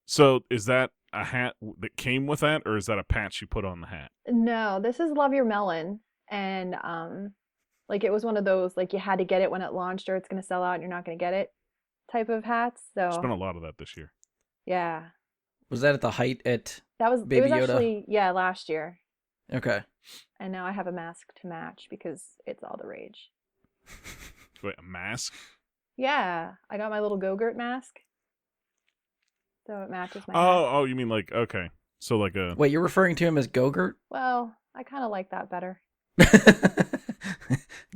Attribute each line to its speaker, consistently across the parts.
Speaker 1: So is that a hat that came with that, or is that a patch you put on the hat?
Speaker 2: No, this is Love Your Melon. And like it was one of those like you had to get it when it launched or it's gonna sell out and you're not gonna get it type of hats.
Speaker 1: There's been
Speaker 2: So
Speaker 1: a lot of that this year.
Speaker 2: yeah.
Speaker 3: Was that at the height at
Speaker 2: It was
Speaker 3: Baby Yoda?
Speaker 2: actually yeah, last year.
Speaker 3: Okay.
Speaker 2: And now I have a mask to match because it's all the rage.
Speaker 1: Wait, a mask?
Speaker 2: Yeah. I got my little Go-Gurt mask. So it matches my hat.
Speaker 1: Oh, you mean like okay. So like a
Speaker 3: Wait, you're referring to him as Gogurt?
Speaker 2: Well, I kinda like that better.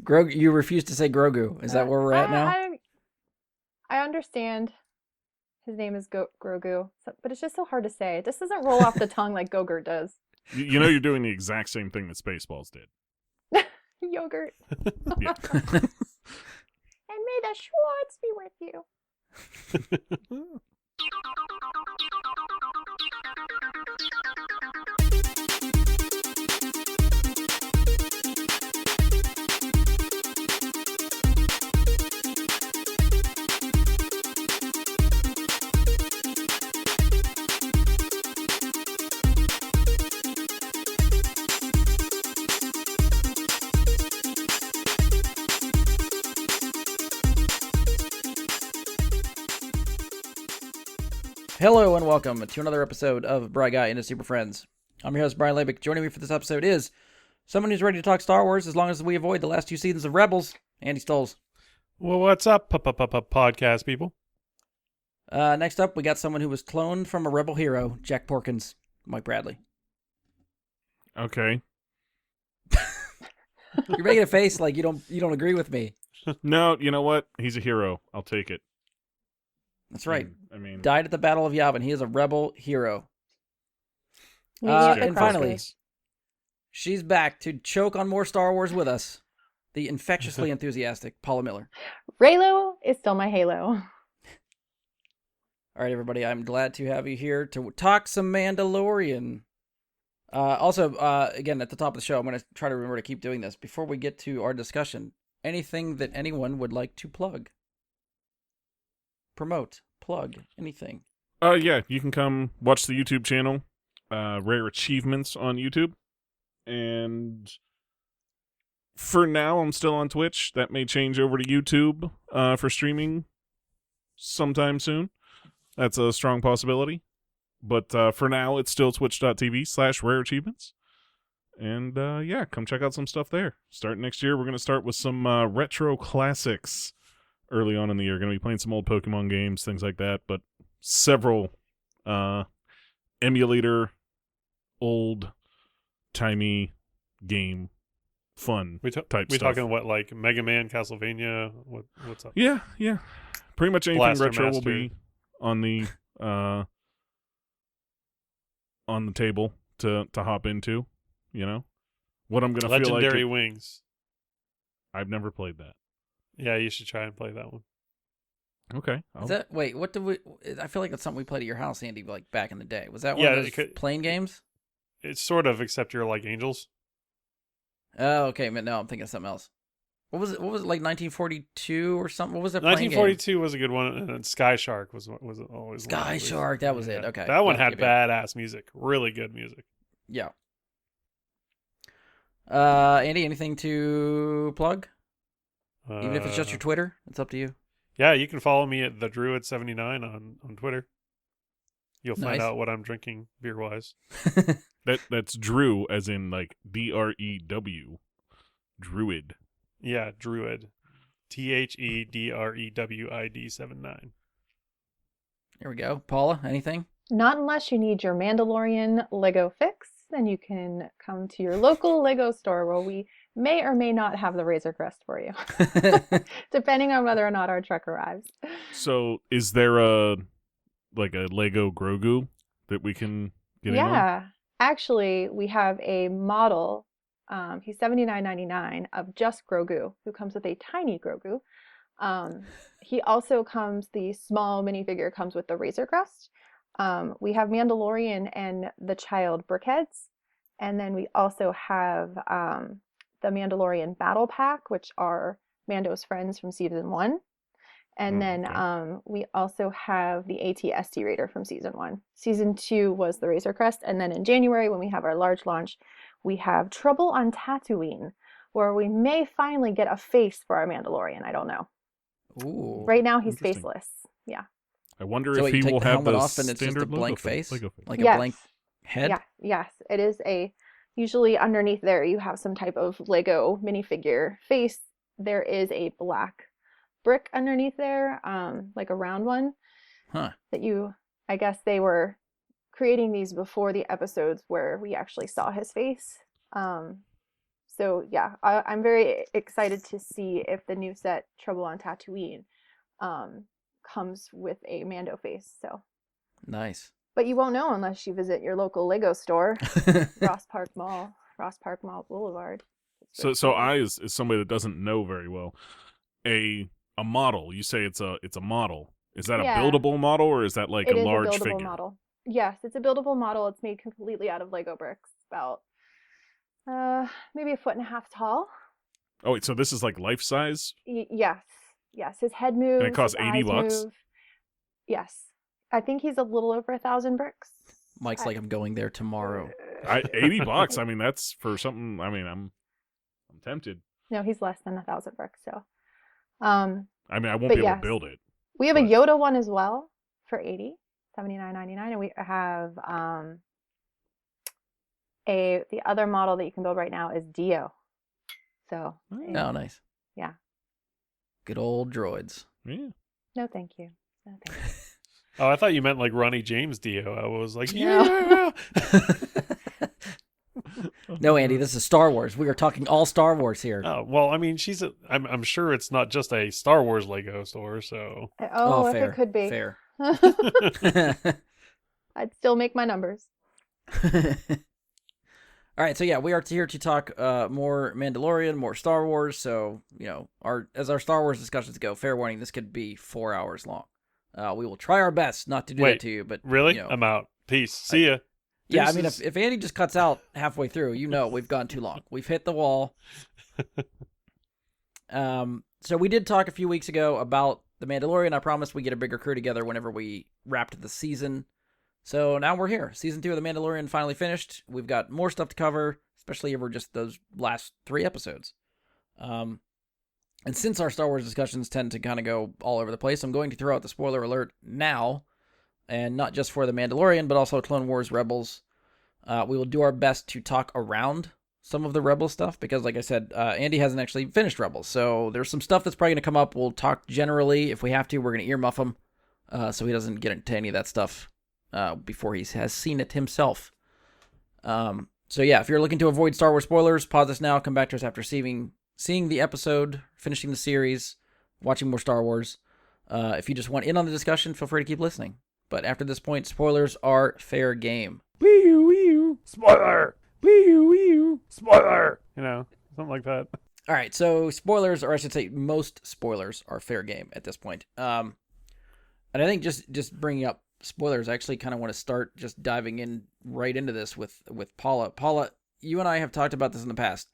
Speaker 3: Grogu, you refuse to say Grogu. Is that where we're at now?
Speaker 2: I understand his name is Grogu, but it's just so hard to say. It just doesn't roll off the tongue like Go-Gurt does.
Speaker 1: you know you're doing the exact same thing that Spaceballs did.
Speaker 2: Yogurt.
Speaker 1: Yeah.
Speaker 2: And may the Schwartz be with you.
Speaker 3: Hello and welcome to another episode of Bry Guy and his Super Friends. I'm your host, Brian Labick. Joining me for this episode is someone who's ready to talk Star Wars as long as we avoid the last two seasons of Rebels, Andy Stolz.
Speaker 4: Well, what's up, podcast people?
Speaker 3: Next up, we got someone who was cloned from a Rebel hero, Jack Porkins, Mike Bradley.
Speaker 1: Okay.
Speaker 3: You're making a face like you don't agree with me.
Speaker 1: No, you know what? He's a hero. I'll take it.
Speaker 3: That's right.
Speaker 1: I mean,
Speaker 3: Died at the Battle of Yavin. He is a Rebel hero. And finally, she's back to choke on more Star Wars with us. The infectiously enthusiastic Paula Miller.
Speaker 2: Raylo is still my Halo.
Speaker 3: All right, everybody. I'm glad to have you here to talk some Mandalorian. Again, at the top of the show, I'm going to try to remember to keep doing this. Before we get to our discussion, anything that anyone would like to plug? Promote, plug, anything.
Speaker 1: yeah, you can come watch the YouTube channel, Rare Achievements on YouTube. And for now, I'm still on Twitch. That may change over to YouTube for streaming sometime soon. That's a strong possibility. But for now, it's still twitch.tv/Rare Achievements. And yeah, come check out some stuff there. Starting next year, we're going to start with some retro classics early on in the year. Going to be playing some old Pokemon games, things like that. But several emulator, old-timey game fun type stuff.
Speaker 4: We talking what, like Mega Man, Castlevania? What's up?
Speaker 1: Yeah. Pretty much anything
Speaker 4: Blaster
Speaker 1: retro
Speaker 4: Master.
Speaker 1: will be on the table to hop into. You know what I'm gonna feel like.
Speaker 4: Legendary Wings.
Speaker 1: I've never played that.
Speaker 4: Yeah, you should try and play that one.
Speaker 1: Okay.
Speaker 3: What did we? I feel like that's something we played at your house, Andy, like back in the day. Was that one
Speaker 4: Yeah,
Speaker 3: of those playing games?
Speaker 4: It's sort of, except you're like angels.
Speaker 3: Oh, okay. But no, I'm thinking of something else. What was it? What was it, like 1942 or something? What was that?
Speaker 4: 1942 was a good one, and then Sky Shark was always
Speaker 3: Sky Shark. That was it. Okay,
Speaker 4: that one
Speaker 3: yeah,
Speaker 4: had badass music, really good music.
Speaker 3: Yeah. Andy, anything to plug? Even if it's just your Twitter, it's up to you.
Speaker 4: Yeah, you can follow me at the Druid79 on Twitter. You'll find
Speaker 3: Nice.
Speaker 4: out what I'm drinking beer wise.
Speaker 1: That's Drew, as in like DREW, Druid.
Speaker 4: Yeah, Druid. THEDREWID79.
Speaker 3: Here we go. Paula, anything?
Speaker 2: Not unless you need your Mandalorian Lego fix, then you can come to your local Lego store where we may or may not have the Razor Crest for you, depending on whether or not our truck arrives.
Speaker 1: So, is there a Lego Grogu that we can get in on?
Speaker 2: Yeah, actually, we have a model. He's $79.99 of just Grogu, who comes with a tiny Grogu. He also comes, the small minifigure comes with the Razor Crest. We have Mandalorian and the child Brickheads. And then we also have the Mandalorian Battle Pack, which are Mando's friends from season 1. And then we also have the AT-ST Raider from season 1. Season 2 was the Razor Crest. And then in January, when we have our large launch, we have Trouble on Tatooine, where we may finally get a face for our Mandalorian. I don't know.
Speaker 3: Ooh.
Speaker 2: Right now, he's faceless. Yeah.
Speaker 1: I wonder
Speaker 3: So
Speaker 1: if he
Speaker 3: you take
Speaker 1: will
Speaker 3: the
Speaker 1: have
Speaker 3: helmet
Speaker 1: the
Speaker 3: off and it's just a
Speaker 1: standard
Speaker 3: blank
Speaker 1: logo
Speaker 3: face?
Speaker 1: Lego face.
Speaker 3: Like
Speaker 2: Yes.
Speaker 3: a blank head?
Speaker 2: Yeah, yes. It is usually underneath there, you have some type of Lego minifigure face. There is a black brick underneath there, like a round one.
Speaker 3: Huh.
Speaker 2: That I guess they were creating these before the episodes where we actually saw his face. So yeah, I'm very excited to see if the new set Trouble on Tatooine comes with a Mando face. So
Speaker 3: Nice.
Speaker 2: but you won't know unless you visit your local Lego store, Ross Park Mall Boulevard.
Speaker 1: So I, as somebody that doesn't know very well, a model. You say it's a model. Is that a buildable model, or is that like a large figure? It is a buildable
Speaker 2: model. Yes, it's a buildable model. It's made completely out of Lego bricks. About maybe 1.5 feet tall.
Speaker 1: Oh wait, so this is like life size?
Speaker 2: Yes. His head moves.
Speaker 1: And it costs $80.
Speaker 2: Move. Yes, I think he's a little over 1,000 bricks.
Speaker 3: Mike's like, I'm going there tomorrow.
Speaker 1: $80. I mean, that's for something. I mean, I'm tempted.
Speaker 2: No, he's less than 1,000 bricks. So,
Speaker 1: I mean, I won't be able to build it.
Speaker 2: We have a Yoda one as well for $79.99, and we have the other model that you can build right now is Dio. So.
Speaker 3: Oh, nice.
Speaker 2: Yeah. Good
Speaker 3: old droids.
Speaker 1: Yeah.
Speaker 2: No, thank you.
Speaker 4: Oh, I thought you meant like Ronnie James Dio. I was like,
Speaker 2: yeah.
Speaker 3: No, Andy, this is Star Wars. We are talking all Star Wars here.
Speaker 4: Oh, well, I mean, I'm sure it's not just a Star Wars Lego store, so.
Speaker 2: Oh,
Speaker 3: fair.
Speaker 2: If it could be.
Speaker 3: Fair.
Speaker 2: I'd still make my numbers.
Speaker 3: All right, so yeah, we are here to talk more Mandalorian, more Star Wars. So, as our Star Wars discussions go, fair warning, this could be 4 hours long. We will try our best not to do that to you, but
Speaker 4: really, I'm out. Peace. See ya.
Speaker 3: Yeah, I mean, if Andy just cuts out halfway through, we've gone too long. We've hit the wall. So we did talk a few weeks ago about The Mandalorian. I promised we'd get a bigger crew together whenever we wrapped the season. So now we're here. Season 2 of The Mandalorian finally finished. We've got more stuff to cover, especially over just those last 3 episodes. And since our Star Wars discussions tend to kind of go all over the place, I'm going to throw out the spoiler alert now. And not just for The Mandalorian, but also Clone Wars Rebels. We will do our best to talk around some of the Rebel stuff, because like I said, Andy hasn't actually finished Rebels. So there's some stuff that's probably going to come up. We'll talk generally. If we have to, we're going to earmuff him so he doesn't get into any of that stuff before he has seen it himself. So yeah, if you're looking to avoid Star Wars spoilers, pause this now. Come back to us after seeing the episode, finishing the series, watching more Star Wars. If you just want in on the discussion, feel free to keep listening. But after this point, spoilers are fair game.
Speaker 4: Wee-oo, spoiler! Wee-oo, spoiler! Something like that.
Speaker 3: All right, so spoilers, or I should say most spoilers, are fair game at this point. And I think just bringing up spoilers, I actually kind of want to start just diving in right into this with Paula. Paula, you and I have talked about this in the past.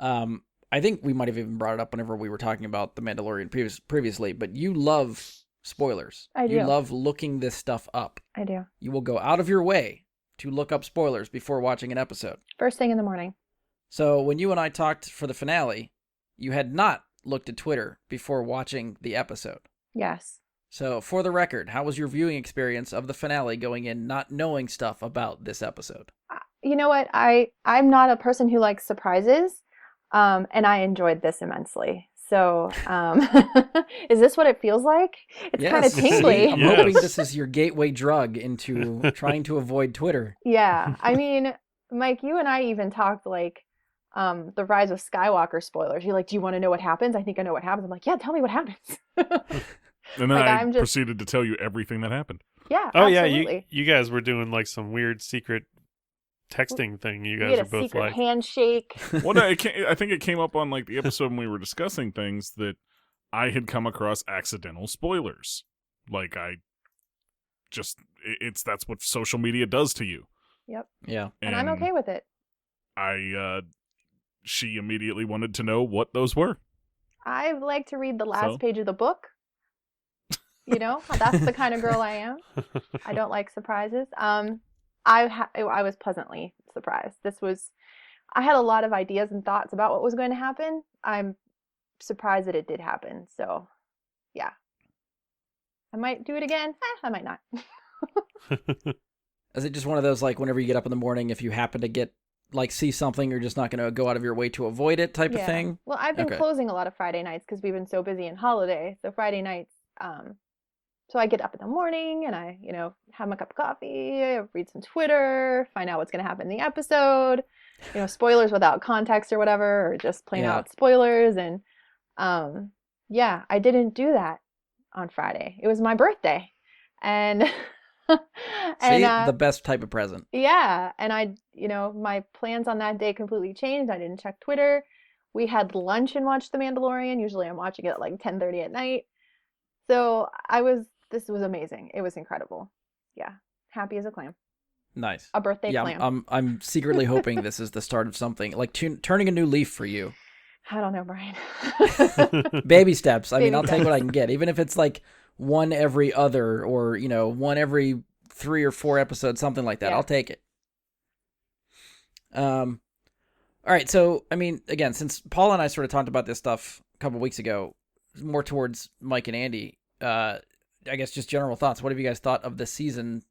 Speaker 3: I think we might have even brought it up whenever we were talking about The Mandalorian previously, but you love spoilers.
Speaker 2: I do.
Speaker 3: You love looking this stuff up.
Speaker 2: I do.
Speaker 3: You will go out of your way to look up spoilers before watching an episode.
Speaker 2: First thing in the morning.
Speaker 3: So when you and I talked for the finale, you had not looked at Twitter before watching the episode.
Speaker 2: Yes.
Speaker 3: So for the record, how was your viewing experience of the finale going in not knowing stuff about this episode?
Speaker 2: You know what? I'm not a person who likes surprises, and I enjoyed this immensely. So, is this what it feels like? It's kind of tingly.
Speaker 3: I'm hoping this is your gateway drug into trying to avoid Twitter.
Speaker 2: Yeah. I mean, Mike, you and I even talked like the Rise of Skywalker spoilers. You're like, do you want to know what happens? I think I know what happens. I'm like, yeah, tell me what happens.
Speaker 1: And then I proceeded to tell you everything that happened.
Speaker 2: Yeah,
Speaker 4: oh,
Speaker 2: absolutely.
Speaker 4: Yeah, you guys were doing like some weird secret texting thing. You guys are both
Speaker 2: secret
Speaker 4: like
Speaker 2: handshake.
Speaker 1: Well, no, I think it came up on like the episode when we were discussing things that I had come across accidental spoilers. Like that's what social media does to you.
Speaker 2: Yep.
Speaker 3: Yeah.
Speaker 2: And I'm okay with it.
Speaker 1: She immediately wanted to know what those were.
Speaker 2: I like to read the last page of the book That's the kind of girl I am. I don't like surprises. I was pleasantly surprised. I had a lot of ideas and thoughts about what was going to happen. I'm surprised that it did happen. So, yeah. I might do it again. I might not.
Speaker 3: Is it just one of those, like, whenever you get up in the morning, if you happen to see something, you're just not going to go out of your way to avoid it type of thing?
Speaker 2: Well, I've been
Speaker 3: Okay.
Speaker 2: closing a lot of Friday nights because we've been so busy in holiday. So Friday nights, so I get up in the morning and I, have my cup of coffee, read some Twitter, find out what's going to happen in the episode, spoilers without context or whatever, or just plain out spoilers. And I didn't do that on Friday. It was my birthday. And
Speaker 3: the best type of present.
Speaker 2: Yeah. And my plans on that day completely changed. I didn't check Twitter. We had lunch and watched The Mandalorian. Usually I'm watching it at like 10:30 at night. So this was amazing. It was incredible. Yeah. Happy as a clam.
Speaker 3: Nice.
Speaker 2: A birthday clam.
Speaker 3: I'm secretly hoping this is the start of something, like turning a new leaf for you.
Speaker 2: I don't know, Brian.
Speaker 3: Baby steps. I mean, I'll take what I can get. Even if it's like one every other or, one every 3 or 4 episodes, something like that. Yeah. I'll take it. All right. So, I mean, again, since Paula and I sort of talked about this stuff a couple weeks ago, more towards Mike and Andy, I guess just general thoughts. What have you guys thought of the season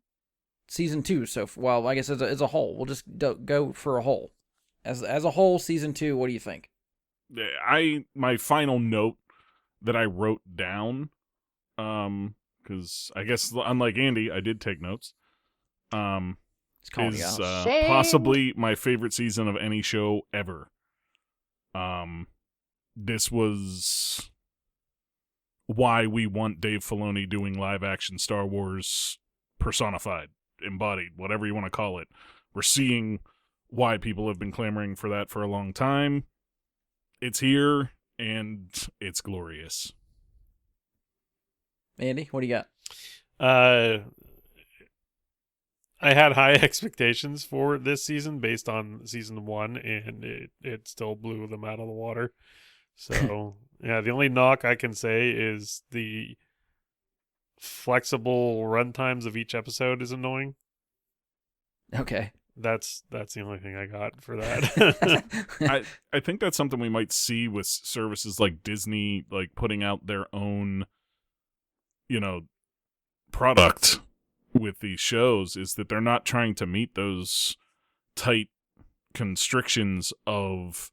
Speaker 3: 2? So, well, I guess as a whole, we'll just go for a whole. As a whole, season 2, what do you think?
Speaker 1: My final note that I wrote down, because I guess unlike Andy, I did take notes. Is possibly my favorite season of any show ever. This was why we want Dave Filoni doing live action Star Wars personified, embodied, whatever you want to call it. We're seeing why people have been clamoring for that for a long time. It's here, and it's glorious.
Speaker 3: Andy, what do you got?
Speaker 4: I had high expectations for this season based on season 1, and it still blew them out of the water. So, yeah, the only knock I can say is the flexible run times of each episode is annoying.
Speaker 3: Okay.
Speaker 4: That's the only thing I got for that.
Speaker 1: I think that's something we might see with services like Disney, like putting out their own, product with these shows, is that they're not trying to meet those tight constrictions of,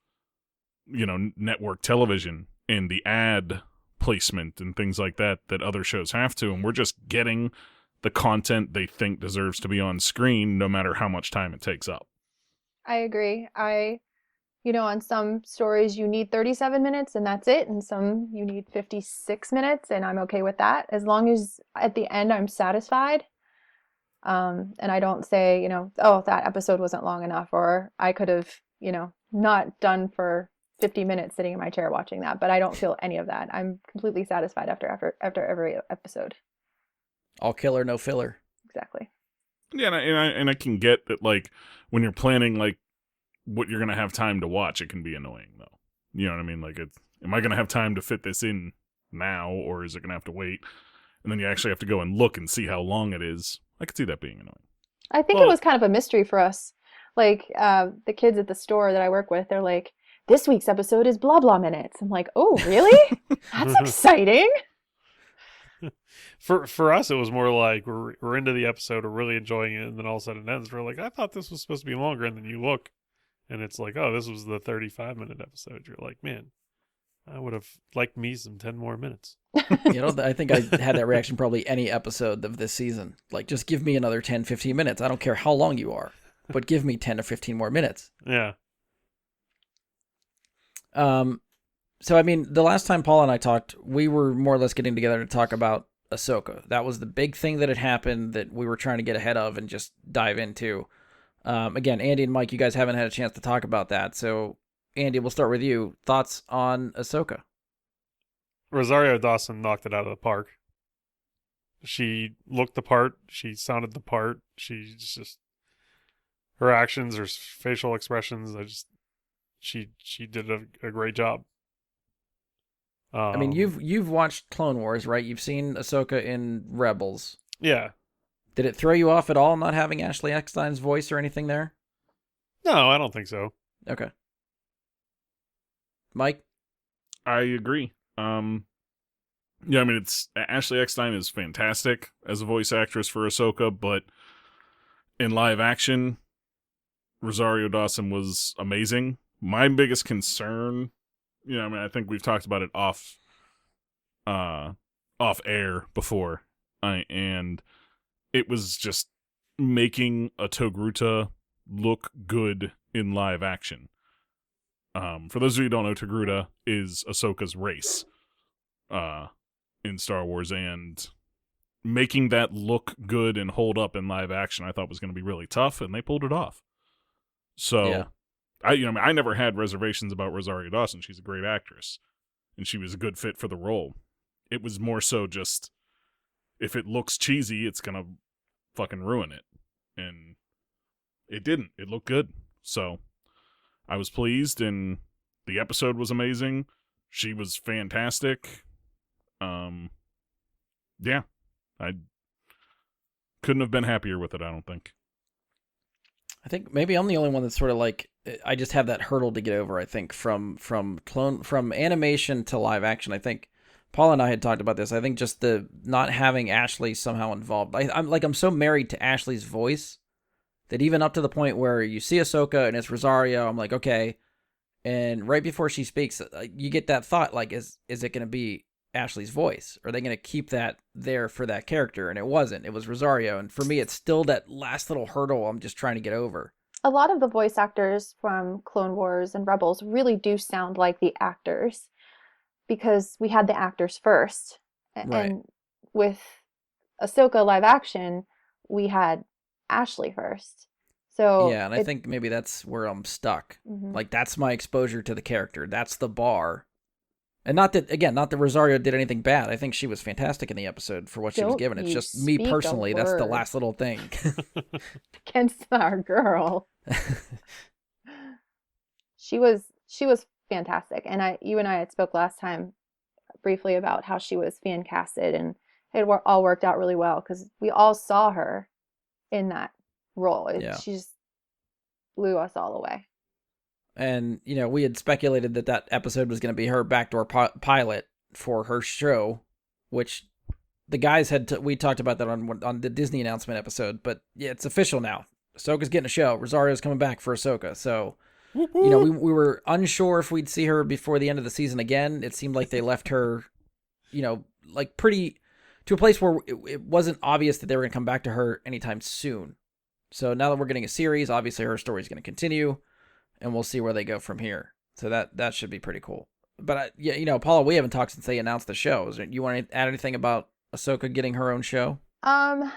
Speaker 1: network television and the ad placement and things like that other shows have to. And we're just getting the content they think deserves to be on screen, no matter how much time it takes up.
Speaker 2: I agree. On some stories you need 37 minutes and that's it. And some you need 56 minutes and I'm okay with that. As long as at the end I'm satisfied. And I don't say, oh, that episode wasn't long enough, or I could have, not done for 50 minutes sitting in my chair watching that. But I don't feel any of that. I'm completely satisfied after every episode.
Speaker 3: All killer, no filler.
Speaker 2: Exactly.
Speaker 1: Yeah, and I can get that, like, when you're planning, like, what you're going to have time to watch, it can be annoying, though. You know what I mean? Like, am I going to have time to fit this in now, or is it going to have to wait? And then you actually have to go and look and see how long it is. I could see that being annoying.
Speaker 2: I think it was kind of a mystery for us. Like, the kids at the store that I work with, they're like, this week's episode is blah, blah minutes. I'm like, oh, really? That's exciting.
Speaker 4: For us, it was more like we're into the episode, we're really enjoying it, and then all of a sudden it ends. We're like, I thought this was supposed to be longer, and then you look, and it's like, oh, this was the 35-minute episode. You're like, man, I would have liked me some 10 more minutes.
Speaker 3: I think I had that reaction probably any episode of this season. Like, just give me another 10, 15 minutes. I don't care how long you are, but give me 10 or 15 more minutes.
Speaker 4: Yeah.
Speaker 3: So, I mean, the last time Paul and I talked, we were more or less getting together to talk about Ahsoka. That was the big thing that had happened that we were trying to get ahead of and just dive into. Again, Andy and Mike, you guys haven't had a chance to talk about that. So, Andy, we'll start with you. Thoughts on Ahsoka?
Speaker 4: Rosario Dawson knocked it out of the park. She looked the part. She sounded the part. She's just, her actions, her facial expressions, she did a great job.
Speaker 3: I mean, you've watched Clone Wars, right? You've seen Ahsoka in Rebels.
Speaker 4: Yeah.
Speaker 3: Did it throw you off at all not having Ashley Eckstein's voice or anything there?
Speaker 4: No, I don't think so.
Speaker 3: Okay. Mike?
Speaker 1: I agree. Yeah, I mean, it's Ashley Eckstein is fantastic as a voice actress for Ahsoka, but in live action, Rosario Dawson was amazing. My biggest concern, I mean, I think we've talked about it off air before, and it was just making a Togruta look good in live action. For those of you who don't know, Togruta is Ahsoka's race in Star Wars, and making that look good and hold up in live action I thought was going to be really tough, and they pulled it off. So,
Speaker 3: Yeah.
Speaker 1: I never had reservations about Rosario Dawson. She's a great actress, and she was a good fit for the role. It was more so just, if it looks cheesy, it's going to fucking ruin it. And it didn't. It looked good. So, I was pleased, and the episode was amazing. She was fantastic. Yeah, I couldn't have been happier with it, I don't think.
Speaker 3: I think maybe I'm the only one that's sort of like, I just have that hurdle to get over, I think, from animation to live action. I think Paula and I had talked about this. I think just the not having Ashley somehow involved. I'm so married to Ashley's voice that even up to the point where you see Ahsoka and it's Rosario, I'm like, okay. And right before she speaks, you get that thought, like, is it going to be Ashley's voice? Are they going to keep that there for that character? And it wasn't. It was Rosario. And for me, it's still that last little hurdle I'm just trying to get over.
Speaker 2: A lot of the voice actors from Clone Wars and Rebels really do sound like the actors, because we had the actors first.
Speaker 3: Right.
Speaker 2: And with Ahsoka live action, we had Ashley first. So
Speaker 3: yeah, and I think maybe that's where I'm stuck.
Speaker 2: Mhm.
Speaker 3: Like, that's my exposure to the character. That's the bar. And not that Rosario did anything bad. I think she was fantastic in the episode for what she was
Speaker 2: Don't
Speaker 3: given. It's
Speaker 2: you
Speaker 3: just me
Speaker 2: speak a
Speaker 3: personally. That's the
Speaker 2: word.
Speaker 3: last little thing.
Speaker 2: Against our girl. She was fantastic. And you and I had spoke last time briefly about how she was fan casted, and it all worked out really well because we all saw her in that role.
Speaker 3: Yeah.
Speaker 2: She just blew us all away.
Speaker 3: And, we had speculated that episode was going to be her backdoor pilot for her show, which the guys we talked about that on the Disney announcement episode. But yeah, it's official now. Ahsoka's getting a show. Rosario's coming back for Ahsoka. So, we were unsure if we'd see her before the end of the season again. It seemed like they left her, like pretty to a place where it wasn't obvious that they were going to come back to her anytime soon. So now that we're getting a series, obviously her story is going to continue. And we'll see where they go from here. So that should be pretty cool. But, Paula, we haven't talked since they announced the show. You want to add anything about Ahsoka getting her own show?
Speaker 2: I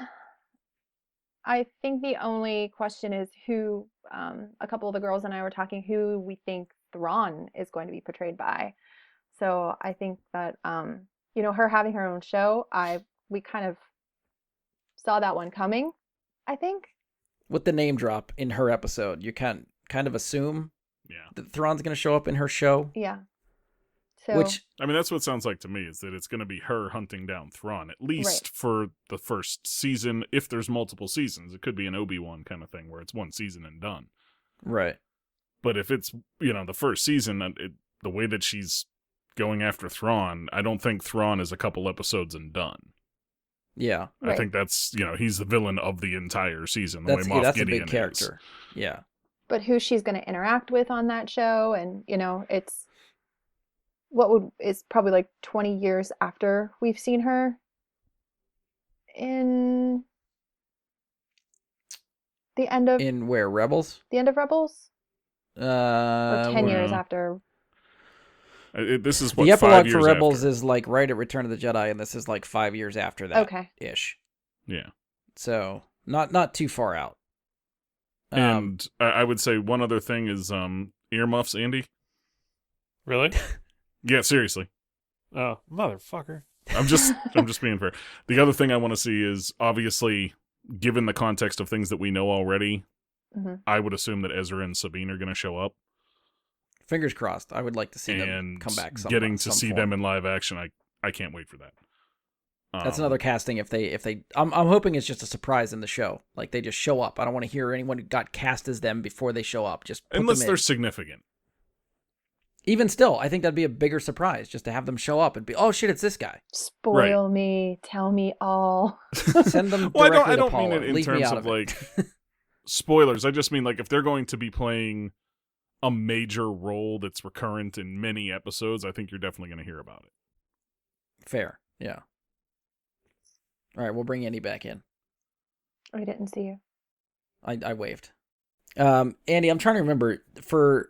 Speaker 2: think the only question is who, a couple of the girls and I were talking, who we think Thrawn is going to be portrayed by. So I think that, her having her own show, we kind of saw that one coming, I think.
Speaker 3: With the name drop in her episode, you can kind of assume that Thrawn's going to show up in her show.
Speaker 2: Yeah. So,
Speaker 1: Which, I mean, that's what it sounds like to me, is that it's going to be her hunting down Thrawn, at least for the first season. If there's multiple seasons, it could be an Obi-Wan kind of thing where it's one season and done.
Speaker 3: Right.
Speaker 1: But if it's, the first season, the way that she's going after Thrawn, I don't think Thrawn is a couple episodes and done.
Speaker 3: Yeah.
Speaker 1: I think that's, he's the villain of the entire season.
Speaker 3: That's a
Speaker 1: Gideon
Speaker 3: big character.
Speaker 1: is.
Speaker 3: Yeah.
Speaker 2: But who she's going to interact with on that show, and it's is probably like 20 years after we've seen her in the end of
Speaker 3: Rebels?
Speaker 2: The end of Rebels? Or 10 years
Speaker 1: well,
Speaker 2: after.
Speaker 1: This is what,
Speaker 3: the epilogue
Speaker 1: 5 years
Speaker 3: for Rebels
Speaker 1: after.
Speaker 3: is like right at Return of the Jedi, and this is like 5 years after that.
Speaker 2: Okay.
Speaker 3: Ish.
Speaker 1: Yeah.
Speaker 3: So not too far out.
Speaker 1: And I would say one other thing is earmuffs, Andy.
Speaker 4: Really?
Speaker 1: Yeah, seriously.
Speaker 4: Oh, motherfucker.
Speaker 1: I'm just being fair. The other thing I want to see is, obviously, given the context of things that we know already,
Speaker 2: Mm-hmm.
Speaker 1: I would assume that Ezra and Sabine are going to show up.
Speaker 3: Fingers crossed. I would like to see them
Speaker 1: and
Speaker 3: come back.
Speaker 1: Getting to
Speaker 3: some
Speaker 1: see
Speaker 3: form.
Speaker 1: them in live action, I can't wait for that.
Speaker 3: That's another casting. If they, I'm hoping it's just a surprise in the show. Like they just show up. I don't want to hear anyone who got cast as them before they show up. Just put
Speaker 1: unless
Speaker 3: them in.
Speaker 1: they're significant.
Speaker 3: Even still, I think that'd be a bigger surprise just to have them show up and be, oh shit, it's this guy.
Speaker 2: Spoil me, tell me all.
Speaker 3: Send them directly
Speaker 1: Well, I
Speaker 3: to
Speaker 1: don't
Speaker 3: Paula.
Speaker 1: mean it in
Speaker 3: Leave me
Speaker 1: terms
Speaker 3: out
Speaker 1: of
Speaker 3: it.
Speaker 1: like spoilers. I just mean like if they're going to be playing a major role that's recurrent in many episodes, I think you're definitely going to hear about it.
Speaker 3: Fair, yeah. All right, we'll bring Andy back in.
Speaker 2: I didn't see you.
Speaker 3: I waved. Andy, I'm trying to remember for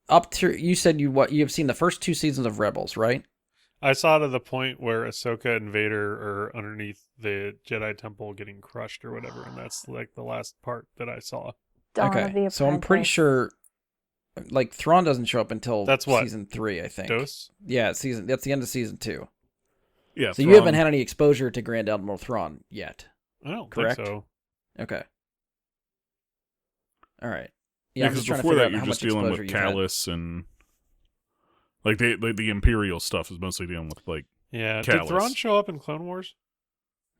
Speaker 3: up to you said you have seen the first 2 seasons of Rebels, right?
Speaker 4: I saw to the point where Ahsoka and Vader are underneath the Jedi Temple getting crushed or whatever, and that's like the last part that I saw.
Speaker 2: Dawn of the
Speaker 3: Okay,
Speaker 2: Apprentice.
Speaker 3: so I'm pretty sure like Thrawn doesn't show up until
Speaker 4: That's what?
Speaker 3: season 3, I think.
Speaker 4: Dose?
Speaker 3: Yeah, that's the end of season 2.
Speaker 1: Yeah.
Speaker 3: So you haven't had any exposure to Grand Admiral Thrawn yet.
Speaker 4: I don't
Speaker 3: Correct?
Speaker 4: think so.
Speaker 3: Okay. All right.
Speaker 1: Yeah,
Speaker 3: I'm
Speaker 1: because
Speaker 3: just trying to
Speaker 1: before
Speaker 3: figure
Speaker 1: that
Speaker 3: out
Speaker 1: you're
Speaker 3: how
Speaker 1: just
Speaker 3: much
Speaker 1: dealing
Speaker 3: exposure
Speaker 1: with
Speaker 3: you've had.
Speaker 1: Callus and like the Imperial stuff is mostly dealing with like
Speaker 4: Yeah.
Speaker 1: Callus.
Speaker 4: Did Thrawn show up in Clone Wars?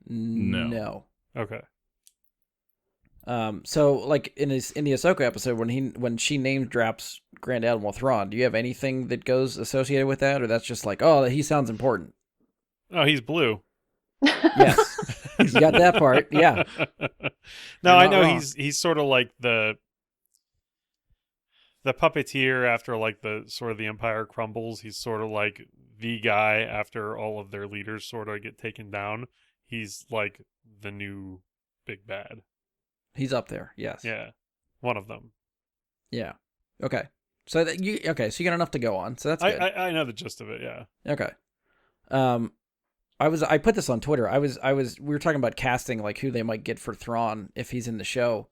Speaker 3: No.
Speaker 4: Okay.
Speaker 3: So like in the Ahsoka episode when she name drops Grand Admiral Thrawn, do you have anything that goes associated with that, or that's just like, oh, he sounds important?
Speaker 4: Oh, he's blue.
Speaker 3: Yes, you got that part. Yeah.
Speaker 4: No,
Speaker 3: You're
Speaker 4: I
Speaker 3: not
Speaker 4: know
Speaker 3: wrong.
Speaker 4: he's sort of like the puppeteer after like the sort of the Empire crumbles. He's sort of like the guy after all of their leaders sort of get taken down. He's like the new big bad.
Speaker 3: He's up there. Yes.
Speaker 4: Yeah, one of them.
Speaker 3: Yeah. Okay. So so you got enough to go on. So that's good.
Speaker 4: I know the gist of it. Yeah.
Speaker 3: Okay. I put this on Twitter. We were talking about casting, like who they might get for Thrawn if he's in the show.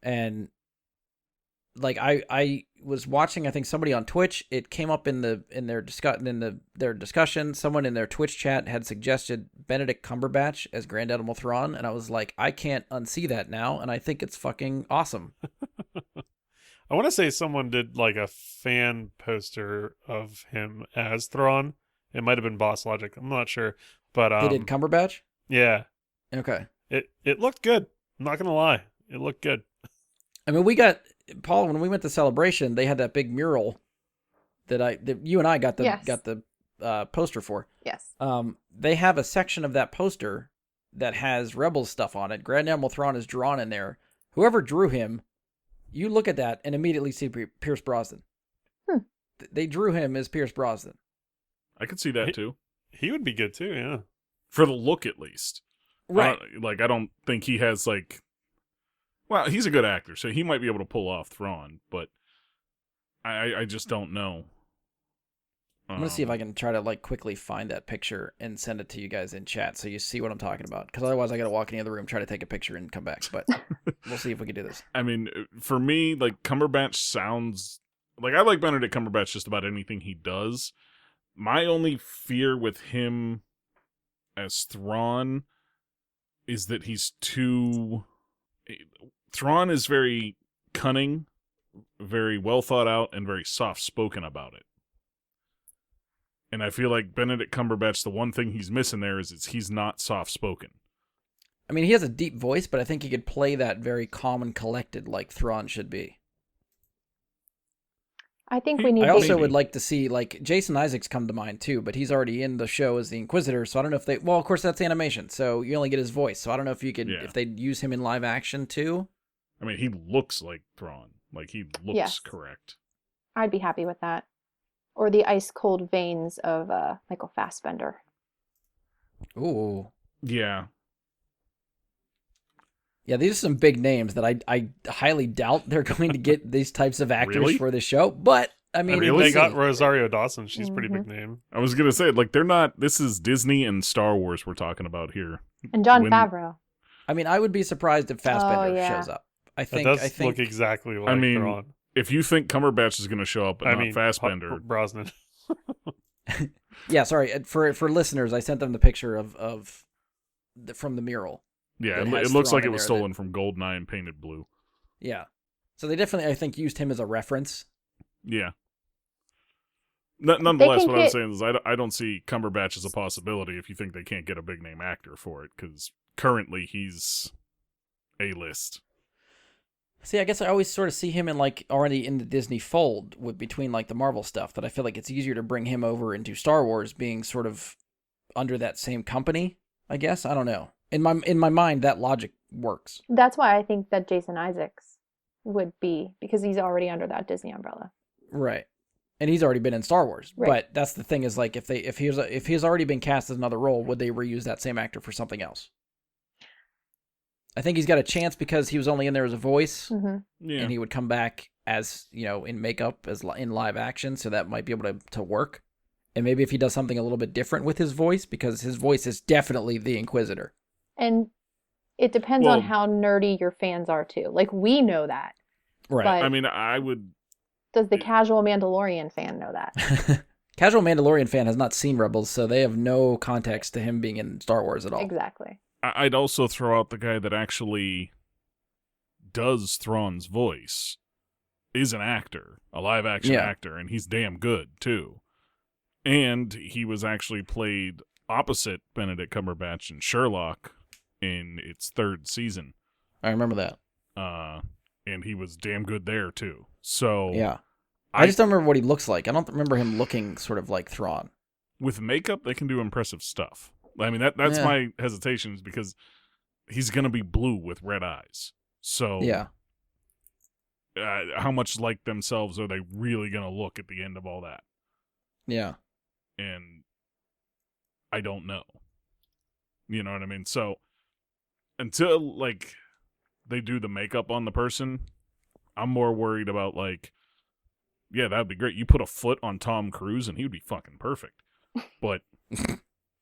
Speaker 3: And like I was watching, I think somebody on Twitch, it came up in their discussion, someone in their Twitch chat had suggested Benedict Cumberbatch as Grand Admiral Thrawn, and I was like, I can't unsee that now, and I think it's fucking awesome.
Speaker 4: I want to say someone did like a fan poster of him as Thrawn. It might have been Boss Logic. I'm not sure, but
Speaker 3: They did Cumberbatch?
Speaker 4: yeah,
Speaker 3: Okay.
Speaker 4: it looked good. I'm not gonna lie, it looked good.
Speaker 3: I mean, we got Paul when we went to Celebration. They had that big mural that you and I got the
Speaker 2: Yes.
Speaker 3: poster for.
Speaker 2: Yes.
Speaker 3: They have a section of that poster that has Rebels stuff on it. Grand Admiral Thrawn is drawn in there. Whoever drew him, you look at that and immediately see Pierce Brosnan. They drew him as Pierce Brosnan.
Speaker 1: I could see that too.
Speaker 4: He would be good too. Yeah.
Speaker 1: For the look at least.
Speaker 3: Right.
Speaker 1: I don't think he has like well, he's a good actor, so he might be able to pull off Thrawn, but I just don't know.
Speaker 3: I'm gonna see if I can try to like quickly find that picture and send it to you guys in chat so you see what I'm talking about. Because otherwise, I gotta walk in the other room, try to take a picture, and come back. But we'll see if we can do this.
Speaker 1: I mean, for me, like Cumberbatch sounds like I like Benedict Cumberbatch just about anything he does. My only fear with him as Thrawn is that he's too. Thrawn is very cunning, very well thought out, and very soft spoken about it. And I feel like Benedict Cumberbatch, the one thing he's missing there is he's not soft spoken.
Speaker 3: I mean, he has a deep voice, but I think he could play that very calm and collected like Thrawn should be.
Speaker 2: I think we need
Speaker 3: I also
Speaker 1: Maybe.
Speaker 3: would like to see, like, Jason Isaacs come to mind, too, but he's already in the show as the Inquisitor, so I don't know if they... Well, of course, that's animation, so you only get his voice, so I don't know if you could...
Speaker 1: Yeah.
Speaker 3: If they'd use him in live action, too.
Speaker 1: I mean, he looks like Thrawn. Like, he looks
Speaker 2: Yes.
Speaker 1: correct.
Speaker 2: I'd be happy with that. Or the ice cold veins of Michael Fassbender.
Speaker 3: Ooh.
Speaker 1: Yeah.
Speaker 3: Yeah, these are some big names that I highly doubt they're going to get these types of actors
Speaker 1: Really?
Speaker 3: for the show, but, I mean...
Speaker 1: mean,
Speaker 3: we'll
Speaker 4: They
Speaker 3: see.
Speaker 4: got Rosario Dawson. She's a pretty
Speaker 2: Mm-hmm.
Speaker 4: big name.
Speaker 1: I was going to say, like, they're not... This is Disney and Star Wars we're talking about here.
Speaker 2: And Jon
Speaker 1: When-
Speaker 2: Favreau.
Speaker 3: I mean, I would be surprised if Fassbender
Speaker 2: yeah.
Speaker 3: shows up. I
Speaker 4: That
Speaker 3: think...
Speaker 4: does look exactly like
Speaker 1: mean,
Speaker 4: Thrawn.
Speaker 1: If you think Cumberbatch is going to show up, but not Fassbender...
Speaker 4: Brosnan.
Speaker 3: Yeah, sorry. For listeners, I sent them the picture from the mural.
Speaker 1: Yeah,
Speaker 3: that
Speaker 1: it
Speaker 3: has
Speaker 1: looks
Speaker 3: Thrawn
Speaker 1: like it
Speaker 3: in
Speaker 1: was
Speaker 3: there
Speaker 1: stolen from Goldeneye and painted blue.
Speaker 3: Yeah. So they definitely, I think, used him as a reference.
Speaker 1: Yeah. Nonetheless,
Speaker 2: can
Speaker 1: what I was
Speaker 2: get-
Speaker 1: saying is I don't see Cumberbatch as a possibility if you think they can't get a big name actor for it, because currently he's A-list.
Speaker 3: See, I guess I always sort of see him in like already in the Disney fold with between like the Marvel stuff. That I feel like it's easier to bring him over into Star Wars, being sort of under that same company. I guess I don't know. In my mind, that logic works.
Speaker 2: That's why I think that Jason Isaacs would be, because he's already under that Disney umbrella.
Speaker 3: Right. And he's already been in Star Wars.
Speaker 2: Right.
Speaker 3: But that's the thing is like if he's already been cast as another role, would they reuse that same actor for something else? I think he's got a chance because he was only in there as a voice,
Speaker 1: Yeah.
Speaker 3: and he would come back as, in makeup, as in live action, so that might be able to work. And maybe if he does something a little bit different with his voice, because his voice is definitely the Inquisitor.
Speaker 2: And it depends
Speaker 1: Well-
Speaker 2: on how nerdy your fans are too. Like, we know that.
Speaker 3: Right.
Speaker 2: But
Speaker 1: I mean, I would...
Speaker 2: does the casual Mandalorian fan know that?
Speaker 3: Casual Mandalorian fan has not seen Rebels, so they have no context to him being in Star Wars at all.
Speaker 2: Exactly.
Speaker 1: I'd also throw out the guy that actually does Thrawn's voice is an actor, a live action actor, and he's damn good too. And he was actually played opposite Benedict Cumberbatch in Sherlock in its 3rd season.
Speaker 3: I remember that.
Speaker 1: And he was damn good there too. So
Speaker 3: Yeah. I just don't remember what he looks like. I don't remember him looking sort of like Thrawn.
Speaker 1: with makeup, they can do impressive stuff. I mean, that's my hesitations because he's going to be blue with red eyes. So
Speaker 3: Yeah.
Speaker 1: How much like themselves are they really going to look at the end of all that?
Speaker 3: Yeah.
Speaker 1: And I don't know. You know what I mean? So until like they do the makeup on the person, I'm more worried about like, yeah, that'd be great. You put a foot on Tom Cruise and he would be fucking perfect. But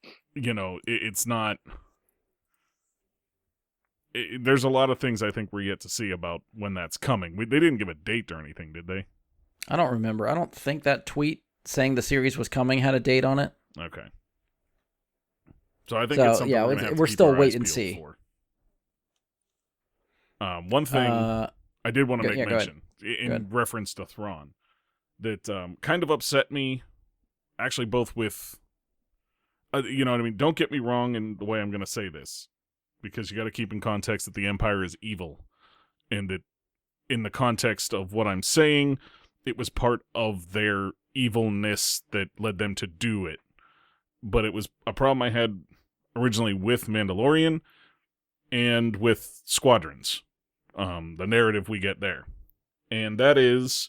Speaker 1: it's not. There's a lot of things I think we're yet to see about when that's coming. They didn't give a date or anything, did they?
Speaker 3: I don't remember. I don't think that tweet saying the series was coming had a date on it.
Speaker 1: Okay. So I think it's something we're, gonna have to
Speaker 3: we're
Speaker 1: keep
Speaker 3: still
Speaker 1: our
Speaker 3: wait
Speaker 1: eyes
Speaker 3: and
Speaker 1: peeled
Speaker 3: see.
Speaker 1: for. One thing I did want to make
Speaker 3: go
Speaker 1: mention in reference to Thrawn that kind of upset me, actually, both with, you know what I mean? Don't get me wrong in the way I'm going to say this, because you got to keep in context that the Empire is evil, and that in the context of what I'm saying, it was part of their evilness that led them to do it. But it was a problem I had originally with Mandalorian and with Squadrons, the narrative we get there. And that is,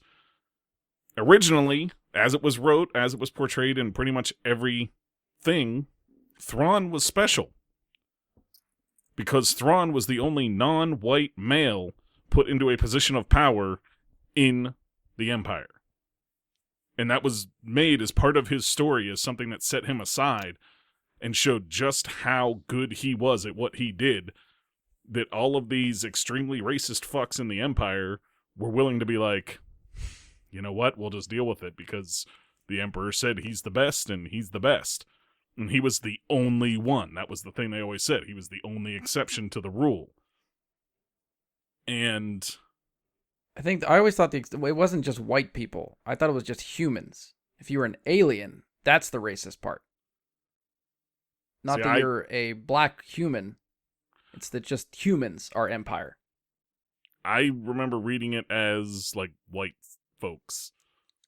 Speaker 1: originally, as it was wrote, as it was portrayed in pretty much everything, Thrawn was special. Because Thrawn was the only non-white male put into a position of power in the Empire. And that was made as part of his story, as something that set him aside and showed just how good he was at what he did, that all of these extremely racist fucks in the Empire were willing to be like, you know what, we'll just deal with it because the Emperor said he's the best and he's the best. And he was the only one. That was the thing they always said. He was the only exception to the rule. And
Speaker 3: I always thought it wasn't just white people. I thought it was just humans. If you were an alien, that's the racist part. Not that you're a black human. It's that just humans are Empire.
Speaker 1: I remember reading it as like white folks,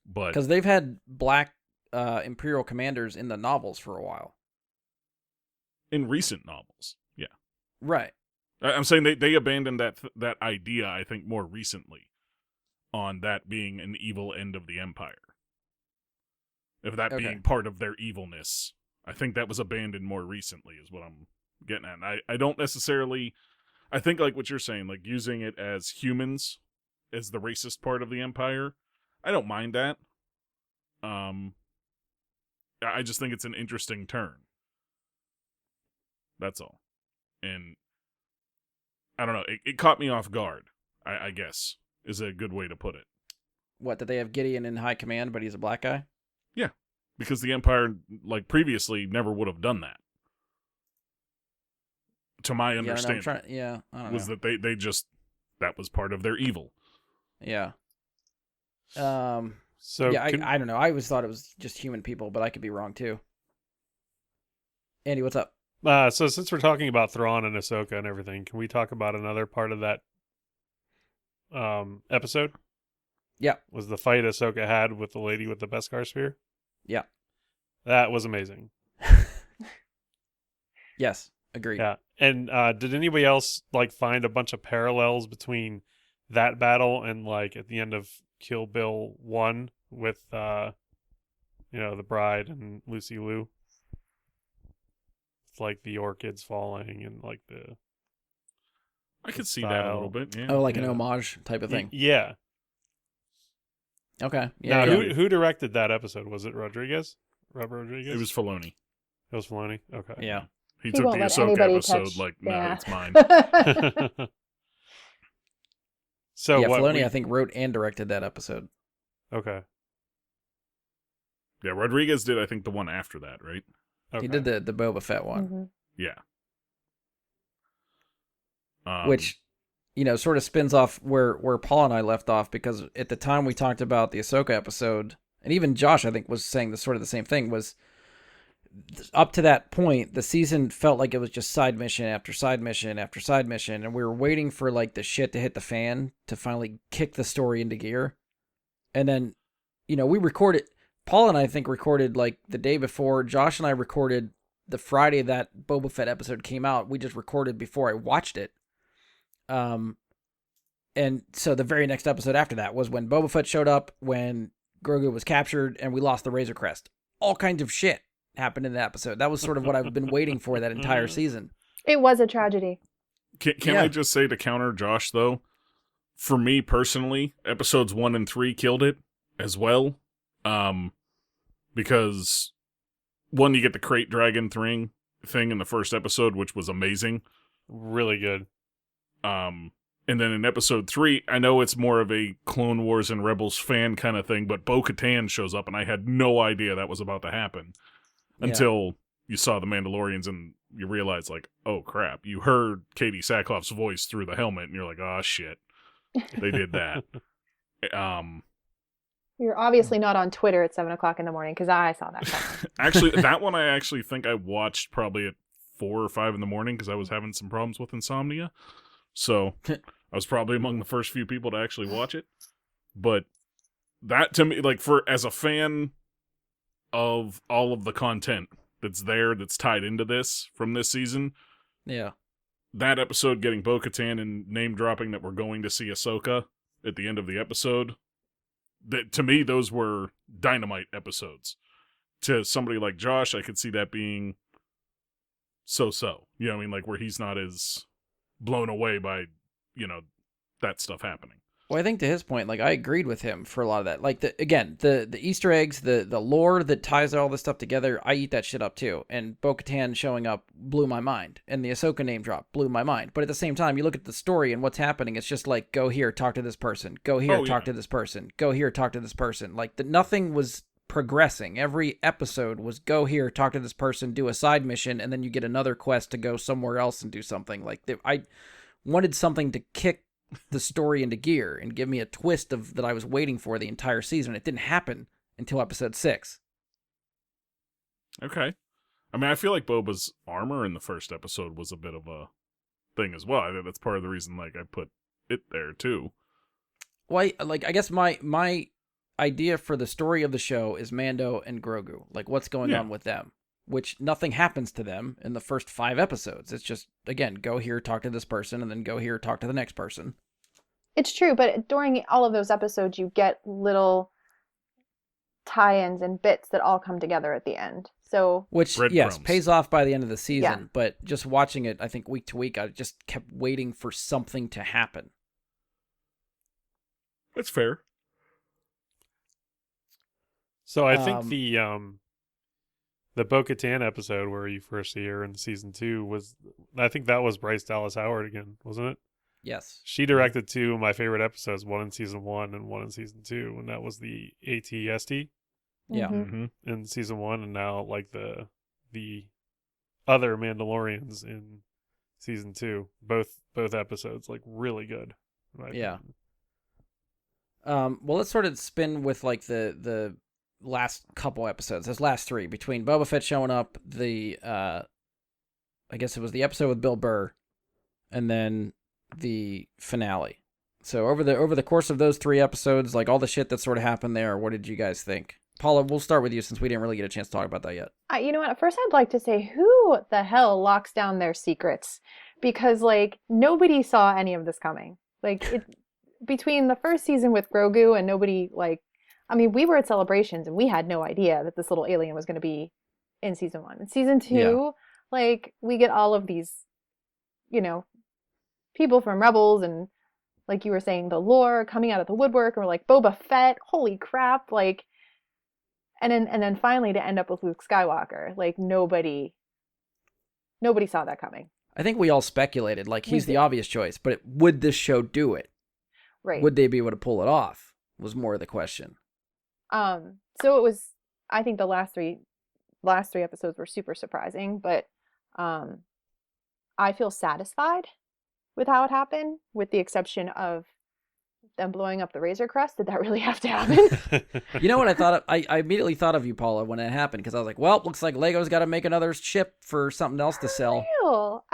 Speaker 1: but
Speaker 3: because they've had black Imperial commanders in the novels for a while.
Speaker 1: In recent novels, yeah,
Speaker 3: right.
Speaker 1: I'm saying they abandoned that idea. I think more recently, on that being an evil end of the Empire, if that being part of their evilness, I think that was abandoned more recently. Is what I'm getting at. And I don't necessarily. I think like what you're saying, like using it as humans as the racist part of the Empire, I don't mind that. I just think it's an interesting turn. That's all. And I don't know, it caught me off guard, I guess, is a good way to put it.
Speaker 3: What, that they have Gideon in high command, but he's a black guy?
Speaker 1: Yeah, because the Empire, like previously, never would have done that. To my understanding,
Speaker 3: I don't know.
Speaker 1: Was that they just, that was part of their evil.
Speaker 3: Yeah.
Speaker 4: So
Speaker 3: yeah, I don't know. I always thought it was just human people, but I could be wrong too. Andy, what's up?
Speaker 4: so since we're talking about Thrawn and Ahsoka and everything, can we talk about another part of that episode?
Speaker 3: Yeah.
Speaker 4: Was the fight Ahsoka had with the lady with the Beskar spear?
Speaker 3: Yeah.
Speaker 4: That was amazing.
Speaker 3: Yes, agreed.
Speaker 4: Yeah. And did anybody else like find a bunch of parallels between that battle and like at the end of Kill Bill 1 with the bride and Lucy Liu? It's like the orchids falling and like the
Speaker 1: I could see
Speaker 4: style.
Speaker 1: that a little bit. Yeah.
Speaker 3: Oh, like an
Speaker 4: Yeah.
Speaker 3: homage type of thing.
Speaker 4: Yeah.
Speaker 3: Okay. Yeah.
Speaker 4: Now,
Speaker 3: yeah.
Speaker 4: who directed that episode? Was it Rodriguez? Robert Rodriguez?
Speaker 1: It was Filoni.
Speaker 4: It was Filoni? Okay.
Speaker 3: Yeah.
Speaker 1: He
Speaker 2: He
Speaker 1: took
Speaker 2: won't
Speaker 1: the
Speaker 2: let
Speaker 1: Ahsoka
Speaker 2: anybody
Speaker 1: episode
Speaker 2: touch-
Speaker 1: like, no,
Speaker 2: yeah.
Speaker 1: it's mine.
Speaker 4: So
Speaker 3: yeah,
Speaker 4: what
Speaker 3: Filoni,
Speaker 4: we-
Speaker 3: I think, wrote and directed that episode.
Speaker 4: Okay.
Speaker 1: Yeah, Rodriguez did, I think, the one after that, right?
Speaker 4: Okay.
Speaker 3: He did the Boba Fett one,
Speaker 2: Mhm.
Speaker 1: Yeah.
Speaker 3: which, sort of spins off where Paul and I left off, because at the time we talked about the Ahsoka episode, and even Josh, I think, was saying sort of the same thing, was up to that point, the season felt like it was just side mission after side mission after side mission, and we were waiting for like the shit to hit the fan to finally kick the story into gear. And then, we recorded, Paul and I think recorded like the day before, Josh and I recorded the Friday that Boba Fett episode came out. We just recorded before I watched it. And so the very next episode after that was when Boba Fett showed up, when Grogu was captured, and we lost the Razor Crest. All kinds of shit happened in that episode. That was sort of what I've been waiting for that entire season.
Speaker 2: It was a tragedy.
Speaker 1: Can
Speaker 3: Yeah.
Speaker 1: I just say, to counter Josh, though, for me personally, episodes 1 and 3 killed it as well. Because, one, you get the crate dragon thing in the first episode, which was amazing.
Speaker 4: Really good.
Speaker 1: And then in episode 3, I know it's more of a Clone Wars and Rebels fan kind of thing, but Bo-Katan shows up, and I had no idea that was about to happen until you saw the Mandalorians, and you realize, like, oh crap, you heard Katie Sackhoff's voice through the helmet, and you're like, oh shit, they did that.
Speaker 2: You're obviously not on Twitter at 7:00 in the morning, because I saw that coming.
Speaker 1: Actually, that one I actually think I watched probably at 4 or 5 in the morning because I was having some problems with insomnia. So I was probably among the first few people to actually watch it. But that, to me, like, as a fan of all of the content that's there, that's tied into this from this season,
Speaker 3: Yeah.
Speaker 1: that episode getting Bo-Katan and name dropping that we're going to see Ahsoka at the end of the episode, that, to me, those were dynamite episodes. To somebody like Josh, I could see that being so-so. You know what I mean? Like, where he's not as blown away by, that stuff happening.
Speaker 3: Well, I think to his point, like, I agreed with him for a lot of that. Like, the Easter eggs, the lore that ties all this stuff together, I eat that shit up too. And Bo-Katan showing up blew my mind. And the Ahsoka name drop blew my mind. But at the same time, you look at the story and what's happening, it's just like, go here, talk to this person. Go here, talk to this person. Go here, talk to this person. Like, nothing was progressing. Every episode was go here, talk to this person, do a side mission, and then you get another quest to go somewhere else and do something. Like, I wanted something to kick the story into gear and give me a twist that I was waiting for the entire season. It didn't happen until episode 6.
Speaker 1: Okay. I mean, I feel like Boba's armor in the first episode was a bit of a thing as well. I think that's part of the reason, like, I put it there too.
Speaker 3: Well, I guess my idea for the story of the show is Mando and Grogu. Like, what's going on with them? Which nothing happens to them in the first 5 episodes. It's just, again, go here, talk to this person, and then go here, talk to the next person.
Speaker 2: It's true, but during all of those episodes, you get little tie-ins and bits that all come together at the end. So,
Speaker 3: which, yes,
Speaker 1: Breadcrumbs.
Speaker 3: pays off by the end of the season.
Speaker 2: Yeah.
Speaker 3: But just watching it, I think week to week, I just kept waiting for something to happen.
Speaker 1: That's fair.
Speaker 4: So I think the Bo-Katan episode where you first see her in season 2 I think that was Bryce Dallas Howard again, wasn't it?
Speaker 3: Yes.
Speaker 4: She directed 2 of my favorite episodes, one in season 1 and one in season 2, and that was the ATST
Speaker 3: Yeah.
Speaker 2: mhm.
Speaker 1: Mm-hmm.
Speaker 4: in season 1, and now like the other Mandalorians in season 2. Both episodes like really good. in my
Speaker 3: Yeah.
Speaker 4: opinion.
Speaker 3: Well, let's sort of spin with like the last couple episodes. Those last three between Boba Fett showing up, I guess it was the episode with Bill Burr, and then the finale. So over the course of those 3 episodes, like all the shit that sort of happened there, what did you guys think? Paula, we'll start with you since we didn't really get a chance to talk about that yet.
Speaker 2: You know what? First, I'd like to say, who the hell locks down their secrets? Because, like, nobody saw any of this coming. Like, between the first season with Grogu and nobody, like, I mean, we were at Celebrations and we had no idea that this little alien was going to be in season 1. In season 2, like, we get all of these, you know, people from Rebels and, like you were saying, the lore coming out of the woodwork, and we're like, Boba Fett, holy crap, like, and then finally to end up with Luke Skywalker, like nobody saw that coming.
Speaker 3: I think we all speculated, like, he's the obvious choice, but would this show do it?
Speaker 2: Right.
Speaker 3: Would they be able to pull it off? Was more of the question.
Speaker 2: So it was, I think the last three episodes were super surprising, but I feel satisfied with how it happened, with the exception of them blowing up the Razor Crest. Did that really have to happen?
Speaker 3: You know what I thought of? I immediately thought of you, Paula, when it happened, because I was like, well, looks like Lego's got to make another ship for something else to sell.
Speaker 2: Real.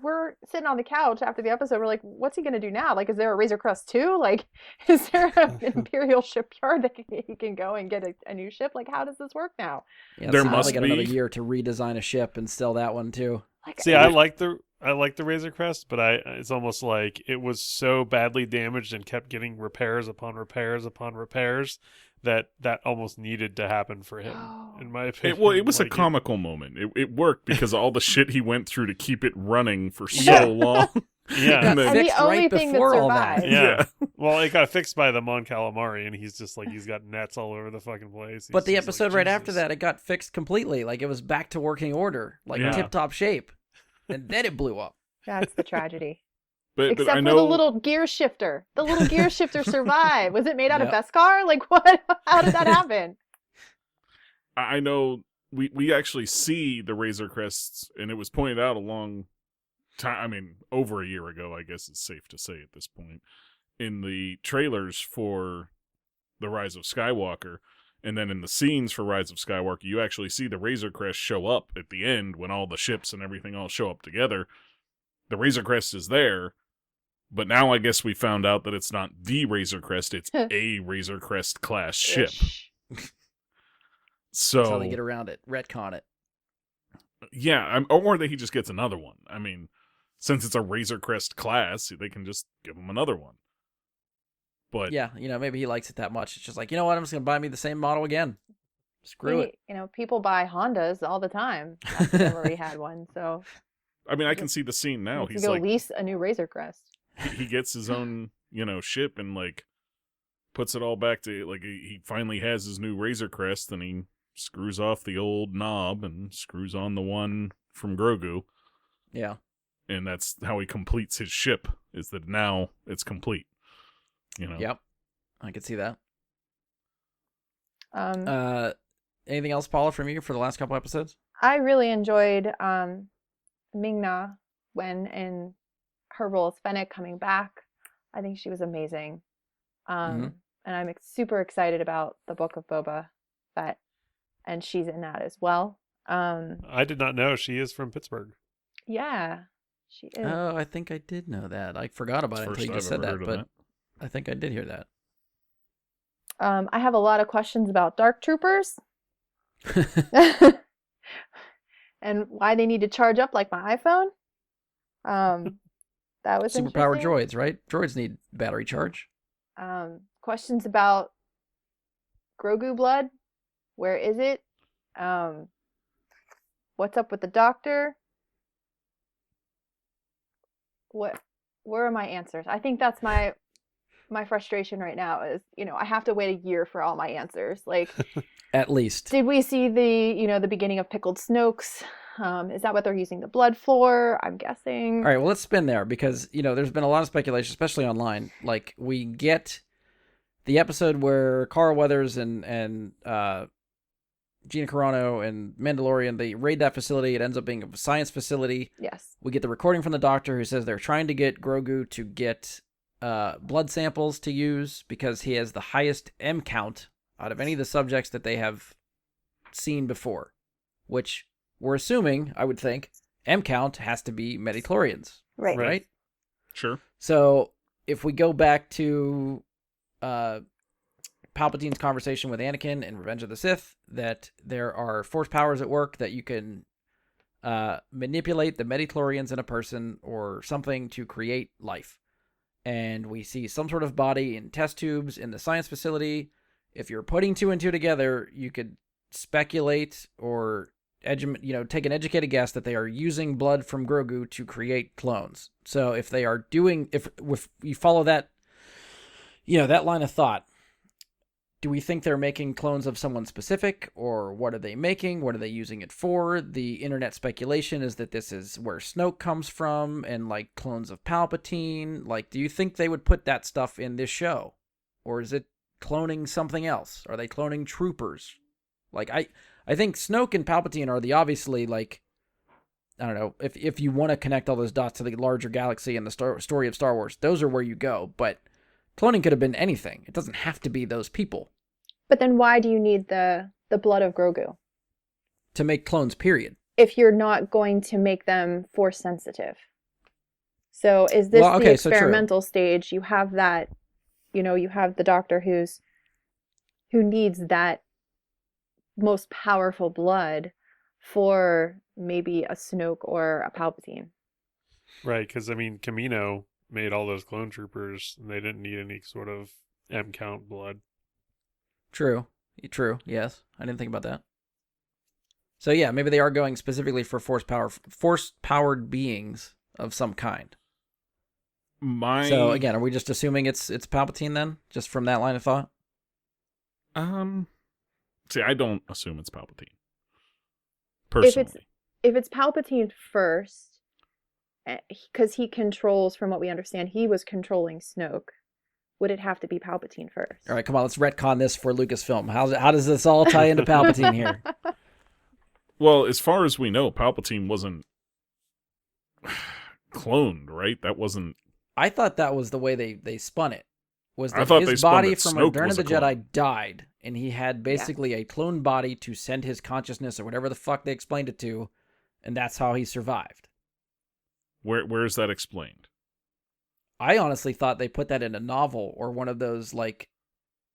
Speaker 2: We're sitting on the couch after the episode. We're like, what's he going to do now? Like, is there a Razor Crest 2? Like, is there an Imperial shipyard that he can go and get a new ship? Like, how does this work now?
Speaker 3: Yeah,
Speaker 1: There
Speaker 3: so
Speaker 1: must
Speaker 3: they got
Speaker 1: be
Speaker 3: another year to redesign a ship and sell that one too.
Speaker 2: Like,
Speaker 4: See, I like the Razor Crest, but it's almost like it was so badly damaged and kept getting repairs upon repairs upon repairs that almost needed to happen for him, in my opinion.
Speaker 1: It was
Speaker 4: like,
Speaker 1: a comical moment. It worked because of all the shit he went through to keep it running for so long.
Speaker 4: Yeah.
Speaker 1: And then,
Speaker 2: and the
Speaker 3: Fixed
Speaker 2: only
Speaker 3: right
Speaker 2: thing that
Speaker 3: before all that.
Speaker 2: survived.
Speaker 4: Yeah. Well, it got fixed by the Mon Calamari, and he's just like, he's got nets all over the fucking place.
Speaker 3: But the
Speaker 4: He's just
Speaker 3: episode
Speaker 4: like,
Speaker 3: right after
Speaker 4: Jesus.
Speaker 3: that, it got fixed completely. Like, it was back to working order, like
Speaker 1: Yeah.
Speaker 3: tip-top shape. And then it blew up.
Speaker 2: That's the tragedy.
Speaker 1: but
Speaker 2: Except
Speaker 1: I
Speaker 2: for
Speaker 1: know
Speaker 2: the little gear shifter. The little gear shifter survived. Was it made out of
Speaker 3: Yep.
Speaker 2: Beskar? Like, what? How did that happen?
Speaker 1: I know we actually see the Razor Crests, and it was pointed out a long time. I mean, over a year ago, I guess it's safe to say at this point, in the trailers for the Rise of Skywalker. And then in the scenes for Rise of Skywalker, you actually see the Razor Crest show up at the end when all the ships and everything all show up together. The Razor Crest is there, but now I guess we found out that it's not the Razor Crest, it's a Razor Crest class ship.
Speaker 2: Ish.
Speaker 1: So
Speaker 3: That's how they get around it. Retcon it.
Speaker 1: yeah, or that he just gets another one. I mean, since it's a Razor Crest class, they can just give him another one. But
Speaker 3: Yeah, maybe he likes it that much. It's just like, you know what? I'm just going to buy me the same model again. Screw it.
Speaker 2: People buy Hondas all the time. I've already had one, so
Speaker 1: I mean, I can see the scene now.
Speaker 2: you
Speaker 1: He's
Speaker 2: go
Speaker 1: like,
Speaker 2: lease a new Razor Crest.
Speaker 1: he gets his own, ship and like puts it all back to like he finally has his new Razor Crest, and he screws off the old knob and screws on the one from Grogu,
Speaker 3: Yeah.
Speaker 1: and that's how he completes his ship. Is that now it's complete?
Speaker 3: Yep. I could see that.
Speaker 2: Um,
Speaker 3: Anything else, Paula, from you for the last couple episodes?
Speaker 2: I really enjoyed Ming-Na when in her role as Fennec coming back. I think she was amazing. And I'm super excited about the Book of Boba Fett, and she's in that as well.
Speaker 4: I did not know she is from Pittsburgh.
Speaker 2: Yeah, she is.
Speaker 3: Oh, I think I did know that. I forgot about it until you just said that, but I think I did hear that.
Speaker 2: I have a lot of questions about Dark Troopers and why they need to charge up like my iPhone. That was
Speaker 3: Superpowered
Speaker 2: interesting.
Speaker 3: droids, right? Droids need battery charge.
Speaker 2: Questions about Grogu blood. Where is it? What's up with the doctor? Where are my answers? I think that's my frustration right now is, I have to wait a year for all my answers. Like,
Speaker 3: At least.
Speaker 2: did we see the beginning of pickled Snokes? Is that what they're using the blood for? I'm guessing.
Speaker 3: All right, well, let's spin there because, there's been a lot of speculation, especially online. Like, we get the episode where Carl Weathers and Gina Carano and Mandalorian, they raid that facility. It ends up being a science facility.
Speaker 2: Yes.
Speaker 3: We get the recording from the doctor who says they're trying to get Grogu to get blood samples to use because he has the highest M count out of any of the subjects that they have seen before, which we're assuming, I would think, M count has to be midichlorians,
Speaker 2: Right.
Speaker 3: right?
Speaker 1: Sure.
Speaker 3: So if we go back to Palpatine's conversation with Anakin in Revenge of the Sith, that there are force powers at work that you can manipulate the midichlorians in a person or something to create life. And we see some sort of body in test tubes in the science facility. If you're putting two and two together, you could speculate or take an educated guess that they are using blood from Grogu to create clones. So if they are doing, if you follow that, that line of thought, do we think they're making clones of someone specific, or what are they making? What are they using it for? The internet speculation is that this is where Snoke comes from, and like clones of Palpatine. Like, do you think they would put that stuff in this show, or is it cloning something else? Are they cloning troopers? Like, I think Snoke and Palpatine are the obviously, like, I don't know, if you want to connect all those dots to the larger galaxy and the story of Star Wars, those are where you go. But cloning could have been anything. It doesn't have to be those people.
Speaker 2: But then why do you need the blood of Grogu?
Speaker 3: To make clones, period.
Speaker 2: If you're not going to make them force sensitive. So is this the experimental stage? You have that, you have the doctor who needs that most powerful blood for maybe a Snoke or a Palpatine.
Speaker 4: Right, because, Kamino made all those clone troopers, and they didn't need any sort of M count blood.
Speaker 3: True, yes. I didn't think about that. So yeah, maybe they are going specifically for force-powered beings of some kind. So again, are we just assuming it's Palpatine then, just from that line of thought?
Speaker 1: See, I don't assume it's Palpatine. Personally.
Speaker 2: If it's Palpatine first, because he controls, from what we understand, he was controlling Snoke, would it have to be Palpatine first?
Speaker 3: All right, come on, let's retcon this for Lucasfilm. How does this all tie into Palpatine here?
Speaker 1: Well, as far as we know, Palpatine wasn't cloned, right? That wasn't...
Speaker 3: I thought that was the way they spun it. Was that his body from Return of the Jedi died, and he had basically a clone body to send his consciousness or whatever the fuck they explained it to, and that's how he survived.
Speaker 1: Where is that explained?
Speaker 3: I honestly thought they put that in a novel or one of those, like,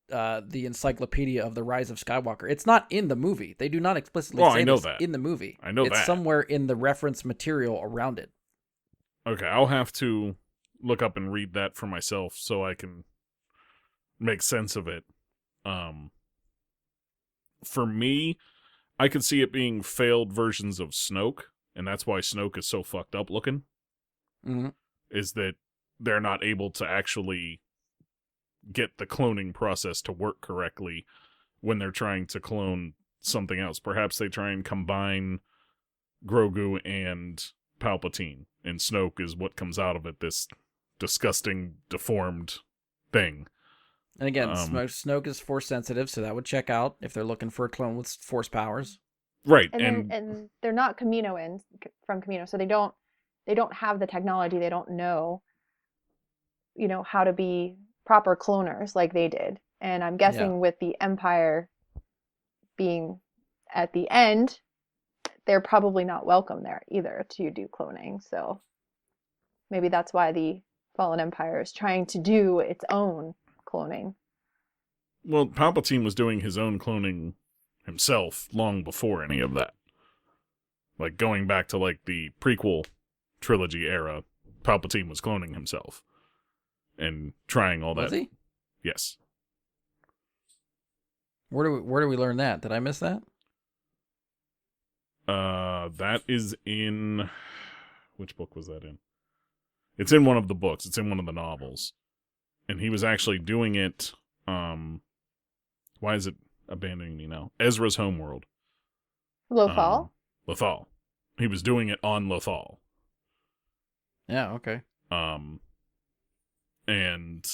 Speaker 3: the Encyclopedia of the Rise of Skywalker. It's not in the movie. They do not explicitly say this in the movie.
Speaker 1: I know that.
Speaker 3: It's somewhere in the reference material around it.
Speaker 1: Okay, I'll have to look up and read that for myself so I can make sense of it. For me, I could see it being failed versions of Snoke, and that's why Snoke is so fucked up looking.
Speaker 3: Mm-hmm.
Speaker 1: Is that they're not able to actually get the cloning process to work correctly when they're trying to clone something else. Perhaps they try and combine Grogu and Palpatine, and Snoke is what comes out of it, this disgusting, deformed thing.
Speaker 3: And again, Snoke is force sensitive, so that would check out if they're looking for a clone with force powers.
Speaker 1: Right.
Speaker 2: And they're not Kaminoans from Kamino, so they don't have the technology. They don't know, how to be proper cloners like they did. And I'm guessing with the Empire being at the end, they're probably not welcome there either to do cloning. So maybe that's why the Fallen Empire is trying to do its own cloning.
Speaker 1: Well, Palpatine was doing his own cloning himself long before any of that. Like, going back to, like, the prequel trilogy era, Palpatine was cloning himself and trying all that.
Speaker 3: Was he?
Speaker 1: Yes.
Speaker 3: Where do we learn that? Did I miss that?
Speaker 1: That is in... Which book was that in? It's in one of the books. It's in one of the novels. And he was actually doing it, why is it abandoning me now? Ezra's homeworld.
Speaker 2: Lothal?
Speaker 1: Lothal. He was doing it on Lothal.
Speaker 3: Yeah, okay.
Speaker 1: And,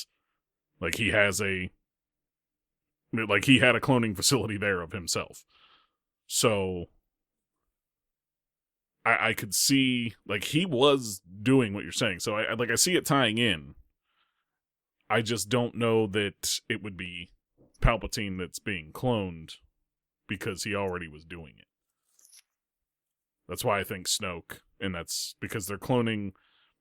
Speaker 1: like, he had a cloning facility there of himself. So, I could see, like, he was doing what you're saying. So, I see it tying in. I just don't know that it would be Palpatine that's being cloned because he already was doing it. That's why I think Snoke, and that's because they're cloning.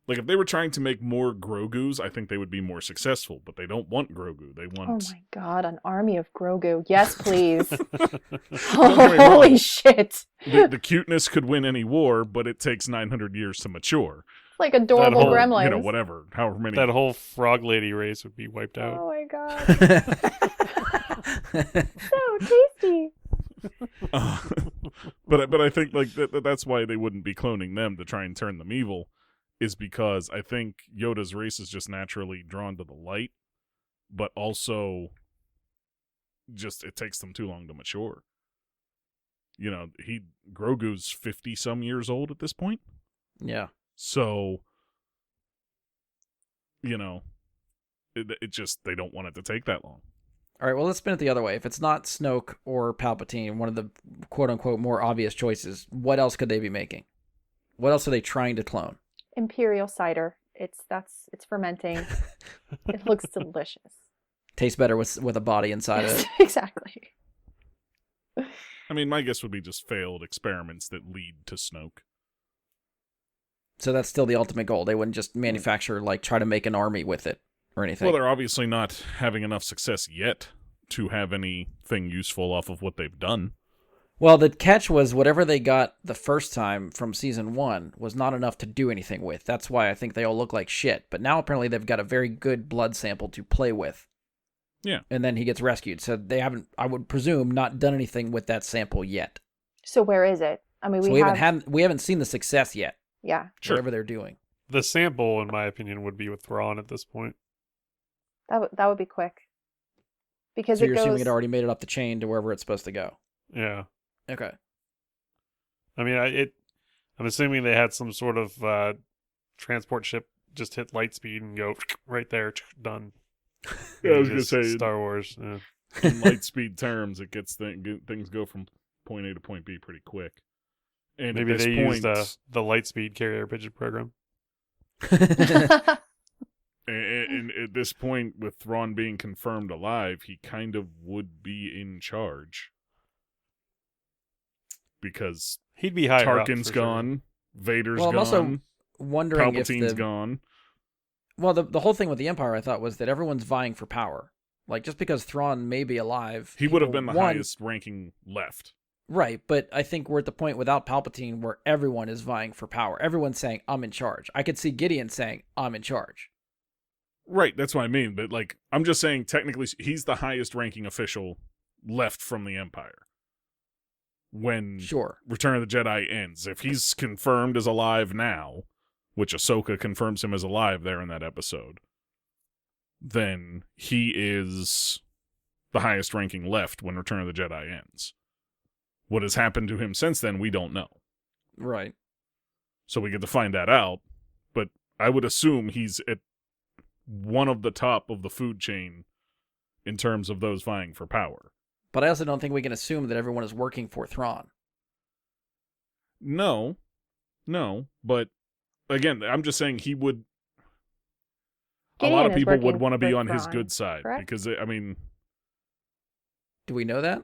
Speaker 1: Like, if they were trying to make more Grogus, I think they would be more successful, but they don't want Grogu. They want...
Speaker 2: Oh my god, an army of Grogu. Yes, please.
Speaker 1: Don't get me wrong.
Speaker 2: Holy shit.
Speaker 1: The cuteness could win any war, but it takes 900 years to mature.
Speaker 2: Like adorable
Speaker 4: whole,
Speaker 2: gremlins.
Speaker 1: You know, whatever. However many...
Speaker 4: That whole frog lady race would be wiped out.
Speaker 2: Oh my god. So tasty.
Speaker 1: But I think like that's why they wouldn't be cloning them to try and turn them evil, is because I think Yoda's race is just naturally drawn to the light, but also just it takes them too long to mature. You know, Grogu's 50 some years old at this point.
Speaker 3: Yeah.
Speaker 1: So, you know, it just, they don't want it to take that long.
Speaker 3: All right, well, let's spin it the other way. If it's not Snoke or Palpatine, one of the quote-unquote more obvious choices, what else could they be making? What else are they trying to clone?
Speaker 2: Imperial cider. It's fermenting. It looks delicious.
Speaker 3: Tastes better with a body inside of it.
Speaker 2: Exactly.
Speaker 1: I mean, my guess would be just failed experiments that lead to Snoke.
Speaker 3: So that's still the ultimate goal. They wouldn't just manufacture, like, try to make an army with it or anything.
Speaker 1: Well, they're obviously not having enough success yet to have anything useful off of what they've done.
Speaker 3: Well, the catch was whatever they got the first time from season 1 was not enough to do anything with. That's why I think they all look like shit. But now apparently they've got a very good blood sample to play with.
Speaker 1: Yeah.
Speaker 3: And then he gets rescued. So they haven't, I would presume, not done anything with that sample yet.
Speaker 2: So where is it? I mean,
Speaker 3: So we haven't seen the success yet.
Speaker 2: Yeah.
Speaker 1: Sure.
Speaker 3: Whatever they're doing.
Speaker 4: The sample, in my opinion, would be with Thrawn at this point.
Speaker 2: That would be quick. Because
Speaker 3: So
Speaker 2: it
Speaker 3: you're
Speaker 2: goes...
Speaker 3: assuming it already made it up the chain to wherever it's supposed to go.
Speaker 4: Yeah.
Speaker 3: Okay.
Speaker 4: I mean, I'm assuming they had some sort of transport ship just hit light speed and go right there, done.
Speaker 1: Yeah, I was going to say,
Speaker 4: Star Wars. Yeah.
Speaker 1: in light speed terms, it gets things go from point A to point B pretty quick. And
Speaker 4: Maybe
Speaker 1: at this
Speaker 4: they
Speaker 1: point,
Speaker 4: used the Lightspeed carrier pigeon program.
Speaker 1: and at this point, with Thrawn being confirmed alive, he kind of would be in charge. Because
Speaker 4: He'd be higher
Speaker 1: Tarkin's
Speaker 4: up,
Speaker 1: gone, Vader's
Speaker 3: Well, I'm
Speaker 1: gone,
Speaker 3: also wondering
Speaker 1: Palpatine's
Speaker 3: if
Speaker 1: gone.
Speaker 3: Well, the whole thing with the Empire, I thought, was that everyone's vying for power. Like, just because Thrawn may be alive...
Speaker 1: He would have been the
Speaker 3: one,
Speaker 1: highest ranking left.
Speaker 3: Right, but I think we're at the point without Palpatine where everyone is vying for power. Everyone's saying, I'm in charge. I could see Gideon saying, I'm in charge.
Speaker 1: Right, that's what I mean. But, like, I'm just saying, technically, he's the highest ranking official left from the Empire. When
Speaker 3: Sure.
Speaker 1: Return of the Jedi ends. If he's confirmed as alive now, which Ahsoka confirms him as alive there in that episode, then he is the highest ranking left when Return of the Jedi ends. What has happened to him since then, we don't know.
Speaker 3: Right.
Speaker 1: So we get to find that out, but I would assume he's at one of the top of the food chain in terms of those vying for power.
Speaker 3: But I also don't think we can assume that everyone is working for Thrawn.
Speaker 1: No, but again, I'm just saying he would...
Speaker 2: Gideon
Speaker 1: a lot of
Speaker 2: is
Speaker 1: people would
Speaker 2: working
Speaker 1: want to be
Speaker 2: for
Speaker 1: on his
Speaker 2: Thrawn,
Speaker 1: good side,
Speaker 2: correct?
Speaker 1: because, I mean...
Speaker 3: Do we know that?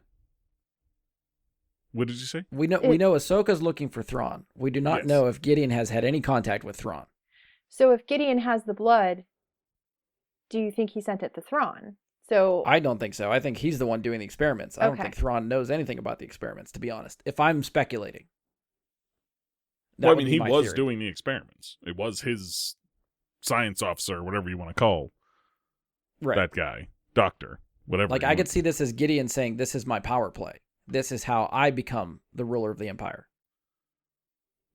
Speaker 1: What did you say?
Speaker 3: We know Ahsoka's looking for Thrawn. We do not
Speaker 1: Yes.
Speaker 3: know if Gideon has had any contact with Thrawn.
Speaker 2: So if Gideon has the blood, do you think he sent it to Thrawn? So
Speaker 3: I don't think so. I think he's the one doing the experiments. I don't
Speaker 2: Okay.
Speaker 3: think Thrawn knows anything about the experiments, to be honest. If I'm speculating. That
Speaker 1: Well, I
Speaker 3: would
Speaker 1: mean,
Speaker 3: be
Speaker 1: he
Speaker 3: my
Speaker 1: was
Speaker 3: theory.
Speaker 1: doing the experiments. It was his science officer, whatever you want to call
Speaker 3: Right.
Speaker 1: that guy. Doctor, whatever.
Speaker 3: Like,
Speaker 1: you
Speaker 3: I
Speaker 1: want-
Speaker 3: could see this as Gideon saying, this is my power play. This is how I become the ruler of the Empire.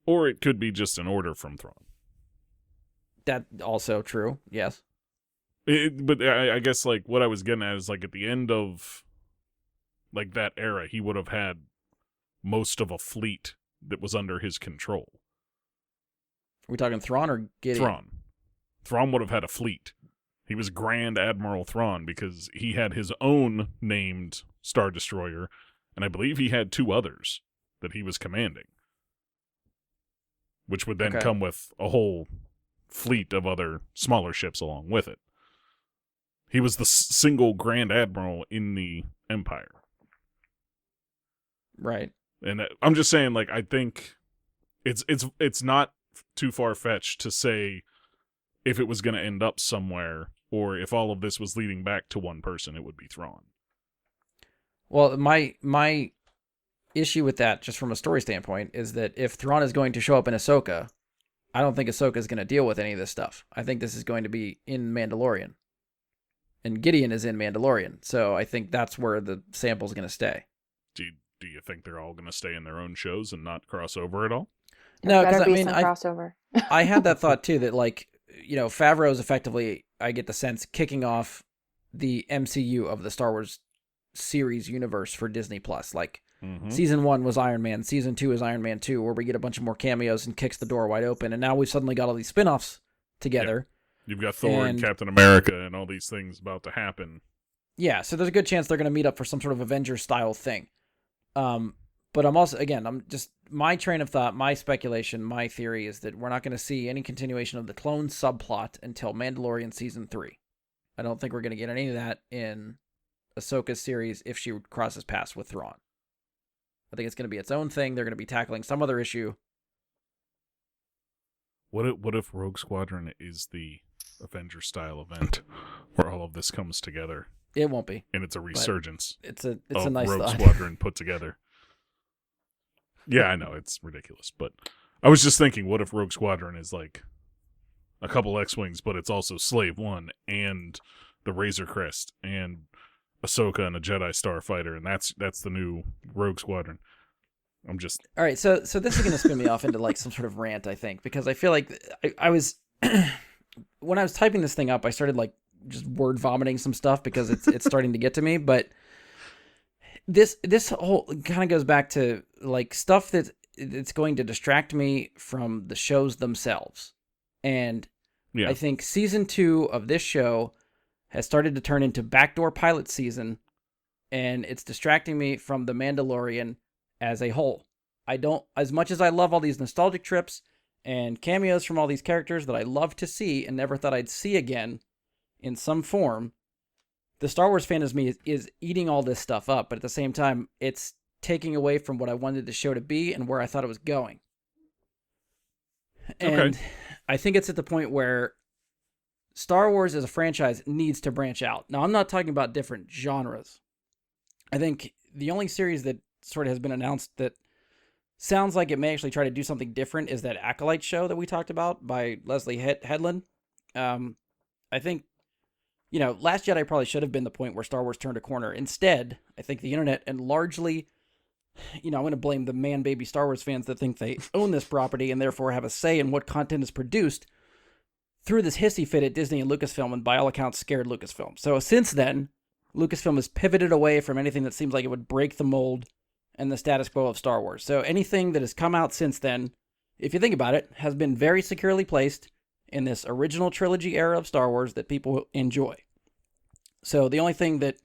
Speaker 1: Or it could be just an order from Thrawn.
Speaker 3: That also true, yes.
Speaker 1: But I guess, like, what I was getting at is, like, at the end of, like, that era, he would have had most of a fleet that was under his control.
Speaker 3: Are we talking Thrawn or Gideon?
Speaker 1: Thrawn would have had a fleet. He was Grand Admiral Thrawn because he had his own named Star Destroyer, and I believe he had 2 others that he was commanding, which would then
Speaker 3: Okay.
Speaker 1: come with a whole fleet of other smaller ships along with it. He was the single Grand Admiral in the Empire.
Speaker 3: Right.
Speaker 1: And I'm just saying, like, I think it's not too far-fetched to say if it was going to end up somewhere, or if all of this was leading back to one person, it would be Thrawn.
Speaker 3: Well, my issue with that, just from a story standpoint, is that if Thrawn is going to show up in Ahsoka, I don't think Ahsoka is going to deal with any of this stuff. I think this is going to be in Mandalorian. And Gideon is in Mandalorian, so I think that's where the sample's going to stay.
Speaker 1: Do you think they're all going to stay in their own shows and not cross over at all?
Speaker 3: No,
Speaker 2: Better
Speaker 3: because
Speaker 2: be
Speaker 3: I mean,
Speaker 2: some crossover.
Speaker 3: I had that thought too, that like, Favreau's effectively, I get the sense, kicking off the MCU of the Star Wars series universe for Disney Plus. Like, season 1 was Iron Man, season 2 is Iron Man 2, where we get a bunch of more cameos and kicks the door wide open, and now we've suddenly got all these spin-offs together.
Speaker 1: Yeah. You've got Thor and Captain America and all these things about to happen.
Speaker 3: Yeah, so there's a good chance they're going to meet up for some sort of Avengers-style thing. But I'm also, again, my train of thought, my speculation, my theory is that we're not going to see any continuation of the clone subplot until Mandalorian Season 3. I don't think we're going to get any of that in Ahsoka's series if she crosses paths with Thrawn. I think it's going to be its own thing. They're going to be tackling some other issue.
Speaker 1: What if Rogue Squadron is the Avenger-style event where all of this comes together?
Speaker 3: It won't be.
Speaker 1: And it's a resurgence.
Speaker 3: It's a nice
Speaker 1: Rogue
Speaker 3: thought.
Speaker 1: Squadron put together. Yeah, I know, it's ridiculous. But I was just thinking, what if Rogue Squadron is like a couple X-Wings, but it's also Slave One and the Razor Crest and Ahsoka and a Jedi Starfighter, and that's the new Rogue Squadron. I'm just...
Speaker 3: All right, so this is going to spin me off into like some sort of rant, I think, because I feel like I was... when I was typing this thing up, I started like just word vomiting some stuff because it's starting to get to me. But this whole kind of goes back to like stuff it's going to distract me from the shows themselves. And I think season 2 of this show has started to turn into backdoor pilot season, and it's distracting me from The Mandalorian as a whole. I don't, as much as I love all these nostalgic trips and cameos from all these characters that I love to see and never thought I'd see again in some form, the Star Wars fan of me is eating all this stuff up, but at the same time, it's taking away from what I wanted the show to be and where I thought it was going. And I think it's at the point where Star Wars as a franchise needs to branch out. Now, I'm not talking about different genres. I think the only series that sort of has been announced that sounds like it may actually try to do something different is that Acolyte show that we talked about by Leslie Headland. I think, Last Jedi probably should have been the point where Star Wars turned a corner. Instead, I think the internet and largely, I'm going to blame the man-baby Star Wars fans that think they own this property and therefore have a say in what content is produced, threw this hissy fit at Disney and Lucasfilm, and by all accounts scared Lucasfilm. So since then, Lucasfilm has pivoted away from anything that seems like it would break the mold and the status quo of Star Wars. So anything that has come out since then, if you think about it, has been very securely placed in this original trilogy era of Star Wars that people enjoy. So the only thing that,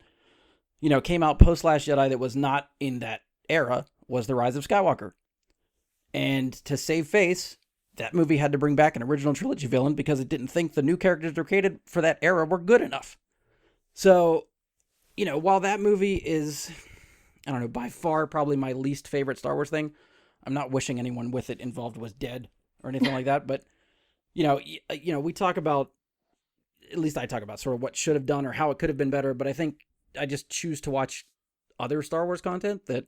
Speaker 3: came out post Last Jedi that was not in that era was The Rise of Skywalker. And to save face, that movie had to bring back an original trilogy villain because it didn't think the new characters they created for that era were good enough. So, while that movie is, I don't know, by far probably my least favorite Star Wars thing, I'm not wishing anyone with it involved was dead or anything like that. But, we talk about, at least I talk about sort of what should have done or how it could have been better. But I think I just choose to watch other Star Wars content that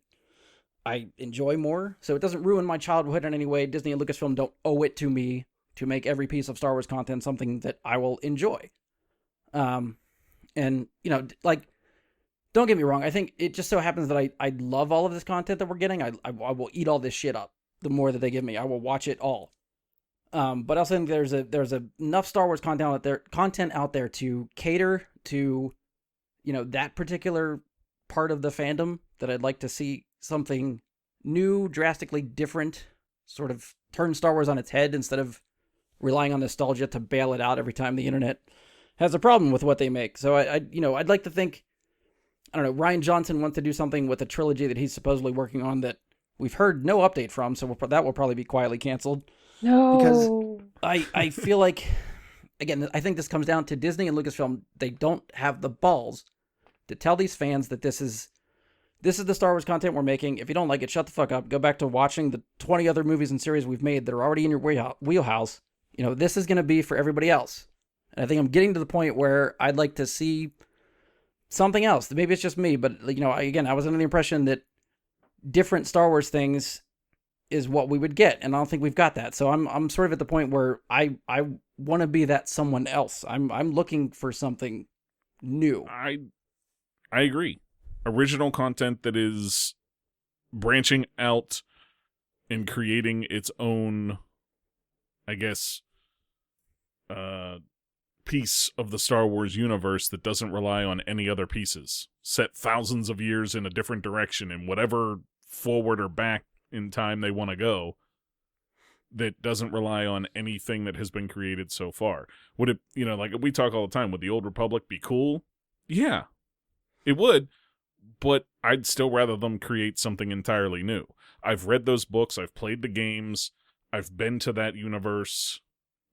Speaker 3: I enjoy more. So it doesn't ruin my childhood in any way. Disney and Lucasfilm don't owe it to me to make every piece of Star Wars content something that I will enjoy. And, don't get me wrong. I think it just so happens that I love all of this content that we're getting. I will eat all this shit up the more that they give me. I will watch it all. But I also think there's enough Star Wars content out there to cater to, that particular part of the fandom that I'd like to see something new, drastically different, sort of turn Star Wars on its head instead of relying on nostalgia to bail it out every time the internet has a problem with what they make. So I'd like to think, I don't know, Rian Johnson wants to do something with a trilogy that he's supposedly working on that we've heard no update from, so that will probably be quietly canceled.
Speaker 2: No.
Speaker 3: Because I feel like, again, I think this comes down to Disney and Lucasfilm. They don't have the balls to tell these fans that this is the Star Wars content we're making. If you don't like it, shut the fuck up. Go back to watching the 20 other movies and series we've made that are already in your wheelhouse. You know, this is going to be for everybody else. And I think I'm getting to the point where I'd like to see something else. Maybe it's just me, but, you know, I was under the impression that different Star Wars things is what we would get, and I don't think we've got that. So I'm sort of at the point where I want to be that someone else. I'm looking for something new.
Speaker 1: I agree. Original content that is branching out and creating its own, I guess, piece of the Star Wars universe that doesn't rely on any other pieces. Set thousands of years in a different direction in whatever forward or back in time they want to go, that doesn't rely on anything that has been created so far. Would it, you know, like we talk all the time, would the Old Republic be cool? Yeah, it would, but I'd still rather them create something entirely new. I've read those books, I've played the games, I've been to that universe.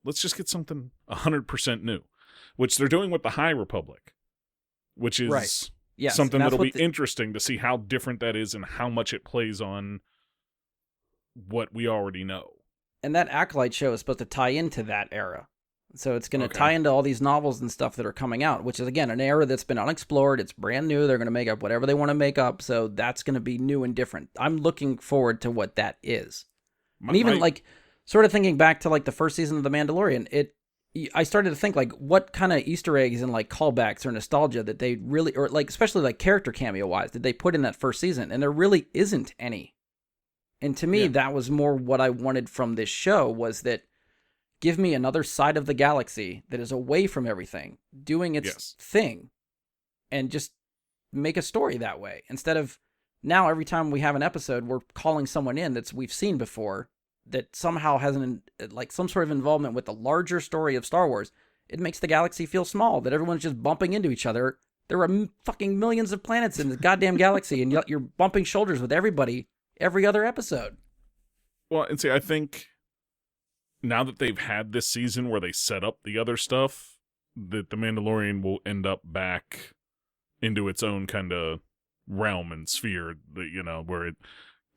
Speaker 1: Let's just get something 100% new, which they're doing with the High Republic, which is
Speaker 3: Right. Yes,
Speaker 1: something
Speaker 3: and that's
Speaker 1: that'll be
Speaker 3: what
Speaker 1: interesting to see how different that is and how much it plays on what we already know.
Speaker 3: And that Acolyte show is supposed to tie into that era. So it's going to
Speaker 1: Okay.
Speaker 3: tie into all these novels and stuff that are coming out, which is, again, an era that's been unexplored. It's brand new. They're going to make up whatever they want to make up. So that's going to be new and different. I'm looking forward to what that is. And even like sort of thinking back to like the first season of The Mandalorian, I started to think like what kind of Easter eggs and like callbacks or nostalgia that they really, or like especially like character cameo wise, did they put in that first season? And there really isn't any. And to me, that was more what I wanted from this show, was that give me another side of the galaxy that is away from everything, doing its thing, and just make a story that way. Instead of now every time we have an episode, we're calling someone in we've seen before, that somehow has like some sort of involvement with the larger story of Star Wars. It makes the galaxy feel small, that everyone's just bumping into each other. There are fucking millions of planets in the goddamn galaxy, and you're bumping shoulders with everybody every other episode.
Speaker 1: Well, and see, I think now that they've had this season where they set up the other stuff, that The Mandalorian will end up back into its own kind of realm and sphere, you know, where it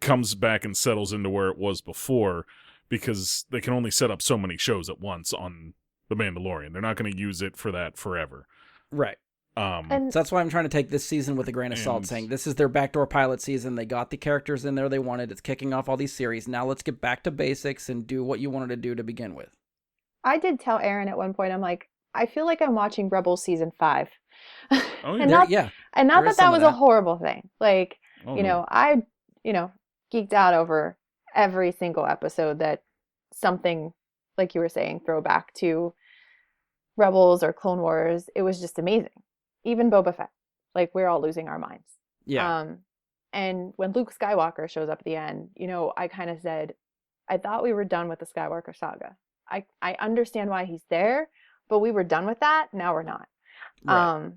Speaker 1: comes back and settles into where it was before, because they can only set up so many shows at once on The Mandalorian. They're not going to use it for that forever.
Speaker 3: Right.
Speaker 2: And
Speaker 3: So that's why I'm trying to take this season with a grain of salt, saying this is their backdoor pilot season. They got the characters in there they wanted. It's kicking off all these series. Now let's get back to basics and do what you wanted to do to begin with.
Speaker 2: I did tell Aaron at one point, I'm like, I feel like I'm watching Rebels season 5.
Speaker 1: Oh,
Speaker 2: and
Speaker 1: yeah.
Speaker 2: not,
Speaker 3: Yeah.
Speaker 2: and not
Speaker 3: there is
Speaker 2: that
Speaker 3: some
Speaker 2: was
Speaker 3: of
Speaker 2: a
Speaker 3: that.
Speaker 2: horrible thing. Like,
Speaker 1: Oh,
Speaker 2: you
Speaker 1: no.
Speaker 2: know, I, geeked out over every single episode that something, like you were saying, throwback to Rebels or Clone Wars. It was just amazing. Even Boba Fett. Like, we're all losing our minds.
Speaker 3: Yeah.
Speaker 2: And when Luke Skywalker shows up at the end, I kind of said, I thought we were done with the Skywalker saga. I understand why he's there, but we were done with that. Now we're not.
Speaker 3: Right.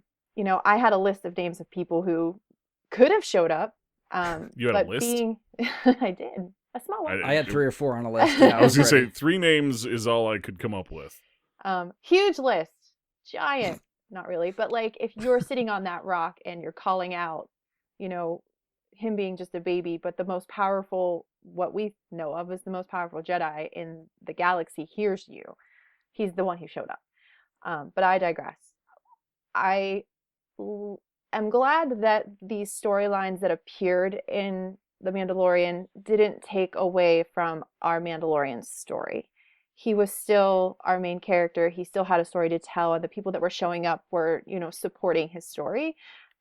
Speaker 2: I had a list of names of people who could have showed up.
Speaker 1: You had
Speaker 2: but
Speaker 1: a list?
Speaker 2: I did. A small one.
Speaker 3: I had 3 or 4 on a list. Yeah,
Speaker 1: I was going to say
Speaker 3: ready.
Speaker 1: 3 names is all I could come up with.
Speaker 2: Huge list. Giant. Not really. But like, if you're sitting on that rock and you're calling out, him being just a baby, but the most powerful, what we know of as the most powerful Jedi in the galaxy hears you. He's the one who showed up. But I digress. I am glad that these storylines that appeared in The Mandalorian didn't take away from our Mandalorian's story. He was still our main character. He still had a story to tell, and the people that were showing up were, supporting his story.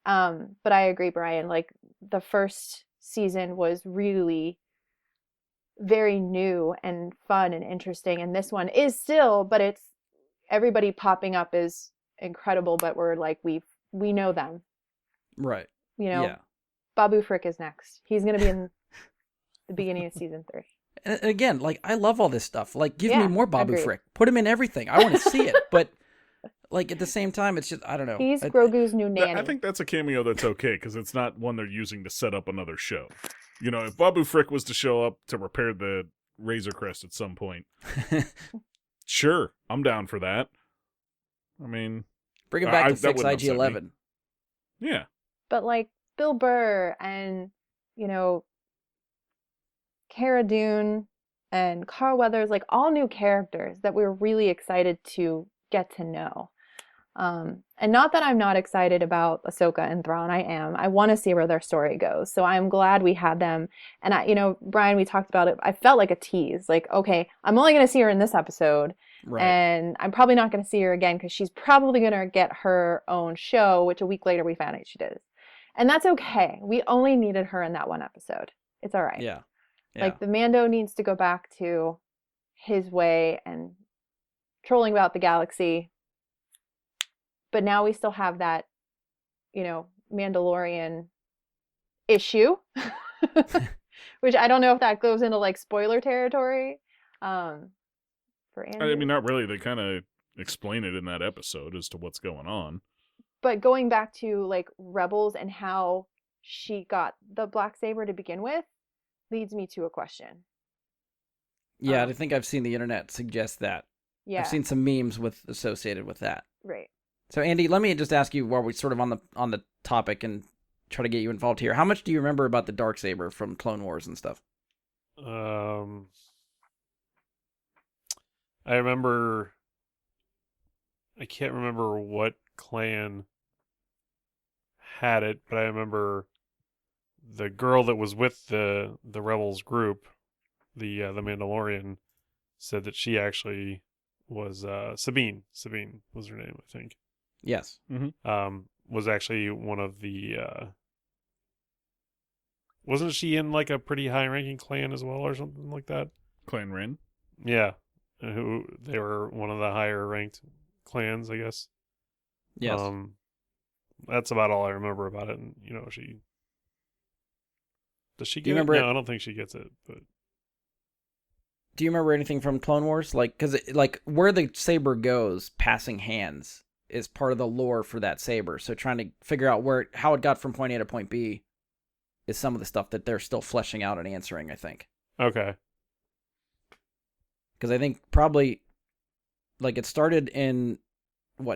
Speaker 2: But I agree, Brian, like the first season was really very new and fun and interesting. And this one is still, but it's everybody popping up is incredible, but we're like, we know them.
Speaker 3: Right.
Speaker 2: Yeah.
Speaker 3: Yeah.
Speaker 2: Babu Frick is next. He's going to be in the beginning of season 3.
Speaker 3: And again, like, I love all this stuff. Like, give
Speaker 2: Yeah,
Speaker 3: me more Babu
Speaker 2: agreed.
Speaker 3: Frick. Put him in everything. I want to see it. But, like, at the same time, it's just, I don't know.
Speaker 2: He's Grogu's new nanny.
Speaker 1: I think that's a cameo that's okay, because it's not one they're using to set up another show. If Babu Frick was to show up to repair the Razor Crest at some point, sure, I'm down for that. I mean,
Speaker 3: Bring him back to
Speaker 1: that
Speaker 3: fix
Speaker 1: wouldn't upset me.
Speaker 3: IG-11.
Speaker 1: Yeah.
Speaker 2: But like Bill Burr and, Cara Dune and Carl Weathers, like all new characters that we're really excited to get to know. And not that I'm not excited about Ahsoka and Thrawn, I am. I want to see where their story goes. So I'm glad we had them. And Brian, we talked about it. I felt like a tease. Like, okay, I'm only going to see her in this episode.
Speaker 3: Right.
Speaker 2: And I'm probably not going to see her again because she's probably going to get her own show, which a week later we found out she did. And that's okay. We only needed her in that one episode. It's all right.
Speaker 3: Yeah.
Speaker 2: Like the Mando needs to go back to his way and trolling about the galaxy. But now we still have that, Mandalorian issue, which I don't know if that goes into like spoiler territory for Andy.
Speaker 1: I mean, not really. They kind of explain it in that episode as to what's going on.
Speaker 2: But going back to like Rebels and how she got the Blacksaber to begin with leads me to a question.
Speaker 3: Yeah, I think I've seen the internet suggest that.
Speaker 2: Yeah.
Speaker 3: I've seen some memes associated with that.
Speaker 2: Right.
Speaker 3: So Andy, let me just ask you while we're sort of on the topic and try to get you involved here. How much do you remember about the Darksaber from Clone Wars and stuff?
Speaker 4: I remember. I can't remember what clan had it, but I remember the girl that was with the Rebels group, the Mandalorian, said that she actually was Sabine. Sabine was her name, I think.
Speaker 3: Yes.
Speaker 1: Mm-hmm.
Speaker 4: Was actually one of the. Wasn't she in like a pretty high-ranking clan as well, or something like that?
Speaker 1: Clan Ren.
Speaker 4: Yeah, who they were one of the higher-ranked clans, I guess.
Speaker 3: Yes.
Speaker 4: That's about all I remember about it. And she. Does she
Speaker 3: Do you
Speaker 4: get it?
Speaker 3: remember
Speaker 4: No,
Speaker 3: it?
Speaker 4: I don't think she gets it. But
Speaker 3: Do you remember anything from Clone Wars? Like, because where the saber goes, passing hands is part of the lore for that saber. So trying to figure out how it got from point A to point B is some of the stuff that they're still fleshing out and answering, I think.
Speaker 4: okay.
Speaker 3: Because I think probably, like, it started in,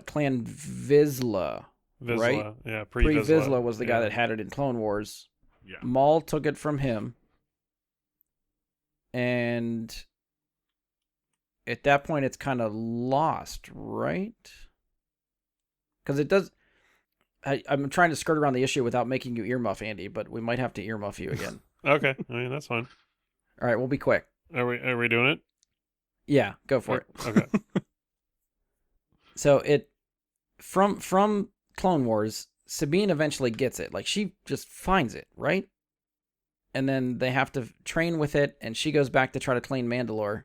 Speaker 3: Clan Vizsla,
Speaker 4: Vizsla,
Speaker 3: right?
Speaker 4: yeah,
Speaker 3: Pre-Vizsla was the guy
Speaker 4: yeah.
Speaker 3: that had it in Clone Wars.
Speaker 1: Yeah.
Speaker 3: Maul took it from him. And at that point, it's kind of lost, right? Because it does... I'm trying to skirt around the issue without making you earmuff, Andy, but we might have to earmuff you again.
Speaker 4: Okay, I mean that's fine.
Speaker 3: All right, we'll be quick.
Speaker 4: Are we doing it?
Speaker 3: Yeah, go for it.
Speaker 4: Okay.
Speaker 3: So from Clone Wars, Sabine eventually gets it. Like, she just finds it, right? And then they have to train with it, and she goes back to try to claim Mandalore.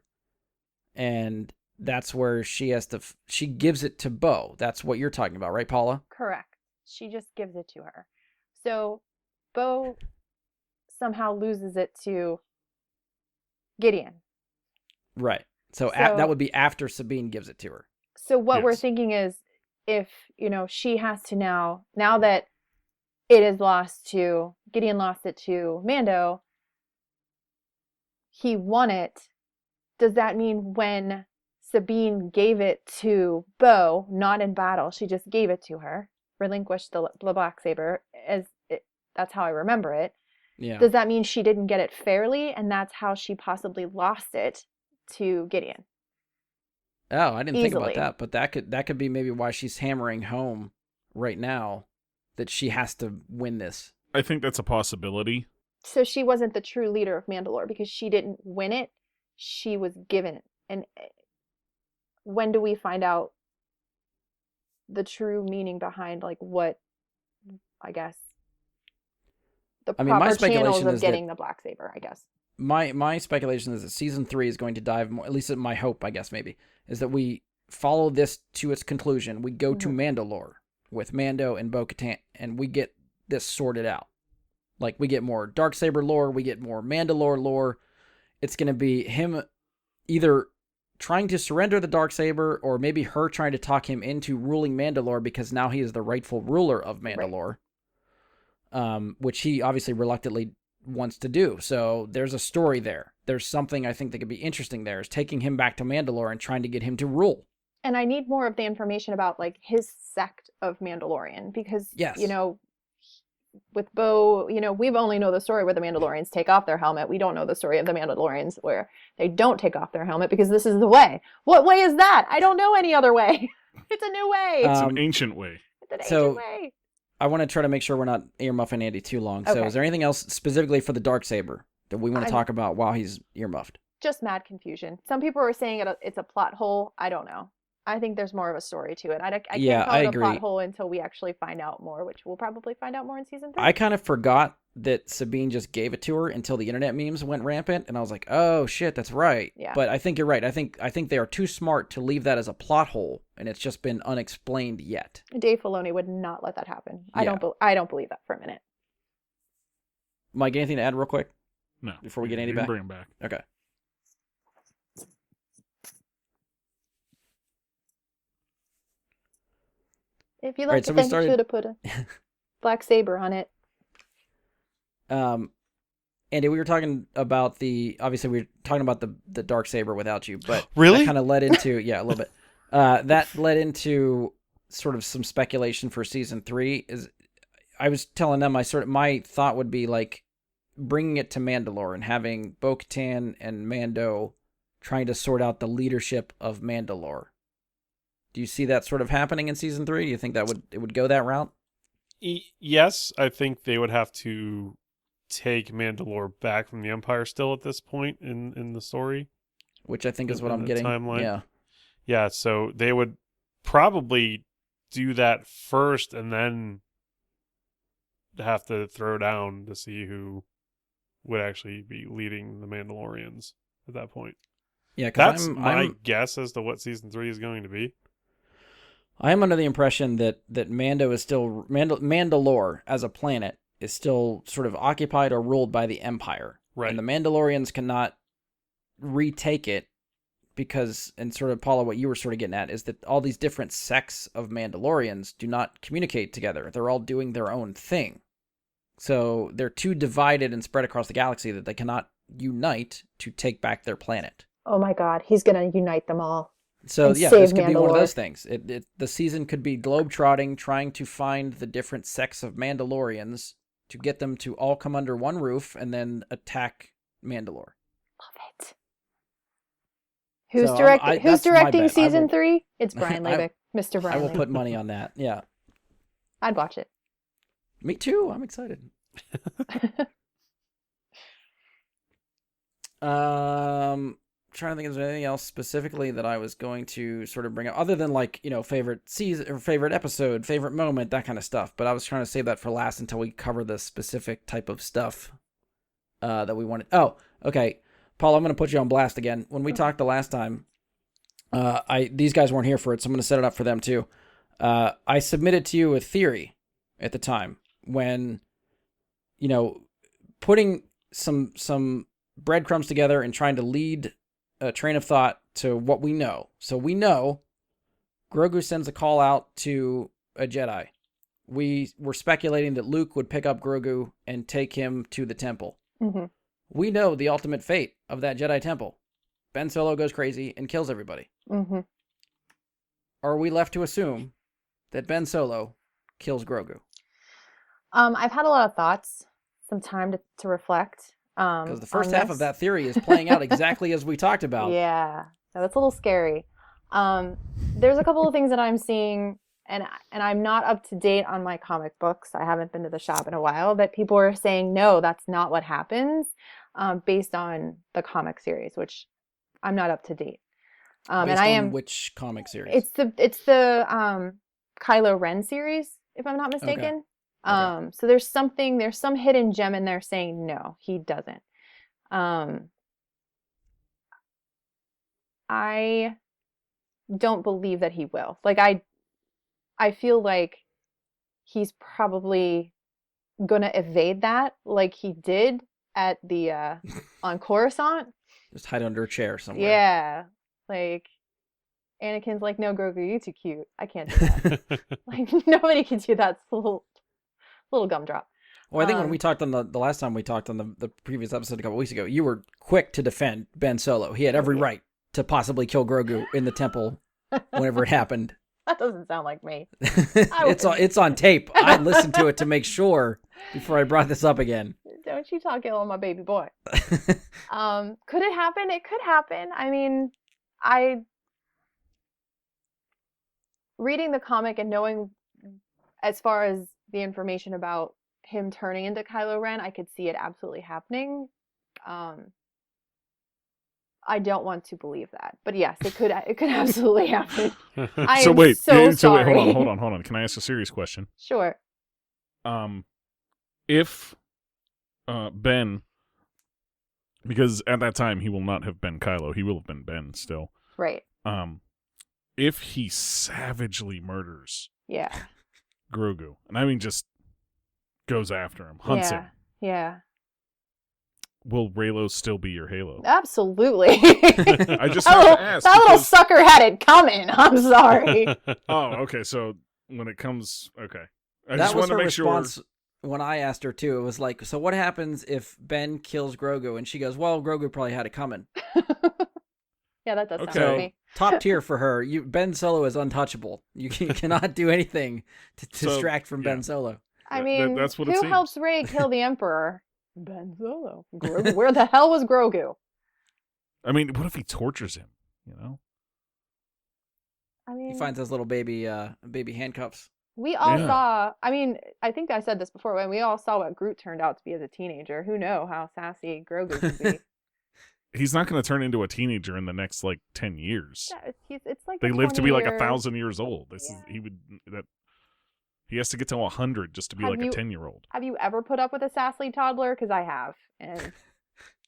Speaker 3: And that's where she has to... she gives it to Bo. That's what you're talking about, right, Paula?
Speaker 2: Correct. She just gives it to her. So Bo somehow loses it to Gideon.
Speaker 3: Right. So
Speaker 2: So-
Speaker 3: that would be after Sabine gives it to her.
Speaker 2: So what we're
Speaker 4: Yes.
Speaker 2: thinking is if, she has to now that it is lost to, Gideon lost it to Mando, he won it. Does that mean when Sabine gave it to Bo, not in battle, she just gave it to her, relinquished the Blacksaber, that's how I remember it.
Speaker 3: Yeah.
Speaker 2: Does that mean she didn't get it fairly and that's how she possibly lost it to Gideon?
Speaker 3: Oh, I didn't think about
Speaker 2: Easily.
Speaker 3: that, but that could be maybe why she's hammering home right now that she has to win this.
Speaker 1: I think that's a possibility.
Speaker 2: So she wasn't the true leader of Mandalore because she didn't win it. She was given it. And when do we find out the true meaning behind like what, I guess, the
Speaker 3: I mean, my
Speaker 2: proper
Speaker 3: speculation
Speaker 2: channels of
Speaker 3: is that-
Speaker 2: getting the Blacksaber, I guess.
Speaker 3: My speculation is that season 3 is going to dive more, at least my hope, I guess, maybe, is that we follow this to its conclusion. We go to Mandalore with Mando and Bo-Katan, and we get this sorted out. Like, we get more Darksaber lore, we get more Mandalore lore. It's going to be him either trying to surrender the Darksaber, or maybe her trying to talk him into ruling Mandalore because now he is the rightful ruler of Mandalore, which he obviously reluctantly wants to do. So there's a story there. There's something I think that could be interesting there, is taking him back to Mandalore and trying to get him to rule.
Speaker 2: And I need more of the information about like his sect of Mandalorian because
Speaker 3: Yes.
Speaker 2: you know, with Bo, you know, we've only know the story where the Mandalorians take off their helmet. We don't know the story of the Mandalorians where they don't take off their helmet because this is the way. What way is that? I don't know any other way. It's a new way.
Speaker 1: It's an ancient way.
Speaker 2: It's an
Speaker 3: so-
Speaker 2: ancient way.
Speaker 3: I want to try to make sure we're not earmuffing Andy too long. So
Speaker 2: Okay.
Speaker 3: is there anything else specifically for the Darksaber that we want to talk about while he's earmuffed?
Speaker 2: Just mad confusion. Some people are saying it's a plot hole. I don't know. I think there's more of a story to it. I
Speaker 3: Yeah,
Speaker 2: can't call
Speaker 3: I
Speaker 2: it a
Speaker 3: agree.
Speaker 2: plot hole until we actually find out more, which we'll probably find out more in season 3.
Speaker 3: I kind of forgot that Sabine just gave it to her until the internet memes went rampant, and I was like, "Oh shit, that's right."
Speaker 2: Yeah.
Speaker 3: But I think you're right. I think they are too smart to leave that as a plot hole, and it's just been unexplained yet.
Speaker 2: Dave Filoni would not let that happen. I
Speaker 3: Yeah.
Speaker 2: don't believe that for a minute.
Speaker 3: Mike, anything to add real quick
Speaker 1: No.
Speaker 3: before we get Andy
Speaker 1: You can
Speaker 3: back?
Speaker 1: bring him back.
Speaker 3: Okay.
Speaker 2: If you
Speaker 3: Right,
Speaker 2: like
Speaker 3: so
Speaker 2: to
Speaker 3: we
Speaker 2: think,
Speaker 3: started-
Speaker 2: you should have put a black saber on it.
Speaker 3: Andy, we were talking about obviously we were talking about the Darksaber without you, but
Speaker 4: Really?
Speaker 3: that kind of led into a little bit. That led into sort of some speculation for season 3. Is I was telling them my thought would be like bringing it to Mandalore and having Bo-Katan and Mando trying to sort out the leadership of Mandalore. Do you see that sort of happening in season 3? Do you think that it would go that route?
Speaker 4: Yes, I think they would have to take Mandalore back from the Empire still at this point in the story.
Speaker 3: Which I think is what
Speaker 4: In
Speaker 3: I'm
Speaker 4: the
Speaker 3: getting.
Speaker 4: timeline?
Speaker 3: Yeah.
Speaker 4: Yeah, so they would probably do that first and then have to throw down to see who would actually be leading the Mandalorians at that point.
Speaker 3: Yeah, because
Speaker 4: That's my guess as to what season 3 is going to be.
Speaker 3: I am under the impression that Mando is still Mandalore as a planet is still sort of occupied or ruled by the Empire,
Speaker 4: Right.
Speaker 3: and the Mandalorians cannot retake it because, and sort of Paula, what you were sort of getting at is that all these different sects of Mandalorians do not communicate together; they're all doing their own thing, so they're too divided and spread across the galaxy that they cannot unite to take back their planet.
Speaker 2: Oh my God, he's gonna unite them all.
Speaker 3: So
Speaker 2: And
Speaker 3: yeah,
Speaker 2: save
Speaker 3: this could be one of
Speaker 2: Mandalore.
Speaker 3: those things. The season could be globetrotting, trying to find the different sects of Mandalorians to get them to all come under one roof and then attack Mandalore.
Speaker 2: Love it. Who's
Speaker 3: So,
Speaker 2: directing? Who's
Speaker 3: that's my
Speaker 2: directing
Speaker 3: bet.
Speaker 2: season 3? It's Brian
Speaker 3: I-
Speaker 2: Labick, Mr. Brian.
Speaker 3: I will
Speaker 2: Labick.
Speaker 3: put money on that. Yeah,
Speaker 2: I'd watch it.
Speaker 3: me too. I'm excited. Trying to think if there's anything else specifically that I was going to sort of bring up, other than like, favorite season or favorite episode, favorite moment, that kind of stuff. But I was trying to save that for last until we cover the specific type of stuff that we wanted. Oh, okay, Paul, I'm going to put you on blast again. When we talked the last time, these guys weren't here for it, so I'm going to set it up for them too. I submitted to you a theory at the time when, putting some breadcrumbs together and trying to lead a train of thought to what we know. So we know Grogu sends a call out to a Jedi. We were speculating that Luke would pick up Grogu and take him to the temple.
Speaker 2: Mm-hmm.
Speaker 3: We know the ultimate fate of that Jedi temple. Ben Solo goes crazy and kills everybody.
Speaker 2: Mm-hmm.
Speaker 3: Are we left to assume that Ben Solo kills Grogu?
Speaker 2: I've had a lot of thoughts, some time to reflect.
Speaker 3: Because the first
Speaker 2: on
Speaker 3: half
Speaker 2: this.
Speaker 3: of that theory is playing out exactly as we talked about.
Speaker 2: Yeah, so that's a little scary. There's a couple of things that I'm seeing, and I'm not up to date on my comic books. I haven't been to the shop in a while. That people are saying no, that's not what happens, based on the comic series, which I'm not up to date. And
Speaker 3: Based
Speaker 2: I
Speaker 3: on
Speaker 2: am.
Speaker 3: which comic series?
Speaker 2: It's the Kylo Ren series, if I'm not mistaken. So there's some hidden gem in there saying no, he doesn't. I don't believe that he will. Like I feel like he's probably gonna evade that, like he did at the on Coruscant.
Speaker 3: Just hide under a chair somewhere.
Speaker 2: Yeah, like Anakin's like, no, Grogu, you're too cute. I can't do that. Like nobody can do that. It's a little gumdrop.
Speaker 3: Well, I think when we talked on the last time we talked on the previous episode a couple weeks ago, you were quick to defend Ben Solo. He had every right to possibly kill Grogu in the temple whenever it happened.
Speaker 2: That doesn't sound like me. would-
Speaker 3: It's on tape. I listened to it to make sure before I brought this up again.
Speaker 2: Don't you talk ill on my baby boy. Could it happen? It could happen. I mean, reading the comic and knowing as far as the information about him turning into Kylo Ren, I could see it absolutely happening. I don't want to believe that, but yes, it could absolutely happen. I
Speaker 1: So
Speaker 2: am
Speaker 1: wait,
Speaker 2: so
Speaker 1: so wait,
Speaker 2: sorry.
Speaker 1: hold on. Can I ask a serious question?
Speaker 2: Sure.
Speaker 1: If Ben, because at that time he will not have been Kylo, he will have been Ben still.
Speaker 2: Right.
Speaker 1: If he savagely murders
Speaker 2: Yeah.
Speaker 1: Grogu, and I mean just goes after him, hunts him,
Speaker 2: Yeah.
Speaker 1: will Reylo still be your Halo?
Speaker 2: Absolutely.
Speaker 1: I just have to ask.
Speaker 2: That little
Speaker 1: because-
Speaker 2: sucker had it coming. I'm sorry.
Speaker 1: Oh, okay. So when it comes, okay. I
Speaker 3: That
Speaker 1: just
Speaker 3: was
Speaker 1: wanted
Speaker 3: her
Speaker 1: to make
Speaker 3: response when I asked her too. It was like, so what happens if Ben kills Grogu? And she goes, well, Grogu probably had it coming.
Speaker 2: Yeah, that does sound
Speaker 1: Okay.
Speaker 2: like
Speaker 3: So
Speaker 2: me.
Speaker 3: top tier for her. Ben Solo is untouchable. You cannot do anything to
Speaker 1: So,
Speaker 3: distract from
Speaker 1: yeah.
Speaker 3: Ben Solo.
Speaker 2: I
Speaker 1: That-
Speaker 2: mean,
Speaker 1: that's what it
Speaker 2: who
Speaker 1: seems.
Speaker 2: helps Rey kill the Emperor? Ben Solo. Grogu. Where the hell was Grogu?
Speaker 1: I mean, what if he tortures him? You know?
Speaker 2: I mean,
Speaker 3: He finds his little baby handcuffs.
Speaker 2: we all
Speaker 1: Yeah.
Speaker 2: saw. I mean, I think I said this before when we all saw what Groot turned out to be as a teenager. Who know how sassy Grogu could be?
Speaker 1: He's not going to turn into a teenager in the next like 10 years.
Speaker 2: Yeah, it's like
Speaker 1: They
Speaker 2: a
Speaker 1: live to be like
Speaker 2: 20-year
Speaker 1: 1,000 years old. This
Speaker 2: Yeah.
Speaker 1: is he has to get to 100 just to be
Speaker 2: Have
Speaker 1: like
Speaker 2: you-
Speaker 1: a 10-year-old.
Speaker 2: Have you ever put up with a sassy toddler? Because I have, and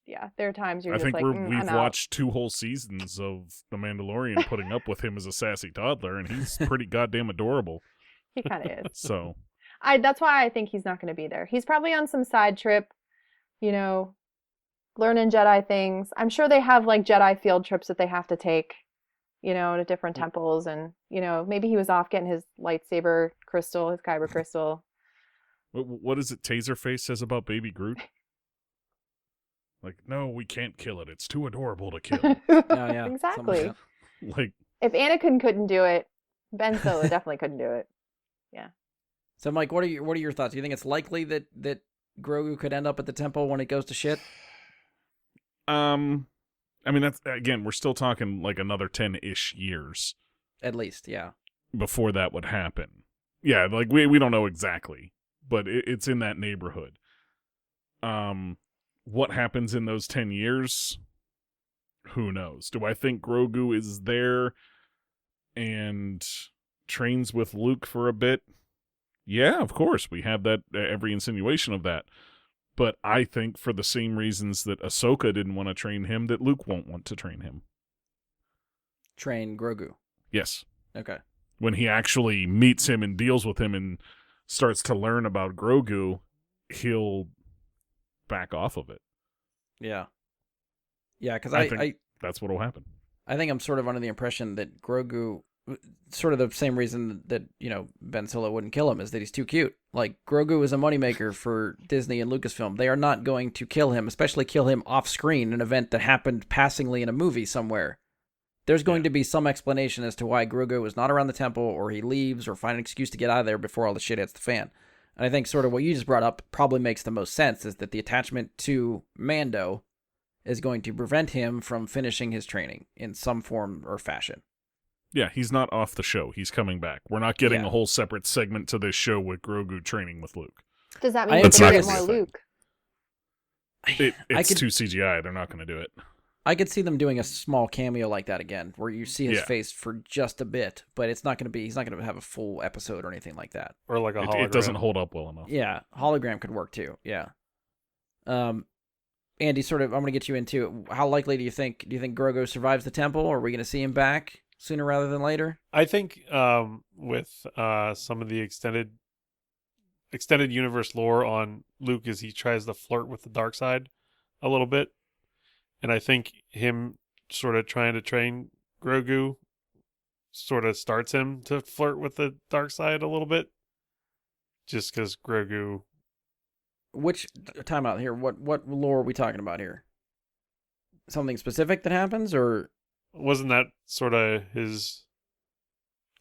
Speaker 2: yeah, there are times you're
Speaker 1: I
Speaker 2: just
Speaker 1: think
Speaker 2: like,
Speaker 1: we've
Speaker 2: I'm out.
Speaker 1: watched 2 whole seasons of The Mandalorian putting up with him as a sassy toddler, and he's pretty goddamn adorable.
Speaker 2: He kind of is.
Speaker 1: So,
Speaker 2: That's why I think he's not going to be there. He's probably on some side trip, you know, learning Jedi things. I'm sure they have like Jedi field trips that they have to take, you know, to different temples, and you know, maybe he was off getting his lightsaber crystal, his kyber crystal.
Speaker 1: what is it Taserface says about Baby Groot? Like, no, we can't kill it. It's too adorable to kill.
Speaker 3: Oh, yeah. something like
Speaker 2: Exactly.
Speaker 3: that.
Speaker 1: Like,
Speaker 2: If Anakin couldn't do it, Ben Solo definitely couldn't do it.
Speaker 3: So, Mike, what are your thoughts? Do you think it's likely that Grogu could end up at the temple when it goes to shit?
Speaker 1: I mean, that's, again, we're still talking like another 10-ish years
Speaker 3: At least, yeah.
Speaker 1: before that would happen. Yeah, like we don't know exactly, but it's in that neighborhood. What happens in those 10 years? Who knows? Do I think Grogu is there and trains with Luke for a bit? Yeah, of course. We have that, every insinuation of that. But I think for the same reasons that Ahsoka didn't want to train him, that Luke won't want to train him.
Speaker 3: Train Grogu.
Speaker 1: Yes.
Speaker 3: Okay.
Speaker 1: When he actually meets him and deals with him and starts to learn about Grogu, he'll back off of it.
Speaker 3: Yeah. Yeah, because
Speaker 1: I think that's what will happen.
Speaker 3: I think I'm sort of under the impression that Grogu, sort of the same reason that, you know, Ben Solo wouldn't kill him, is that he's too cute. Like, Grogu is a moneymaker for Disney and Lucasfilm. They are not going to kill him, especially kill him off screen, an event that happened passingly in a movie somewhere. There's going to be some explanation as to why Grogu is not around the temple, or he leaves, or find an excuse to get out of there before all the shit hits the fan. And I think sort of what you just brought up probably makes the most sense, is that the attachment to Mando is going to prevent him from finishing his training in some form or fashion.
Speaker 1: Yeah, he's not off the show. He's coming back. We're not getting
Speaker 3: Yeah.
Speaker 1: a whole separate segment to this show with Grogu training with Luke.
Speaker 2: Does that
Speaker 3: I
Speaker 2: mean
Speaker 3: am
Speaker 2: we're gonna get
Speaker 1: curious.
Speaker 2: more Luke?
Speaker 1: It's
Speaker 3: could-
Speaker 1: too CGI. They're not going to do it.
Speaker 3: I could see them doing a small cameo like that again, where you see his
Speaker 1: Yeah.
Speaker 3: face for just a bit, but it's not going to be. He's not going to have a full episode or anything like that.
Speaker 4: Or like a hologram.
Speaker 1: It doesn't hold up well enough.
Speaker 3: Yeah, hologram could work too. Yeah. Andy, sort of, I'm going to get you into it. How likely do you think Grogu survives the temple, or are we going to see him back sooner rather than later?
Speaker 4: I think with some of the extended universe lore on Luke, is he tries to flirt with the dark side a little bit, and I think him sort of trying to train Grogu sort of starts him to flirt with the dark side a little bit, just because Grogu.
Speaker 3: Which time out here? What lore are we talking about here? Something specific that happens, or
Speaker 4: Wasn't that sort of his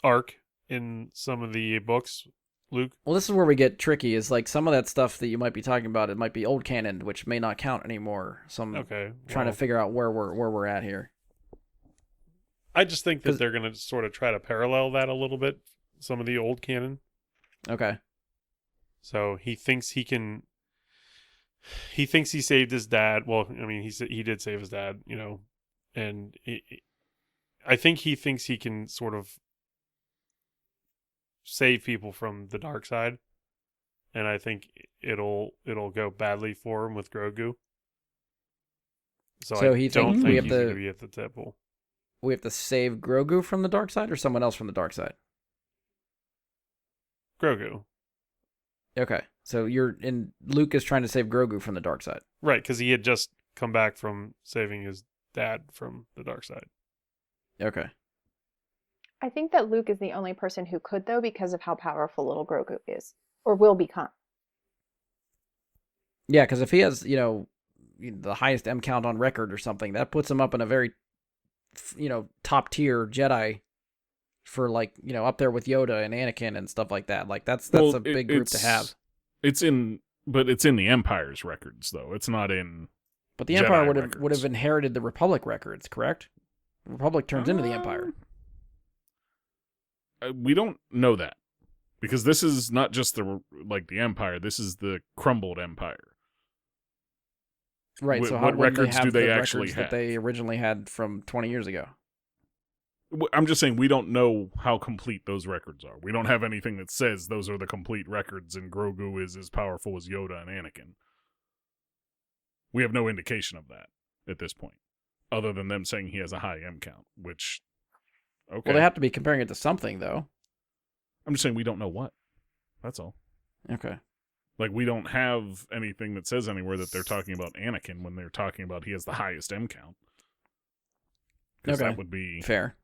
Speaker 4: arc in some of the books, Luke.
Speaker 3: Well, this is where we get tricky. Is like some of that stuff that you might be talking about. It might be old canon, which may not count anymore. So I'm trying to figure out where we're at here.
Speaker 4: I just think that they're going to sort of try to parallel that a little bit. Some of the old canon.
Speaker 3: Okay.
Speaker 4: So he thinks he can. He thinks he saved his dad. Well, I mean, he did save his dad, and I think he thinks he can sort of save people from the dark side, and I think it'll go badly for him with Grogu. So I don't think he's going to be at the temple.
Speaker 3: We have to save Grogu from the dark side, or someone else from the dark side?
Speaker 4: Grogu.
Speaker 3: Okay, so Luke is trying to save Grogu from the dark side.
Speaker 4: Right, because he had just come back from saving his dad from the dark side.
Speaker 3: Okay.
Speaker 2: I think that Luke is the only person who could, though, because of how powerful little Grogu is, or will become.
Speaker 3: Yeah, because if he has, the highest M count on record or something, that puts him up in a very, top tier Jedi for up there with Yoda and Anakin and stuff like that. Like that's a big group to have.
Speaker 1: It's in the Empire's records though. It's not in.
Speaker 3: But the Empire would have inherited the Republic records, correct? The Republic turns into the Empire.
Speaker 1: We don't know that because this is not just the Empire. This is the crumbled Empire.
Speaker 3: Right. So
Speaker 1: what records do they actually have
Speaker 3: that they originally had from 20 years ago?
Speaker 1: I'm just saying we don't know how complete those records are. We don't have anything that says those are the complete records and Grogu is as powerful as Yoda and Anakin. We have no indication of that at this point, other than them saying he has a high M count, which, okay.
Speaker 3: Well, they have to be comparing it to something, though.
Speaker 1: I'm just saying we don't know what. That's all.
Speaker 3: Okay.
Speaker 1: Like, we don't have anything that says anywhere that they're talking about Anakin when they're talking about he has the highest M count. Because that would be
Speaker 3: fair.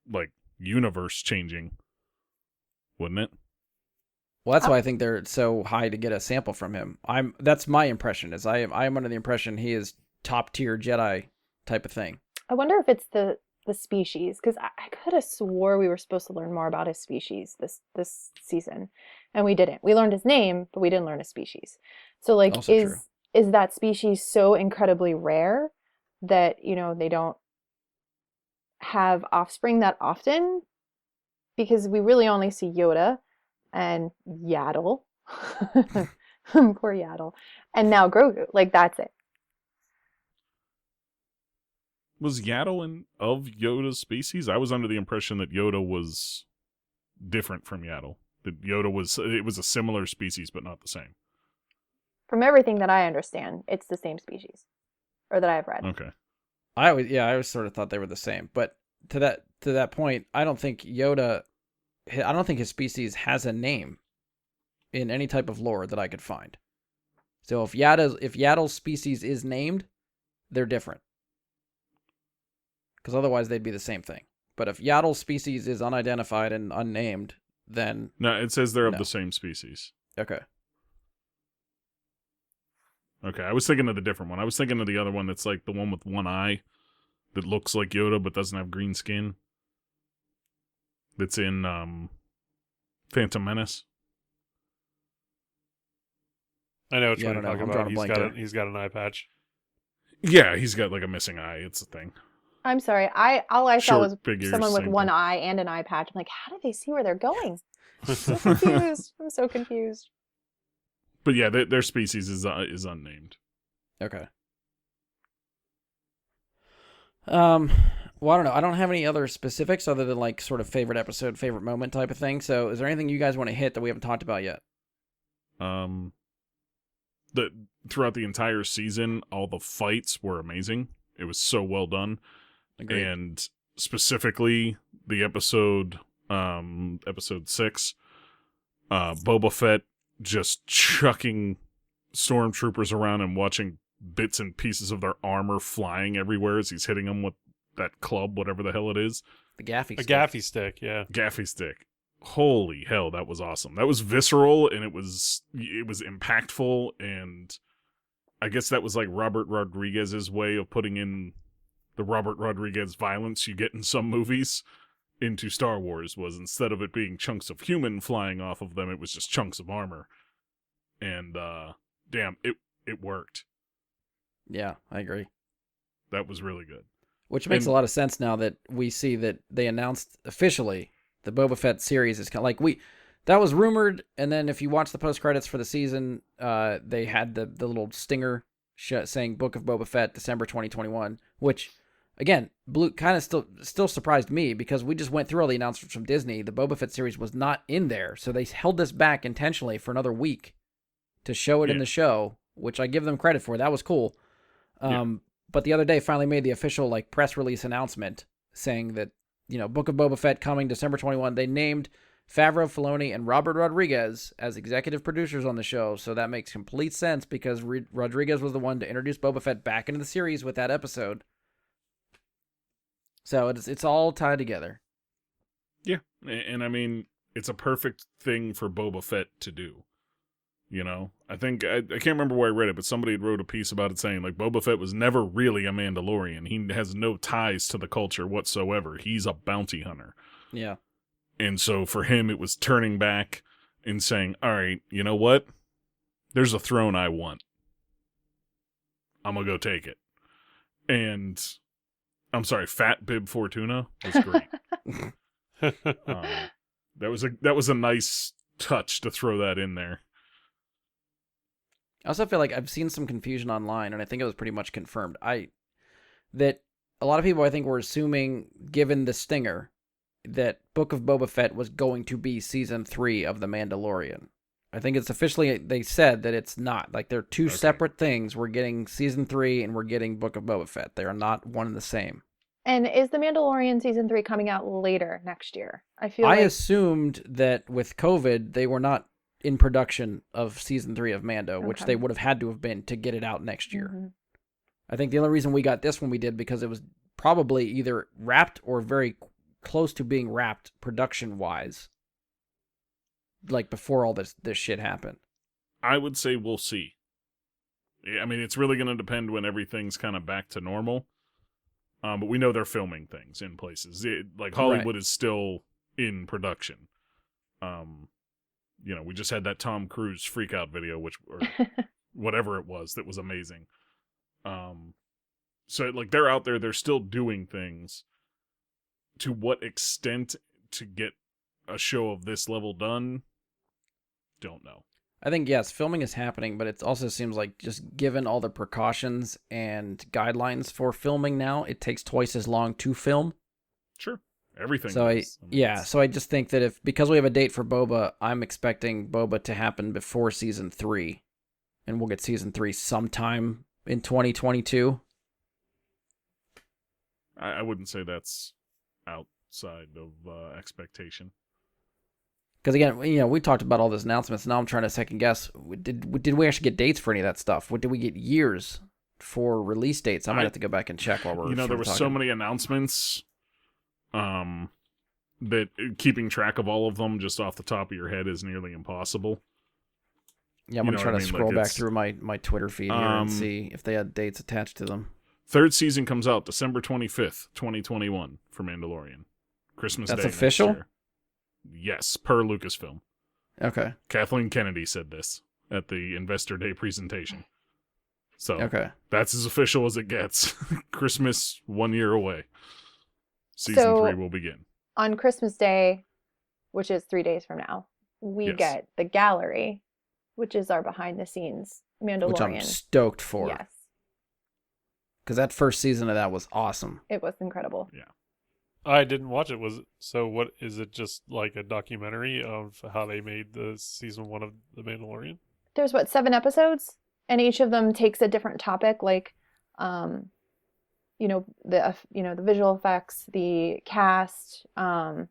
Speaker 1: Like, universe changing, wouldn't it?
Speaker 3: Well, that's why I think they're so high to get a sample from him. That's my impression. Is I am under the impression he is top tier Jedi type of thing.
Speaker 2: I wonder if it's the species, because I could have swore we were supposed to learn more about his species this season, and we didn't. We learned his name, but we didn't learn his species. So is that species so incredibly rare that they don't have offspring that often? Because we really only see Yoda and Yaddle. Poor Yaddle. And now Grogu. That's it.
Speaker 1: Was Yaddle of Yoda's species? I was under the impression that Yoda was different from Yaddle. That Yoda was a similar species, but not the same.
Speaker 2: From everything that I understand, it's the same species. Or that I've read.
Speaker 1: Okay.
Speaker 3: I always sort of thought they were the same. But to that point, I don't think his species has a name in any type of lore that I could find. So if Yaddle's species is named, they're different. Because otherwise they'd be the same thing. But if Yaddle's species is unidentified and unnamed, then...
Speaker 1: No, it says they're of the same species.
Speaker 3: Okay.
Speaker 1: Okay, I was thinking of the different one. I was thinking of the other one that's like the one with one eye that looks like Yoda but doesn't have green skin. That's in Phantom Menace.
Speaker 4: I know what you're talking about. He's got an eye patch.
Speaker 1: Yeah, he's got a missing eye. It's a thing.
Speaker 2: I'm sorry. All I saw was
Speaker 1: figures,
Speaker 2: someone with one eye and an eye patch. I'm like, how do they see where they're going? I'm so confused. I'm so confused.
Speaker 1: But yeah, their species is unnamed.
Speaker 3: Okay. Well, I don't know. I don't have any other specifics other than sort of favorite episode, favorite moment type of thing. So, is there anything you guys want to hit that we haven't talked about yet?
Speaker 1: Throughout the entire season, all the fights were amazing. It was so well done.
Speaker 3: Agreed.
Speaker 1: And specifically the episode 6, Boba Fett just chucking stormtroopers around and watching bits and pieces of their armor flying everywhere as he's hitting them with that club, whatever the hell it is.
Speaker 3: The gaffy stick.
Speaker 4: A gaffy stick, yeah.
Speaker 1: Gaffy stick. Holy hell, that was awesome. That was visceral, and it was impactful, and I guess that was Robert Rodriguez's way of putting in the Robert Rodriguez violence you get in some movies. into Star Wars was instead of it being chunks of human flying off of them, it was just chunks of armor. And damn, it worked.
Speaker 3: Yeah, I agree.
Speaker 1: That was really good.
Speaker 3: Which makes
Speaker 1: And-
Speaker 3: a lot of sense now that we see that they announced officially the Boba Fett series is kind of like that was rumored, and then if you watch the post credits for the season, they had the little stinger saying Book of Boba Fett December 2021, which again, kind of still surprised me because we just went through all the announcements from Disney. The Boba Fett series was not in there, so they held this back intentionally for another week to show it in the show, which I give them credit for. That was cool. But the other day finally made the official like press release announcement saying that, Book of Boba Fett coming December 21. They named Favreau, Filoni, and Robert Rodriguez as executive producers on the show, so that makes complete sense because Rodriguez was the one to introduce Boba Fett back into the series with that episode. So it's all tied together.
Speaker 1: Yeah, and I mean, it's a perfect thing for Boba Fett to do. I think, I can't remember where I read it, but somebody had wrote a piece about it saying, like, Boba Fett was never really a Mandalorian. He has no ties to the culture whatsoever. He's a bounty hunter.
Speaker 3: Yeah.
Speaker 1: And so for him, it was turning back and saying, all right, you know what? There's a throne I want. I'm going to go take it. And, I'm sorry, Fat Bib Fortuna was great. That was a nice touch to throw that in there.
Speaker 3: I also feel like I've seen some confusion online, and I think it was pretty much confirmed. That a lot of people, I think, were assuming, given the stinger, that Book of Boba Fett was going to be season 3 of The Mandalorian. I think it's officially, they said that it's not. Like, they're two separate things. We're getting season 3 and we're getting Book of Boba Fett. They are not one and the same.
Speaker 2: And is The Mandalorian season 3 coming out later next year? I
Speaker 3: assumed that with COVID, they were not in production of season 3 of Mando, which they would have had to have been to get it out next year. Mm-hmm. I think the only reason we got this when we did because it was probably either wrapped or very close to being wrapped production-wise, like before all this shit happened.
Speaker 1: I would say we'll see. I mean, it's really going to depend when everything's kind of back to normal. But we know they're filming things in places. Hollywood is still in production. We just had that Tom Cruise freak out video, or whatever it was, that was amazing. So they're out there, they're still doing things. To what extent to get a show of this level done, don't know.
Speaker 3: I think, yes, filming is happening, but it also seems like just given all the precautions and guidelines for filming now, it takes twice as long to film.
Speaker 1: Sure. Everything.
Speaker 3: So so I just think that because we have a date for Boba, I'm expecting Boba to happen before season 3, and we'll get season 3 sometime in 2022.
Speaker 1: I wouldn't say that's outside of expectation.
Speaker 3: Because again, we talked about all these announcements. Now I'm trying to second guess. Did we actually get dates for any of that stuff? Did we get years for release dates? I might have to go back and check while we're.
Speaker 1: There were so many announcements. That keeping track of all of them just off the top of your head is nearly impossible.
Speaker 3: Yeah, I'm gonna try to scroll back through my Twitter feed here and see if they had dates attached to them.
Speaker 1: Third season comes out December 25th, 2021 for Mandalorian. Christmas Day.
Speaker 3: That's official?
Speaker 1: Next year. Yes, per Lucasfilm.
Speaker 3: Okay.
Speaker 1: Kathleen Kennedy said this at the Investor Day presentation. So that's as official as it gets. Christmas 1 year away. Season 3 will begin.
Speaker 2: On Christmas Day, which is 3 days from now, we get the gallery, which is our behind the scenes Mandalorian.
Speaker 3: Which I'm stoked for.
Speaker 2: Yes.
Speaker 3: Because that first season of that was awesome.
Speaker 2: It was incredible.
Speaker 1: Yeah.
Speaker 4: I didn't watch it. What is it? Just like a documentary of how they made the season 1 of The Mandalorian?
Speaker 2: There's 7 episodes, and each of them takes a different topic, like, the visual effects, the cast, the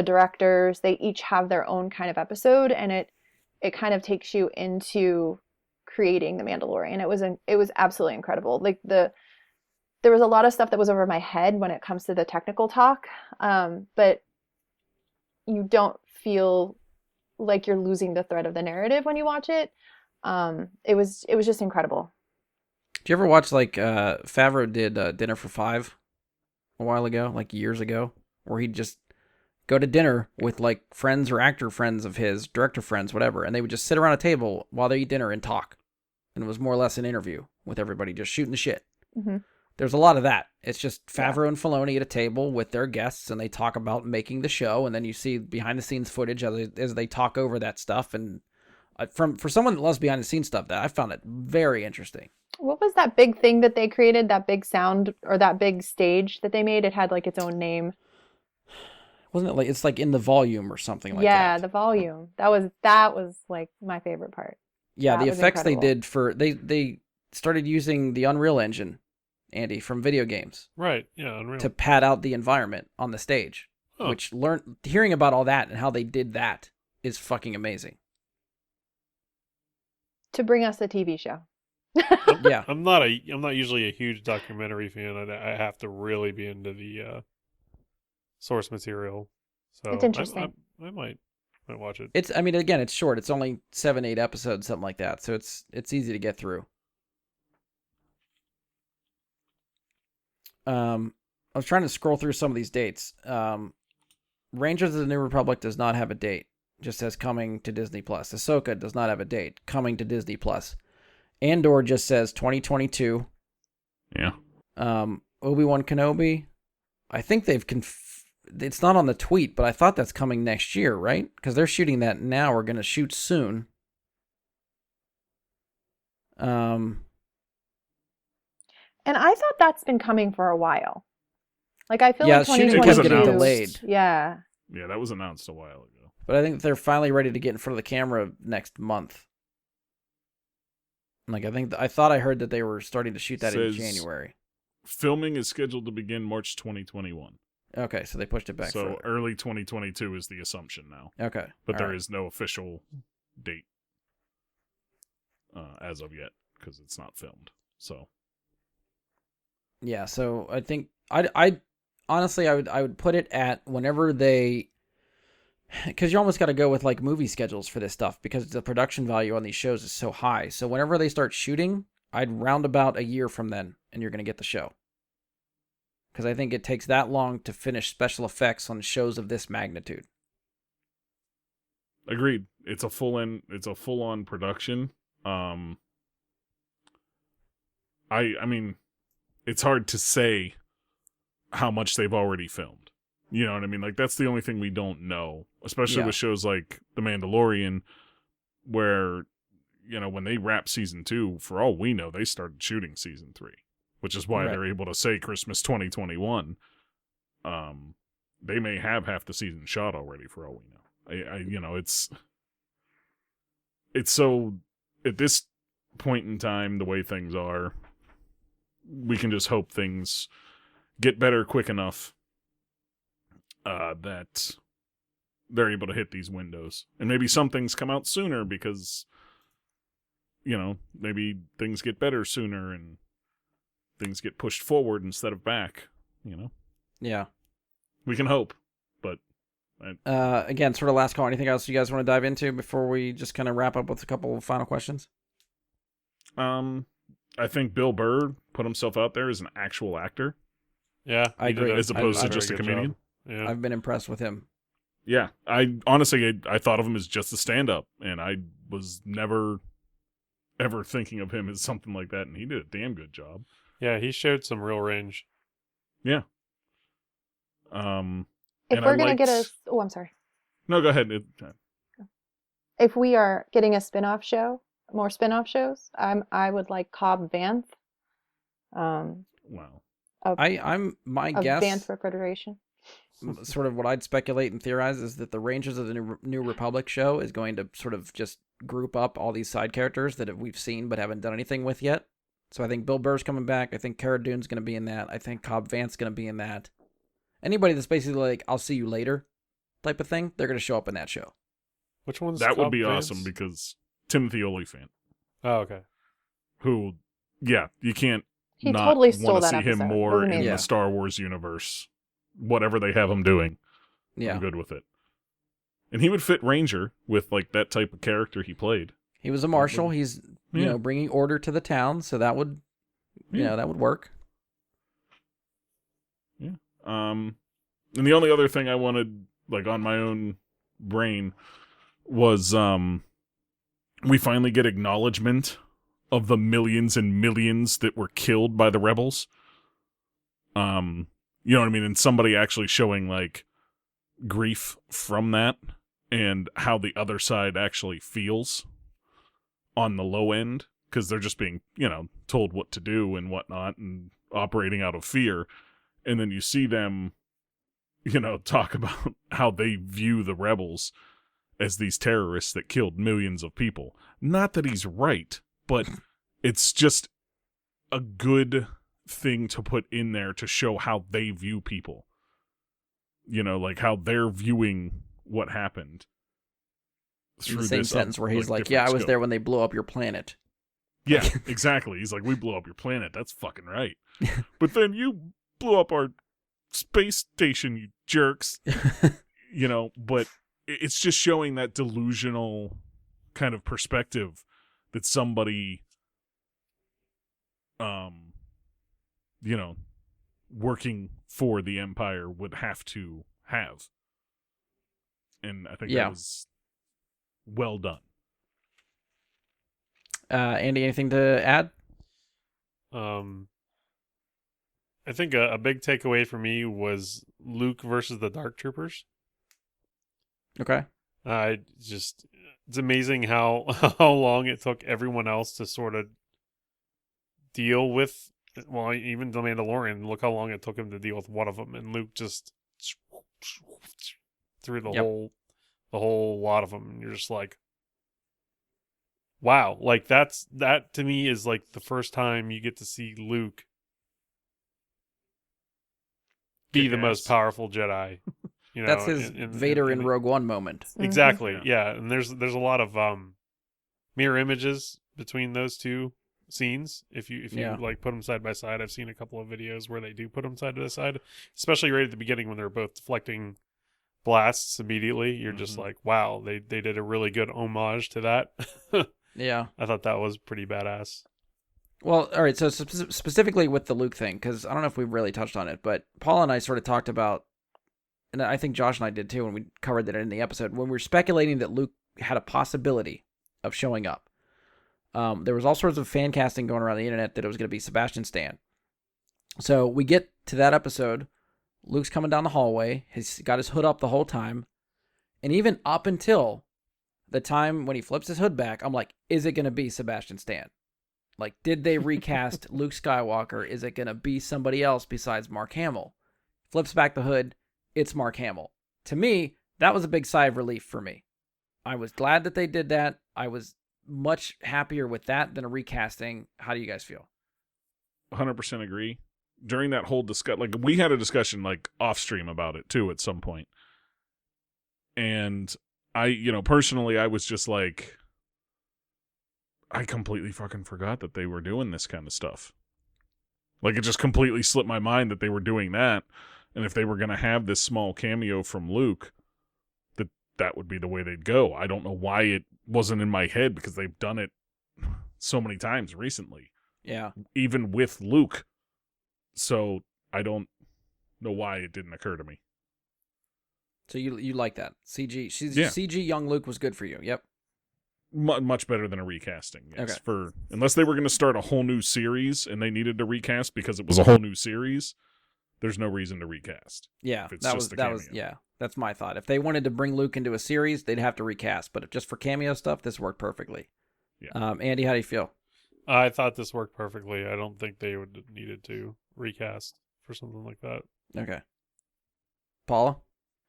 Speaker 2: directors. They each have their own kind of episode, and it kind of takes you into creating The Mandalorian. It was absolutely incredible. Like there was a lot of stuff that was over my head when it comes to the technical talk, but you don't feel like you're losing the thread of the narrative when you watch it. It was just incredible.
Speaker 3: Do you ever watch Favreau did Dinner for Five a while ago, like years ago? where he'd just go to dinner with like friends or actor friends of his, director friends, whatever, and they would just sit around a table while they eat dinner and talk. And it was more or less an interview with everybody just shooting the shit.
Speaker 2: Mm-hmm.
Speaker 3: There's a lot of that. It's just Favreau and Filoni at a table with their guests, and they talk about making the show, and then you see behind-the-scenes footage as they talk over that stuff. And for someone that loves behind-the-scenes stuff, that I found it very interesting.
Speaker 2: What was that big thing that they created? That big sound or that big stage that they made? It had like its own name.
Speaker 3: Wasn't it like it's like in the volume or something like that?
Speaker 2: Yeah, the volume. That was like my favorite part.
Speaker 3: Yeah,
Speaker 2: That
Speaker 3: the
Speaker 2: was
Speaker 3: effects
Speaker 2: incredible.
Speaker 3: they did for they started using the Unreal Engine, Andy, from video games
Speaker 4: Right. Yeah. Unreal.
Speaker 3: to pad out the environment on the stage.
Speaker 4: Huh.
Speaker 3: Which hearing about all that and how they did that is fucking amazing.
Speaker 2: To bring us a TV show.
Speaker 3: Yeah.
Speaker 4: I'm not usually a huge documentary fan. I have to really be into the source material. So
Speaker 2: It's interesting.
Speaker 4: I might watch it.
Speaker 3: It's again, it's short. It's only 7-8 episodes, something like that. So it's easy to get through. I was trying to scroll through some of these dates. Rangers of the New Republic does not have a date. Just says coming to Disney Plus. Ahsoka does not have a date. Coming to Disney Plus. Andor just says 2022.
Speaker 1: Yeah.
Speaker 3: Obi-Wan Kenobi, I think they've it's not on the tweet, but I thought that's coming next year, right? Because they're shooting that now. We're going to shoot soon.
Speaker 2: And I thought that's been coming for a while. Like I feel
Speaker 3: Yeah,
Speaker 2: like
Speaker 3: shooting
Speaker 2: 2022
Speaker 1: kept getting
Speaker 3: delayed.
Speaker 2: Yeah.
Speaker 1: Yeah, that was announced a while ago.
Speaker 3: But I think they're finally ready to get in front of the camera next month. Like I thought I heard that they were starting to shoot that in
Speaker 1: Says-
Speaker 3: January.
Speaker 1: Filming is scheduled to begin March 2021.
Speaker 3: Okay, so they pushed it back
Speaker 1: So
Speaker 3: further.
Speaker 1: early 2022 is the assumption now.
Speaker 3: Okay.
Speaker 1: But
Speaker 3: all
Speaker 1: there
Speaker 3: right.
Speaker 1: is no official date as of yet because it's not filmed. So
Speaker 3: Yeah, so I think I honestly I would put it at whenever they, because you almost got to go with like movie schedules for this stuff because the production value on these shows is so high. So whenever they start shooting, I'd round about a year from then, and you're gonna get the show. Because I think it takes that long to finish special effects on shows of this magnitude.
Speaker 1: agreed. It's a full on production. I mean, it's hard to say how much they've already filmed. You know what I mean? Like that's the only thing we don't know, especially
Speaker 3: Yeah.
Speaker 1: with shows like The Mandalorian, where when they wrap season 2, for all we know, they started shooting season 3, which is why
Speaker 3: Right.
Speaker 1: they're able to say Christmas 2021. They may have half the season shot already, for all we know. It's so at this point in time, the way things are, we can just hope things get better quick enough that they're able to hit these windows. And maybe some things come out sooner because, maybe things get better sooner and things get pushed forward instead of back,
Speaker 3: Yeah.
Speaker 1: We can hope, but...
Speaker 3: Again, sort of last call. Anything else you guys want to dive into before we just kind of wrap up with a couple of final questions?
Speaker 1: I think Bill Burr put himself out there as an actual actor.
Speaker 4: Yeah,
Speaker 3: I
Speaker 4: he did
Speaker 3: agree.
Speaker 4: a-
Speaker 1: As opposed
Speaker 4: a
Speaker 1: to
Speaker 4: very
Speaker 1: just a
Speaker 4: good
Speaker 1: comedian.
Speaker 4: job. Yeah.
Speaker 3: I've been impressed with him.
Speaker 1: Yeah, I honestly thought of him as just a stand-up, and I was never ever thinking of him as something like that, and he did a damn good job.
Speaker 4: Yeah, he showed some real range.
Speaker 1: Yeah.
Speaker 2: If
Speaker 1: And
Speaker 2: we're gonna get
Speaker 1: liked-
Speaker 2: I'm sorry.
Speaker 1: No, go ahead.
Speaker 2: If we are getting a spin-off show, more spin-off shows, I would like Cobb Vanth.
Speaker 1: Wow.
Speaker 3: I'm my
Speaker 2: Of
Speaker 3: guess.
Speaker 2: Vanth Refrigeration.
Speaker 3: Sort of what I'd speculate and theorize is that the Rangers of the New Republic show is going to sort of just group up all these side characters that we've seen but haven't done anything with yet. So I think Bill Burr's coming back. I think Cara Dune's going to be in that. I think Cobb Vanth's going to be in that. Anybody that's basically like, I'll see you later type of thing, they're going to show up in that show.
Speaker 4: Which one's
Speaker 1: That would
Speaker 4: Cobb
Speaker 1: be
Speaker 4: Vanth?
Speaker 1: awesome because Timothy Olyphant,
Speaker 4: Oh, okay.
Speaker 1: who, yeah, you can't
Speaker 2: He
Speaker 1: not
Speaker 2: totally stole
Speaker 1: want to
Speaker 2: that
Speaker 1: see him
Speaker 2: episode. It
Speaker 1: more
Speaker 2: was
Speaker 1: in
Speaker 2: amazing.
Speaker 3: Yeah.
Speaker 1: the Star Wars universe. Whatever they have him doing,
Speaker 3: Yeah.
Speaker 1: I'm good with it. And he would fit Ranger with like that type of character he played.
Speaker 3: He was a marshal. He's,
Speaker 1: Yeah.
Speaker 3: bringing order to the town. So that would,
Speaker 1: Yeah.
Speaker 3: that would work.
Speaker 1: Yeah. And the only other thing I wanted, like, on my own brain was we finally get acknowledgement of the millions and millions that were killed by the rebels. You know what I mean? And somebody actually showing, like, grief from that and how the other side actually feels on the low end, because they're just being, told what to do and whatnot and operating out of fear. And then you see them, talk about how they view the rebels as these terrorists that killed millions of people. Not that he's right, but it's just a good thing to put in there to show how they view people. Like how they're viewing what happened.
Speaker 3: In the same sentence where he's like,
Speaker 1: different
Speaker 3: I was
Speaker 1: scope.
Speaker 3: there when they blew up your planet.
Speaker 1: Yeah, exactly. He's like, we blew up your planet. That's fucking right. But then you blew up our space station, you jerks. But it's just showing that delusional kind of perspective that somebody, working for the Empire would have to have. And I think that was well done.
Speaker 3: Andy, anything to add?
Speaker 4: I think a big takeaway for me was Luke versus the Dark Troopers.
Speaker 3: Okay.
Speaker 4: It's amazing how long it took everyone else to sort of deal with. Well, even the Mandalorian, look how long it took him to deal with one of them, and Luke just through the whole lot of them. And you're just like, wow, like that to me is like the first time you get to see Luke be the most powerful Jedi.
Speaker 3: That's his Vader in Rogue One moment.
Speaker 4: Exactly. Yeah, and there's a lot of mirror images between those two scenes. If you like put them side by side, I've seen a couple of videos where they do put them side by side, especially right at the beginning when they're both deflecting blasts immediately. You're just like, wow, they did a really good homage to that.
Speaker 3: Yeah,
Speaker 4: I thought that was pretty badass.
Speaker 3: Well, all right, so specifically with the Luke thing, because I don't know if we've really touched on it, but Paula and I sort of talked about, and I think Josh and I did too when we covered that in the episode, when we were speculating that Luke had a possibility of showing up. There was all sorts of fan casting going around the internet that it was going to be Sebastian Stan. So we get to that episode, Luke's coming down the hallway, he's got his hood up the whole time, and even up until the time when he flips his hood back, I'm like, is it going to be Sebastian Stan? Like, did they recast Luke Skywalker? Is it going to be somebody else besides Mark Hamill? Flips back the hood, it's Mark Hamill. To me, that was a big sigh of relief for me. I was glad that they did that. I was much happier with that than a recasting. How do you guys feel?
Speaker 1: 100% agree. During that whole discussion, like, we had a discussion, like, off stream about it, too, at some point. And I, personally, I was just like, I completely fucking forgot that they were doing this kind of stuff. Like, it just completely slipped my mind that they were doing that. And if they were going to have this small cameo from Luke, that would be the way they'd go. I don't know why it wasn't in my head, because they've done it so many times recently.
Speaker 3: Yeah.
Speaker 1: Even with Luke. So I don't know why it didn't occur to me.
Speaker 3: So you like that. CG young Luke was good for you. Yep.
Speaker 1: Much better than a recasting. Yes.
Speaker 3: Okay.
Speaker 1: Unless they were going to start a whole new series and they needed to recast because it was a whole new series, there's no reason to recast.
Speaker 3: Yeah, that's my thought. If they wanted to bring Luke into a series, they'd have to recast. But just for cameo stuff, this worked perfectly.
Speaker 1: Yeah.
Speaker 3: Andy, how do you feel?
Speaker 4: I thought this worked perfectly. I don't think they would have needed to recast for something like that.
Speaker 3: Okay. Paula?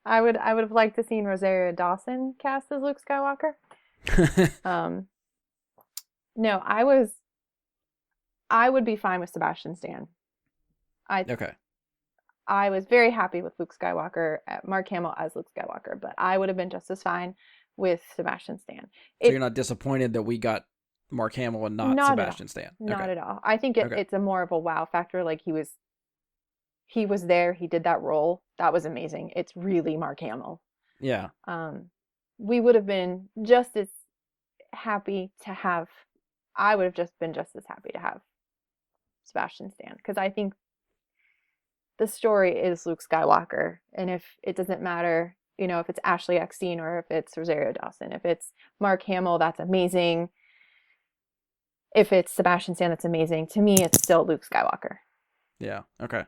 Speaker 2: I would have liked to seen Rosario Dawson cast as Luke Skywalker. No, I would be fine with Sebastian Stan.
Speaker 3: Okay.
Speaker 2: I was very happy with Luke Skywalker, Mark Hamill as Luke Skywalker, but I would have been just as fine with Sebastian Stan.
Speaker 3: So you're not disappointed that we got Mark Hamill and not Sebastian Stan?
Speaker 2: Not at all. I think it's a more of a wow factor. Like, he was there, he did that role. That was amazing. It's really Mark Hamill.
Speaker 3: Yeah.
Speaker 2: We would have been just as happy to have, I would have just been just as happy to have Sebastian Stan, because I think the story is Luke Skywalker. And if it doesn't matter, you know, if it's Ashley Eckstein or if it's Rosario Dawson, if it's Mark Hamill, that's amazing. If it's Sebastian Stan, that's amazing. To me, it's still Luke Skywalker.
Speaker 3: Yeah. Okay.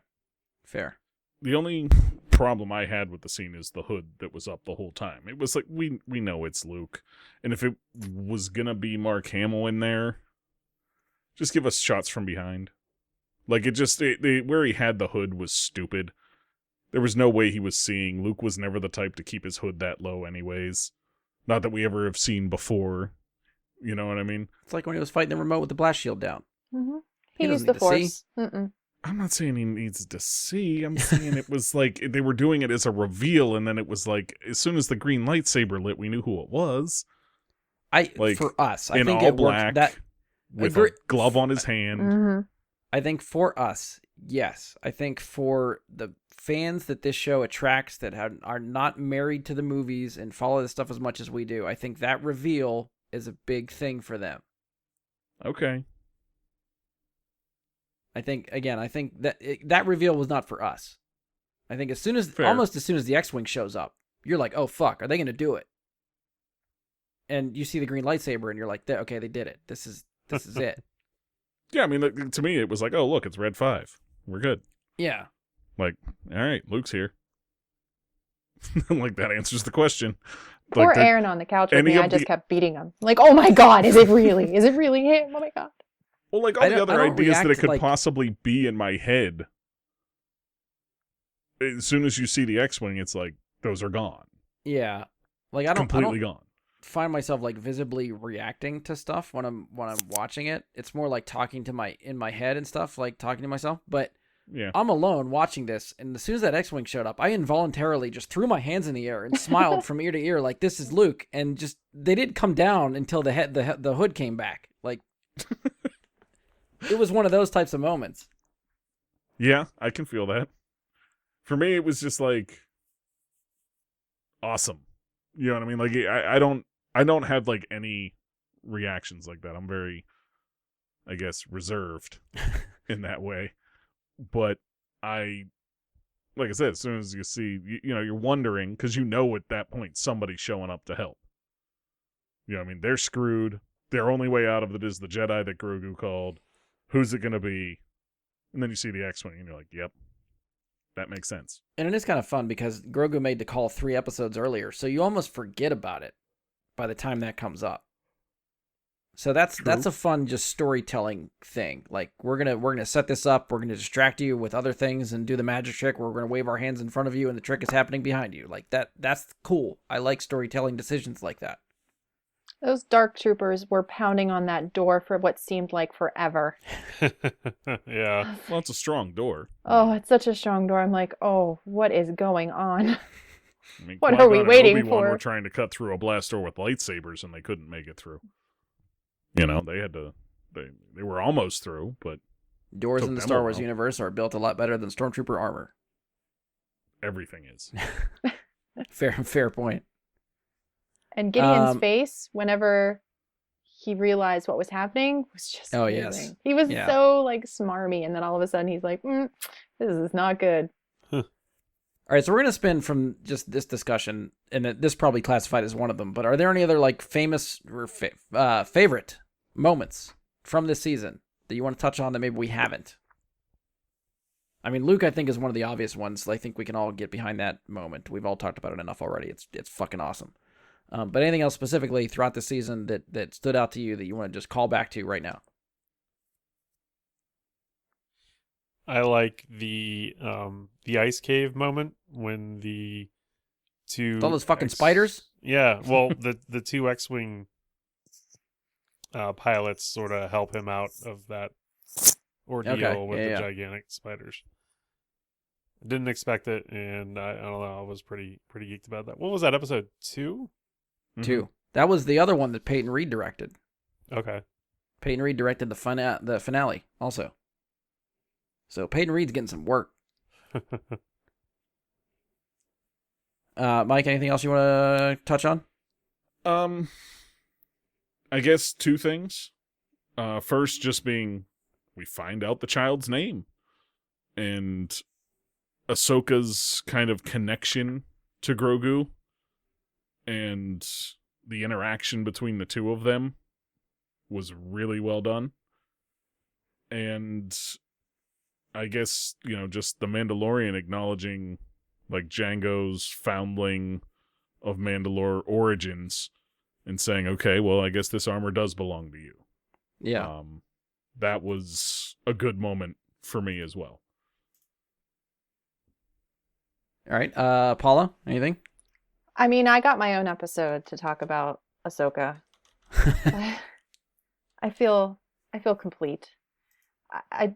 Speaker 3: Fair.
Speaker 1: The only problem I had with the scene is the hood that was up the whole time. It was like, we know it's Luke. And if it was going to be Mark Hamill in there, just give us shots from behind. Like, where he had the hood was stupid. There was no way he was seeing. Luke was never the type to keep his hood that low anyways. Not that we ever have seen before. You know what I mean?
Speaker 3: It's like when he was fighting the remote with the blast shield down.
Speaker 2: Mm-hmm.
Speaker 3: He
Speaker 2: He
Speaker 3: doesn't
Speaker 2: used the
Speaker 3: need to see.
Speaker 2: Force. Mm-mm.
Speaker 1: I'm not saying he needs to see. I'm saying it was like they were doing it as a reveal, and then it was like as soon as the green lightsaber lit, we knew who it was. Like,
Speaker 3: For us, I
Speaker 1: in
Speaker 3: think
Speaker 1: all
Speaker 3: it
Speaker 1: black,
Speaker 3: worked. That
Speaker 1: with
Speaker 3: agree-
Speaker 1: a glove on his hand.
Speaker 2: Mm-hmm.
Speaker 3: I think for us, yes. I think for the fans that this show attracts that are not married to the movies and follow this stuff as much as we do, I think that reveal is a big thing for them.
Speaker 1: Okay.
Speaker 3: I think that reveal was not for us. I think
Speaker 1: Fair.
Speaker 3: almost as soon as the X-Wing shows up, you're like, oh fuck, are they going to do it? And you see the green lightsaber and you're like, okay, they did it. This is it.
Speaker 1: Yeah, I mean, to me, it was like, oh, look, it's Red 5. We're good.
Speaker 3: Yeah.
Speaker 1: Like, all right, Luke's here. Like, that answers the question.
Speaker 2: Poor
Speaker 1: Like,
Speaker 2: Aaron on the couch with
Speaker 1: any
Speaker 2: me.
Speaker 1: of
Speaker 2: I just
Speaker 1: the-
Speaker 2: kept beating him. Like, oh my god, is it really? Is it really him? Oh my god.
Speaker 1: well, like,
Speaker 3: I
Speaker 1: all the
Speaker 3: don't- I
Speaker 1: other
Speaker 3: don't
Speaker 1: ideas that
Speaker 3: react
Speaker 1: it could
Speaker 3: like-
Speaker 1: possibly be in my head, as soon as you see the X-Wing, it's like, those are gone.
Speaker 3: Yeah. Like I don't
Speaker 1: Gone.
Speaker 3: find myself like visibly reacting to stuff when I'm watching it. It's more like talking to in my head and stuff, like talking to myself. But
Speaker 1: Yeah.
Speaker 3: I'm alone watching this, and as soon as that X-Wing showed up, I involuntarily just threw my hands in the air and smiled from ear to ear, like this is Luke. And just they didn't come down until the hood came back. Like it was one of those types of moments.
Speaker 1: Yeah, I can feel that. For me, it was just like awesome. You know what I mean? Like I don't have like any reactions like that. I'm very, I guess, reserved in that way. But like I said, as soon as you see, you know, you're wondering because you know at that point somebody's showing up to help. You know what I mean? They're screwed. Their only way out of it is the Jedi that Grogu called. Who's it going to be? And then you see the X-Wing and you're like, yep, that makes sense.
Speaker 3: And it is kind of fun because Grogu made the call 3 episodes earlier, so you almost forget about it by the time that comes up. So that's a fun just storytelling thing. Like we're gonna set this up, we're gonna distract you with other things and do the magic trick. We're gonna wave our hands in front of you and the trick is happening behind you. Like that's cool. I like storytelling decisions like that.
Speaker 2: Those dark troopers were pounding on that door for what seemed like forever.
Speaker 4: Yeah.
Speaker 1: Well, it's a strong door.
Speaker 2: Oh, it's such a strong door. I'm like, oh, what is going on?
Speaker 1: I mean,
Speaker 2: What are we
Speaker 1: Qui-Gon and
Speaker 2: waiting
Speaker 1: Obi-Wan
Speaker 2: for?
Speaker 1: were trying to cut through a blast door with lightsabers, and they couldn't make it through. You know, they had to. They were almost through, but
Speaker 3: Doors
Speaker 1: Took
Speaker 3: in the
Speaker 1: them
Speaker 3: Star
Speaker 1: a
Speaker 3: Wars
Speaker 1: while.
Speaker 3: universe are built a lot better than Stormtrooper armor.
Speaker 1: everything is.
Speaker 3: Fair point.
Speaker 2: And Gideon's
Speaker 3: Um,
Speaker 2: face whenever he realized what was happening was just
Speaker 3: Oh,
Speaker 2: amazing.
Speaker 3: yes.
Speaker 2: He was
Speaker 3: Yeah.
Speaker 2: so like smarmy, and then all of a sudden he's like, this is not good.
Speaker 3: All right, so we're going to spin from just this discussion, and this probably classified as one of them, but are there any other like famous or favorite moments from this season that you want to touch on that maybe we haven't? I mean, Luke, I think, is one of the obvious ones. I think we can all get behind that moment. We've all talked about it enough already. It's fucking awesome. But anything else specifically throughout the season that stood out to you that you want to just call back to right now?
Speaker 4: I like the ice cave moment when the two
Speaker 3: With all those fucking spiders?
Speaker 4: Yeah, well, the two X-wing pilots sort of help him out of that ordeal
Speaker 3: Okay,
Speaker 4: with
Speaker 3: yeah,
Speaker 4: the
Speaker 3: yeah.
Speaker 4: gigantic spiders. Didn't expect it, and I don't know. I was pretty geeked about that. What was that, episode 2?
Speaker 3: 2. That was the other one that Peyton Reed directed.
Speaker 4: Okay.
Speaker 3: Peyton Reed directed the finale also. So Peyton Reed's getting some work. Mike, anything else you want to touch on?
Speaker 1: I guess two things. First, just being we find out the child's name, and Ahsoka's kind of connection to Grogu and the interaction between the two of them was really well done. And I guess, just the Mandalorian acknowledging like Django's foundling of Mandalore origins and saying, okay, well, I guess this armor does belong to you.
Speaker 3: Yeah.
Speaker 1: That was a good moment for me as well.
Speaker 3: All right. Paula, anything?
Speaker 2: I mean, I got my own episode to talk about Ahsoka. I feel complete. I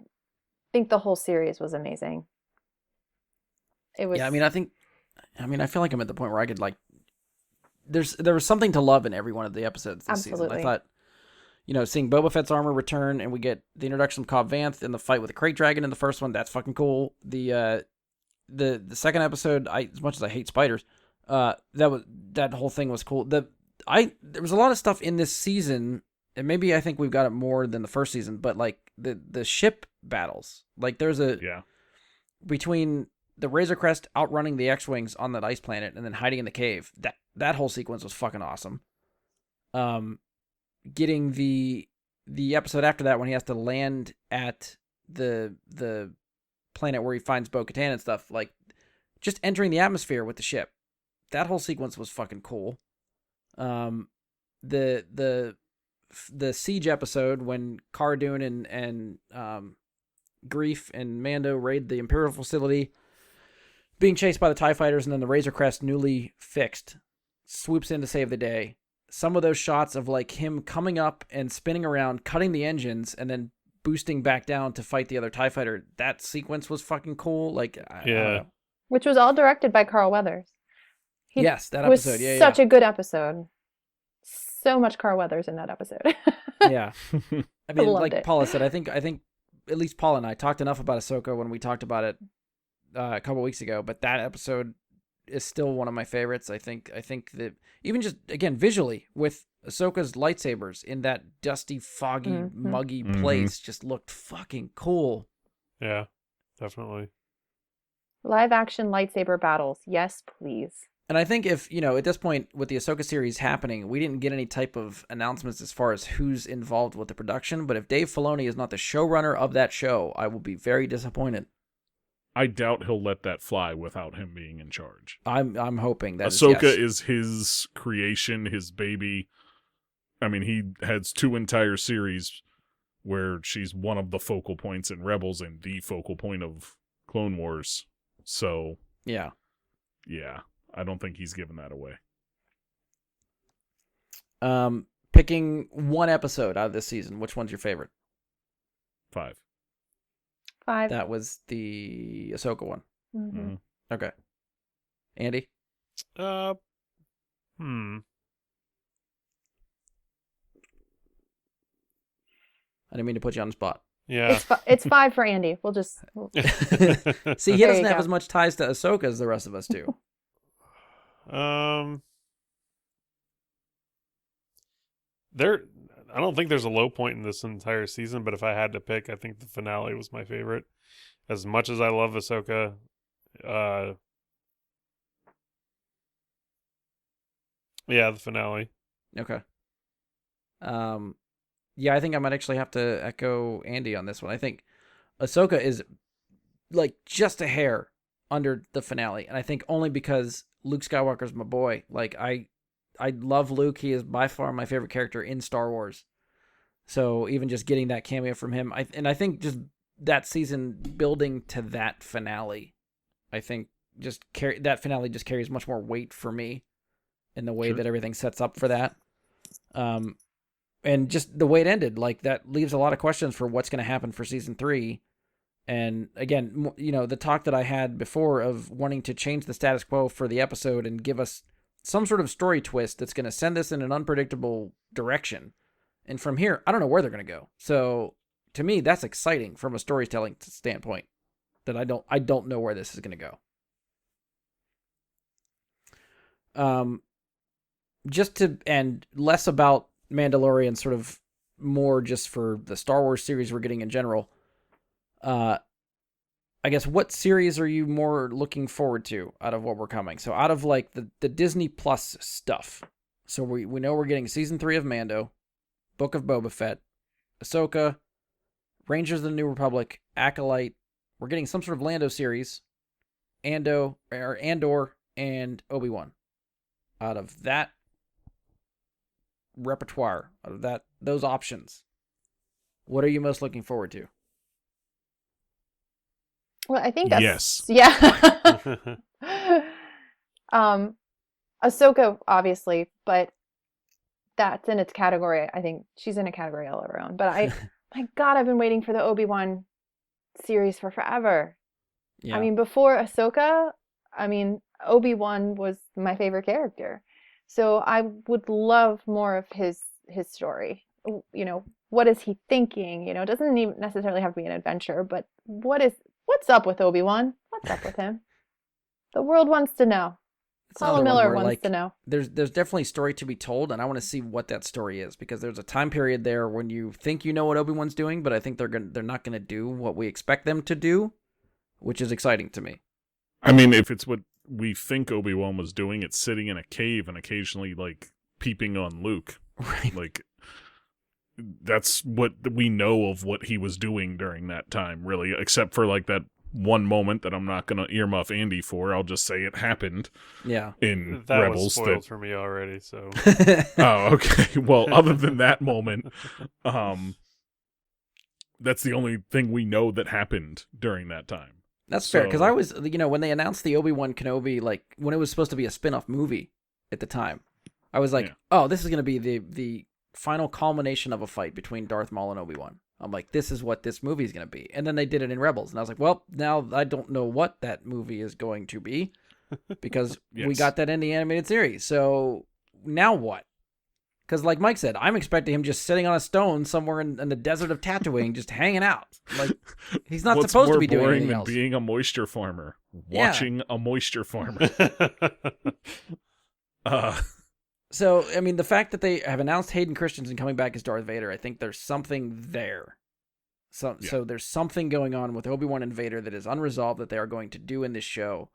Speaker 2: think the whole series was amazing. It was.
Speaker 3: Yeah, I feel like I'm at the point where I could like. There was something to love in every one of the episodes this season. I thought, seeing Boba Fett's armor return and we get the introduction of Cobb Vanth and the fight with the Crate Dragon in the first one. That's fucking cool. The second episode, as much as I hate spiders, that whole thing was cool. There was a lot of stuff in this season, and maybe I think we've got it more than the first season, but like the ship battles, like there's between the Razor Crest outrunning the X-Wings on that ice planet and then hiding in the cave. That whole sequence was fucking awesome. Getting the episode after that when he has to land at the planet where he finds Bo-Katan and stuff, like just entering the atmosphere with the ship. That whole sequence was fucking cool. The siege episode when Cara Dune and Greef and Mando raid the Imperial facility, being chased by the TIE fighters, and then the Razor Crest, newly fixed, swoops in to save the day. Some of those shots of like him coming up and spinning around, cutting the engines, and then boosting back down to fight the other TIE fighter, that sequence was fucking cool. Like,
Speaker 4: yeah.
Speaker 2: Which was all directed by Carl Weathers.
Speaker 3: Yes, that episode. Yeah,
Speaker 2: such a good episode. So much Carl Weathers in that episode.
Speaker 3: Yeah. I mean, like
Speaker 2: it.
Speaker 3: Paula said, I think at least Paula and I talked enough about Ahsoka when we talked about it a couple weeks ago, but that episode is still one of my favorites. I think that even just, again, visually with Ahsoka's lightsabers in that dusty, foggy, muggy place just looked fucking cool.
Speaker 4: Yeah, definitely.
Speaker 2: Live action lightsaber battles. Yes, please.
Speaker 3: And I think if, at this point with the Ahsoka series happening, we didn't get any type of announcements as far as who's involved with the production, but if Dave Filoni is not the showrunner of that show, I will be very disappointed.
Speaker 1: I doubt he'll let that fly without him being in charge.
Speaker 3: I'm hoping that
Speaker 1: Ahsoka
Speaker 3: yes.
Speaker 1: is his creation, his baby. I mean, he has 2 entire series where she's one of the focal points in Rebels and the focal point of Clone Wars. So,
Speaker 3: yeah,
Speaker 1: I don't think he's giving that away.
Speaker 3: Picking one episode out of this season, which one's your favorite?
Speaker 1: 5.
Speaker 3: That was the Ahsoka one.
Speaker 2: Mm-hmm.
Speaker 3: Okay. Andy?
Speaker 4: I
Speaker 3: didn't mean to put you on the spot.
Speaker 4: Yeah.
Speaker 2: It's 5 for Andy. We'll just...
Speaker 3: See, he doesn't have as much ties to Ahsoka as the rest of us do.
Speaker 4: I don't think there's a low point in this entire season, but if I had to pick, I think the finale was my favorite. As much as I love Ahsoka, the finale.
Speaker 3: Okay. Yeah, I think I might actually have to echo Andy on this one. I think Ahsoka is like just a hair under the finale, and I think only because Luke Skywalker's my boy. Like I love Luke. He is by far my favorite character in Star Wars. So even just getting that cameo from him, I think just that season building to that finale, I think that finale just carries much more weight for me in the way that everything sets up for that. And just the way it ended, like that leaves a lot of questions for what's going to happen for season 3. And again, the talk that I had before of wanting to change the status quo for the episode and give us some sort of story twist that's going to send us in an unpredictable direction. And from here, I don't know where they're going to go. So to me, that's exciting from a storytelling standpoint, that I don't know where this is going to go. Just to, and less about Mandalorian, sort of more just for the Star Wars series we're getting in general. I I guess, what series are you more looking forward to out of what we're coming? So out of like the Disney Plus stuff. So we know we're getting season 3 of Mando, Book of Boba Fett, Ahsoka, Rangers of the New Republic, Acolyte. We're getting some sort of Lando series, Andor, and Obi-Wan. Out of that repertoire, out of those options, what are you most looking forward to?
Speaker 2: Well, I think
Speaker 1: Yes.
Speaker 2: Yeah. Ahsoka, obviously, but that's in its category. I think she's in a category all of her own. But my God, I've been waiting for the Obi-Wan series for forever.
Speaker 3: Yeah.
Speaker 2: I mean, before Ahsoka, Obi-Wan was my favorite character. So I would love more of his story. You know, what is he thinking? You know, it doesn't even necessarily have to be an adventure, but what's up with Obi-Wan? What's up with him? The world wants to know.
Speaker 3: It's
Speaker 2: Paula
Speaker 3: another one
Speaker 2: Miller
Speaker 3: where,
Speaker 2: wants
Speaker 3: like,
Speaker 2: to know.
Speaker 3: There's definitely a story to be told, and I want to see what that story is, because there's a time period there when you think you know what Obi-Wan's doing, but I think they're not gonna do what we expect them to do, which is exciting to me.
Speaker 1: I mean, if it's what we think Obi-Wan was doing, it's sitting in a cave and occasionally, like, peeping on Luke.
Speaker 3: Right.
Speaker 1: Like, that's what we know of what he was doing during that time, really, except for, like, that one moment that I'm not going to earmuff Andy for. I'll just say it happened.
Speaker 3: Yeah.
Speaker 1: In
Speaker 4: that
Speaker 1: Rebels.
Speaker 4: was spoiled for me already, so.
Speaker 1: Oh, okay. Well, other than that moment, that's the only thing we know that happened during that time.
Speaker 3: That's fair, because I was, when they announced the Obi-Wan Kenobi, like, when it was supposed to be a spin-off movie at the time, I was like, oh, this is going to be the final culmination of a fight between Darth Maul and Obi-Wan. I'm like, this is what this movie is going to be. And then they did it in Rebels, and I was like, well, now I don't know what that movie is going to be, because we got that in the animated series. So now what? Because like Mike said, I'm expecting him just sitting on a stone somewhere in the desert of Tatooine, just hanging out. Like, he's not supposed to be doing anything else.
Speaker 1: What's more boring than being a moisture farmer? Watching a moisture farmer.
Speaker 3: So, I mean, the fact that they have announced Hayden Christensen coming back as Darth Vader, I think there's something there. So there's something going on with Obi-Wan and Vader that is unresolved that they are going to do in this show.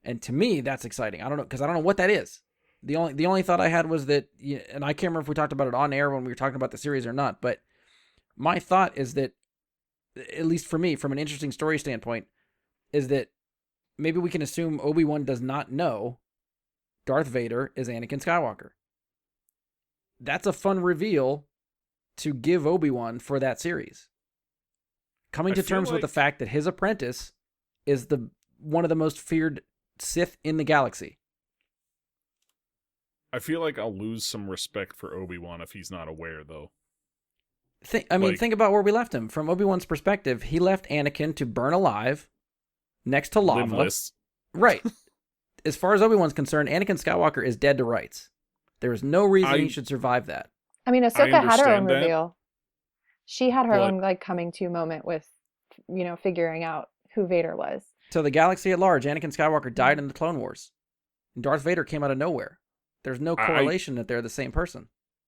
Speaker 3: And to me, that's exciting. I don't know, because I don't know what that is. The only thought I had was that, and I can't remember if we talked about it on air when we were talking about the series or not, but my thought is that, at least for me, from an interesting story standpoint, is that maybe we can assume Obi-Wan does not know Darth Vader is Anakin Skywalker. That's a fun reveal to give Obi-Wan for that series. Coming to terms with the fact that his apprentice is one of the most feared Sith in the galaxy.
Speaker 1: I feel like I'll lose some respect for Obi-Wan if he's not aware, though.
Speaker 3: Think about where we left him. From Obi-Wan's perspective, he left Anakin to burn alive next to lava.
Speaker 1: Limbless.
Speaker 3: Right. As far as Obi-Wan's concerned, Anakin Skywalker is dead to rights. There is no reason he should survive that.
Speaker 2: I mean, Ahsoka had her own
Speaker 1: that.
Speaker 2: reveal. She had her own coming to moment with, figuring out who Vader was.
Speaker 3: So the galaxy at large, Anakin Skywalker died in the Clone Wars. And Darth Vader came out of nowhere. There's no correlation that they're the same person.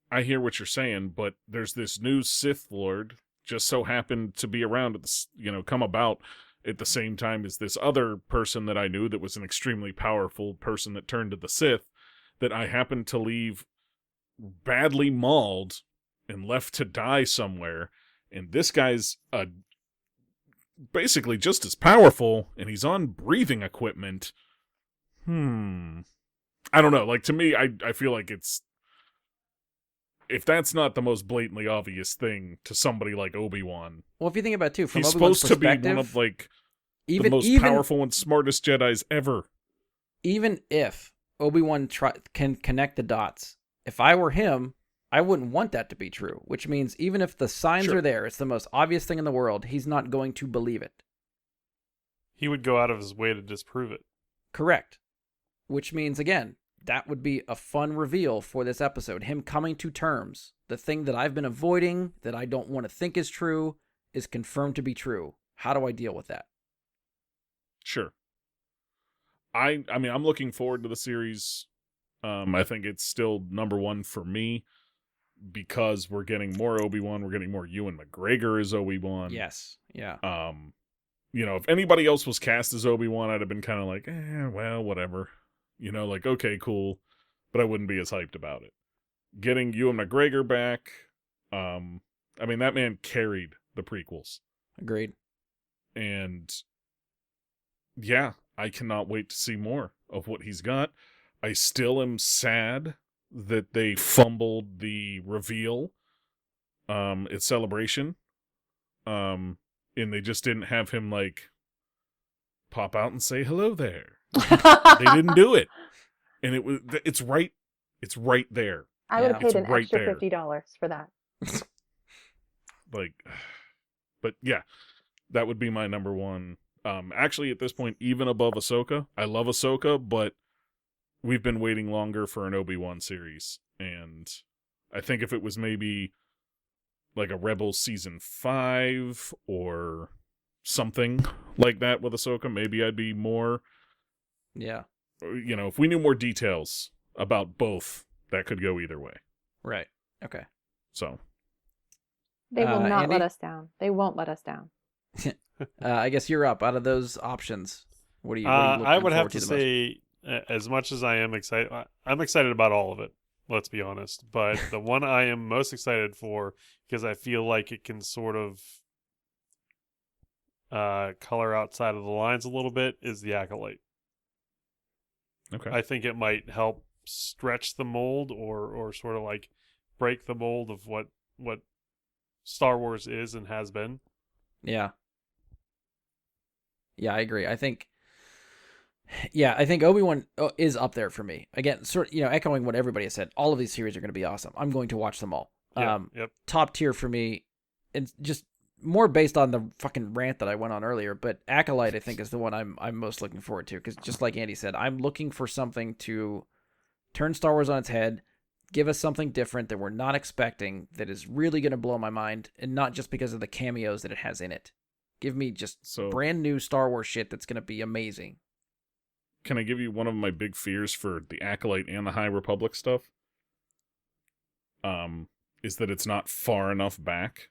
Speaker 1: I hear what you're saying, but there's this new Sith Lord just so happened to be around at the, come about at the same time as this other person that I knew that was an extremely powerful person that turned to the Sith that I happened to leave badly mauled and left to die somewhere. And this guy's basically just as powerful, and he's on breathing equipment. I don't know. Like, to me, I feel like if that's not the most blatantly obvious thing to somebody like Obi-Wan.
Speaker 3: Well, if you think about it, too, from
Speaker 1: he's
Speaker 3: Obi-Wan's
Speaker 1: supposed to be one of, the most powerful and smartest Jedis ever.
Speaker 3: Even if Obi-Wan can connect the dots, if I were him, I wouldn't want that to be true, which means even if the signs are there, it's the most obvious thing in the world, he's not going to believe it.
Speaker 4: He would go out of his way to disprove it.
Speaker 3: Correct. Which means, again, that would be a fun reveal for this episode. Him coming to terms. The thing that I've been avoiding, that I don't want to think is true, is confirmed to be true. How do I deal with that?
Speaker 1: Sure. I mean, I'm looking forward to the series. I think it's still number one for me because we're getting more Obi-Wan. We're getting more Ewan McGregor as Obi-Wan.
Speaker 3: Yes. Yeah.
Speaker 1: if anybody else was cast as Obi-Wan, I'd have been kind of like, well, whatever. Like, okay, cool. But I wouldn't be as hyped about it. Getting Ewan McGregor back, I mean, that man carried the prequels.
Speaker 3: Agreed.
Speaker 1: And yeah, I cannot wait to see more of what he's got. I still am sad that they fumbled the reveal at Celebration. And they just didn't have him, like, pop out and say hello there. They didn't do it. And it's right there.
Speaker 2: I would have
Speaker 1: It's
Speaker 2: paid an
Speaker 1: right
Speaker 2: extra
Speaker 1: there.
Speaker 2: $50 for that.
Speaker 1: Like, but yeah, that would be my number one. Actually, at this point, even above Ahsoka. I love Ahsoka, but we've been waiting longer for an Obi-Wan series. And I think if it was maybe like a Rebels season 5 or something like that with Ahsoka, maybe I'd be more,
Speaker 3: Yeah.
Speaker 1: if we knew more details about both, that could go either way.
Speaker 3: Right. Okay.
Speaker 1: So.
Speaker 2: They will not
Speaker 3: Andy?
Speaker 2: let us down. They won't let us down.
Speaker 3: I guess you're up. Out of those options, what are you looking
Speaker 4: I would have
Speaker 3: forward
Speaker 4: to
Speaker 3: the most?
Speaker 4: say, as much as I am excited, I'm excited about all of it. Let's be honest. But the one I am most excited for, because I feel like it can sort of color outside of the lines a little bit, is the Acolyte.
Speaker 1: Okay.
Speaker 4: I think it might help stretch the mold or sort of like break the mold of what Star Wars is and has been.
Speaker 3: Yeah. Yeah, I agree. I think Obi-Wan is up there for me. Again, echoing what everybody has said, all of these series are going to be awesome. I'm going to watch them all.
Speaker 4: Yep.
Speaker 3: Top tier for me, and just more based on the fucking rant that I went on earlier, but Acolyte I think is the one I'm most looking forward to, because just like Andy said, I'm looking for something to turn Star Wars on its head, give us something different that we're not expecting, that is really going to blow my mind, and not just because of the cameos that it has in it. Give me just brand new Star Wars shit that's going to be amazing.
Speaker 1: Can I give you one of my big fears for the Acolyte and the High Republic stuff? Is that it's not far enough back.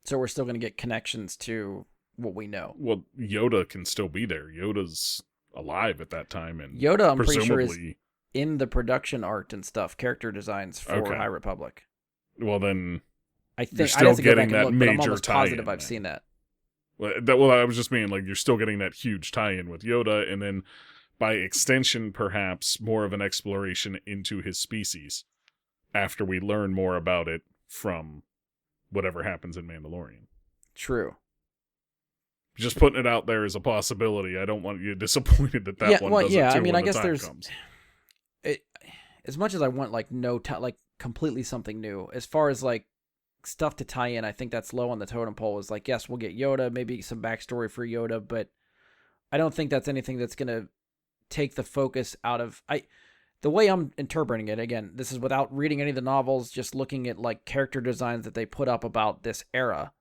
Speaker 3: So we're still going to get connections to what we know.
Speaker 1: Well, Yoda can still be there. Yoda's alive at that time, and
Speaker 3: Yoda, I'm pretty sure,
Speaker 1: presumably
Speaker 3: is in the production art and stuff, character designs for
Speaker 1: Okay.
Speaker 3: High Republic.
Speaker 1: Well, then
Speaker 3: I think
Speaker 1: you're
Speaker 3: I
Speaker 1: still
Speaker 3: have to go back
Speaker 1: getting
Speaker 3: and
Speaker 1: that
Speaker 3: look, but I'm
Speaker 1: major
Speaker 3: almost
Speaker 1: tie-in
Speaker 3: positive I've
Speaker 1: then.
Speaker 3: seen that.
Speaker 1: Well, I was just meaning, like, you're still getting that huge tie-in with Yoda, and then by extension, perhaps more of an exploration into his species after we learn more about it from whatever happens in Mandalorian.
Speaker 3: True.
Speaker 1: Just putting it out there as a possibility. I don't want you disappointed that one doesn't too
Speaker 3: I mean,
Speaker 1: when
Speaker 3: I
Speaker 1: the
Speaker 3: guess
Speaker 1: time
Speaker 3: there's
Speaker 1: comes.
Speaker 3: as much as I want like completely something new, as far as like stuff to tie in, I think that's low on the totem pole. Is like, yes, we'll get Yoda, maybe some backstory for Yoda, but I don't think that's anything that's gonna take the focus out of the way I'm interpreting it. Again, this is without reading any of the novels, just looking at like character designs that they put up about this era,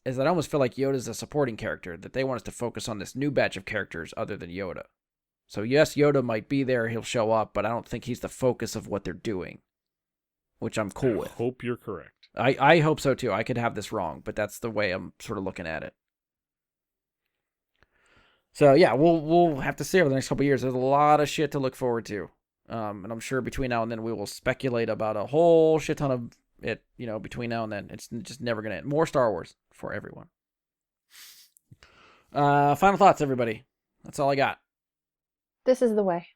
Speaker 3: is that I almost feel like Yoda's a supporting character, that they want us to focus on this new batch of characters other than Yoda. So yes, Yoda might be there, he'll show up, but I don't think he's the focus of what they're doing, which I'm cool with.
Speaker 1: I hope you're correct.
Speaker 3: I hope so too. I could have this wrong, but that's the way I'm sort of looking at it. So yeah, we'll have to see over the next couple of years. There's a lot of shit to look forward to, and I'm sure between now and then we will speculate about a whole shit ton of it. Between now and then, it's just never gonna end. More Star Wars for everyone. Final thoughts, everybody. That's all I got.
Speaker 2: This is the way.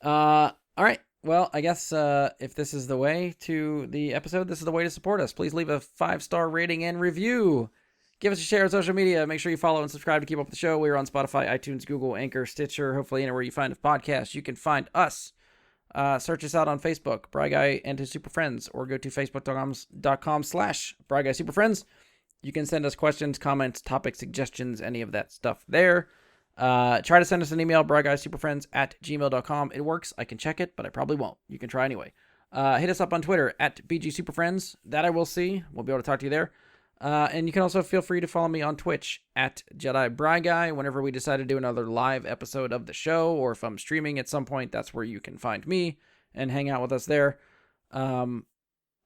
Speaker 3: All right. Well, I guess if this is the way to the episode, this is the way to support us. Please leave a 5-star rating and review. Give us a share on social media. Make sure you follow and subscribe to keep up with the show. We are on Spotify, iTunes, Google, Anchor, Stitcher, hopefully anywhere you find a podcast. You can find us. Search us out on Facebook, Bry Guy and his Super Friends, or go to facebook.com/Bry Guy Super Friends. You can send us questions, comments, topic suggestions, any of that stuff there. Try to send us an email, bryguysuperfriends@gmail.com. It works. I can check it, but I probably won't. You can try anyway. Hit us up on Twitter @BGSuperFriends. That I will see. We'll be able to talk to you there. And you can also feel free to follow me on Twitch @JediBryGuy. Whenever we decide to do another live episode of the show, or if I'm streaming at some point, that's where you can find me and hang out with us there.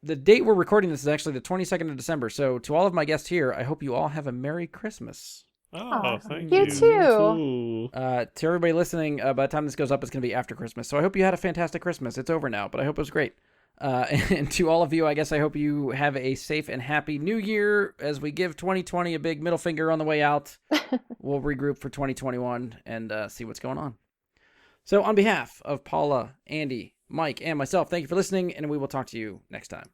Speaker 3: the date we're recording this is actually the 22nd of December. So to all of my guests here, I hope you all have a Merry Christmas.
Speaker 4: Oh,
Speaker 2: Aw,
Speaker 4: thank
Speaker 2: you
Speaker 4: you.
Speaker 2: too.
Speaker 1: Ooh.
Speaker 3: To everybody listening, by the time this goes up, it's going to be after Christmas. So I hope you had a fantastic Christmas. It's over now, but I hope it was great. And to all of you, I guess I hope you have a safe and happy New Year as we give 2020 a big middle finger on the way out. We'll regroup for 2021 and see what's going on. So on behalf of Paula, Andy, Mike, and myself, thank you for listening, and we will talk to you next time.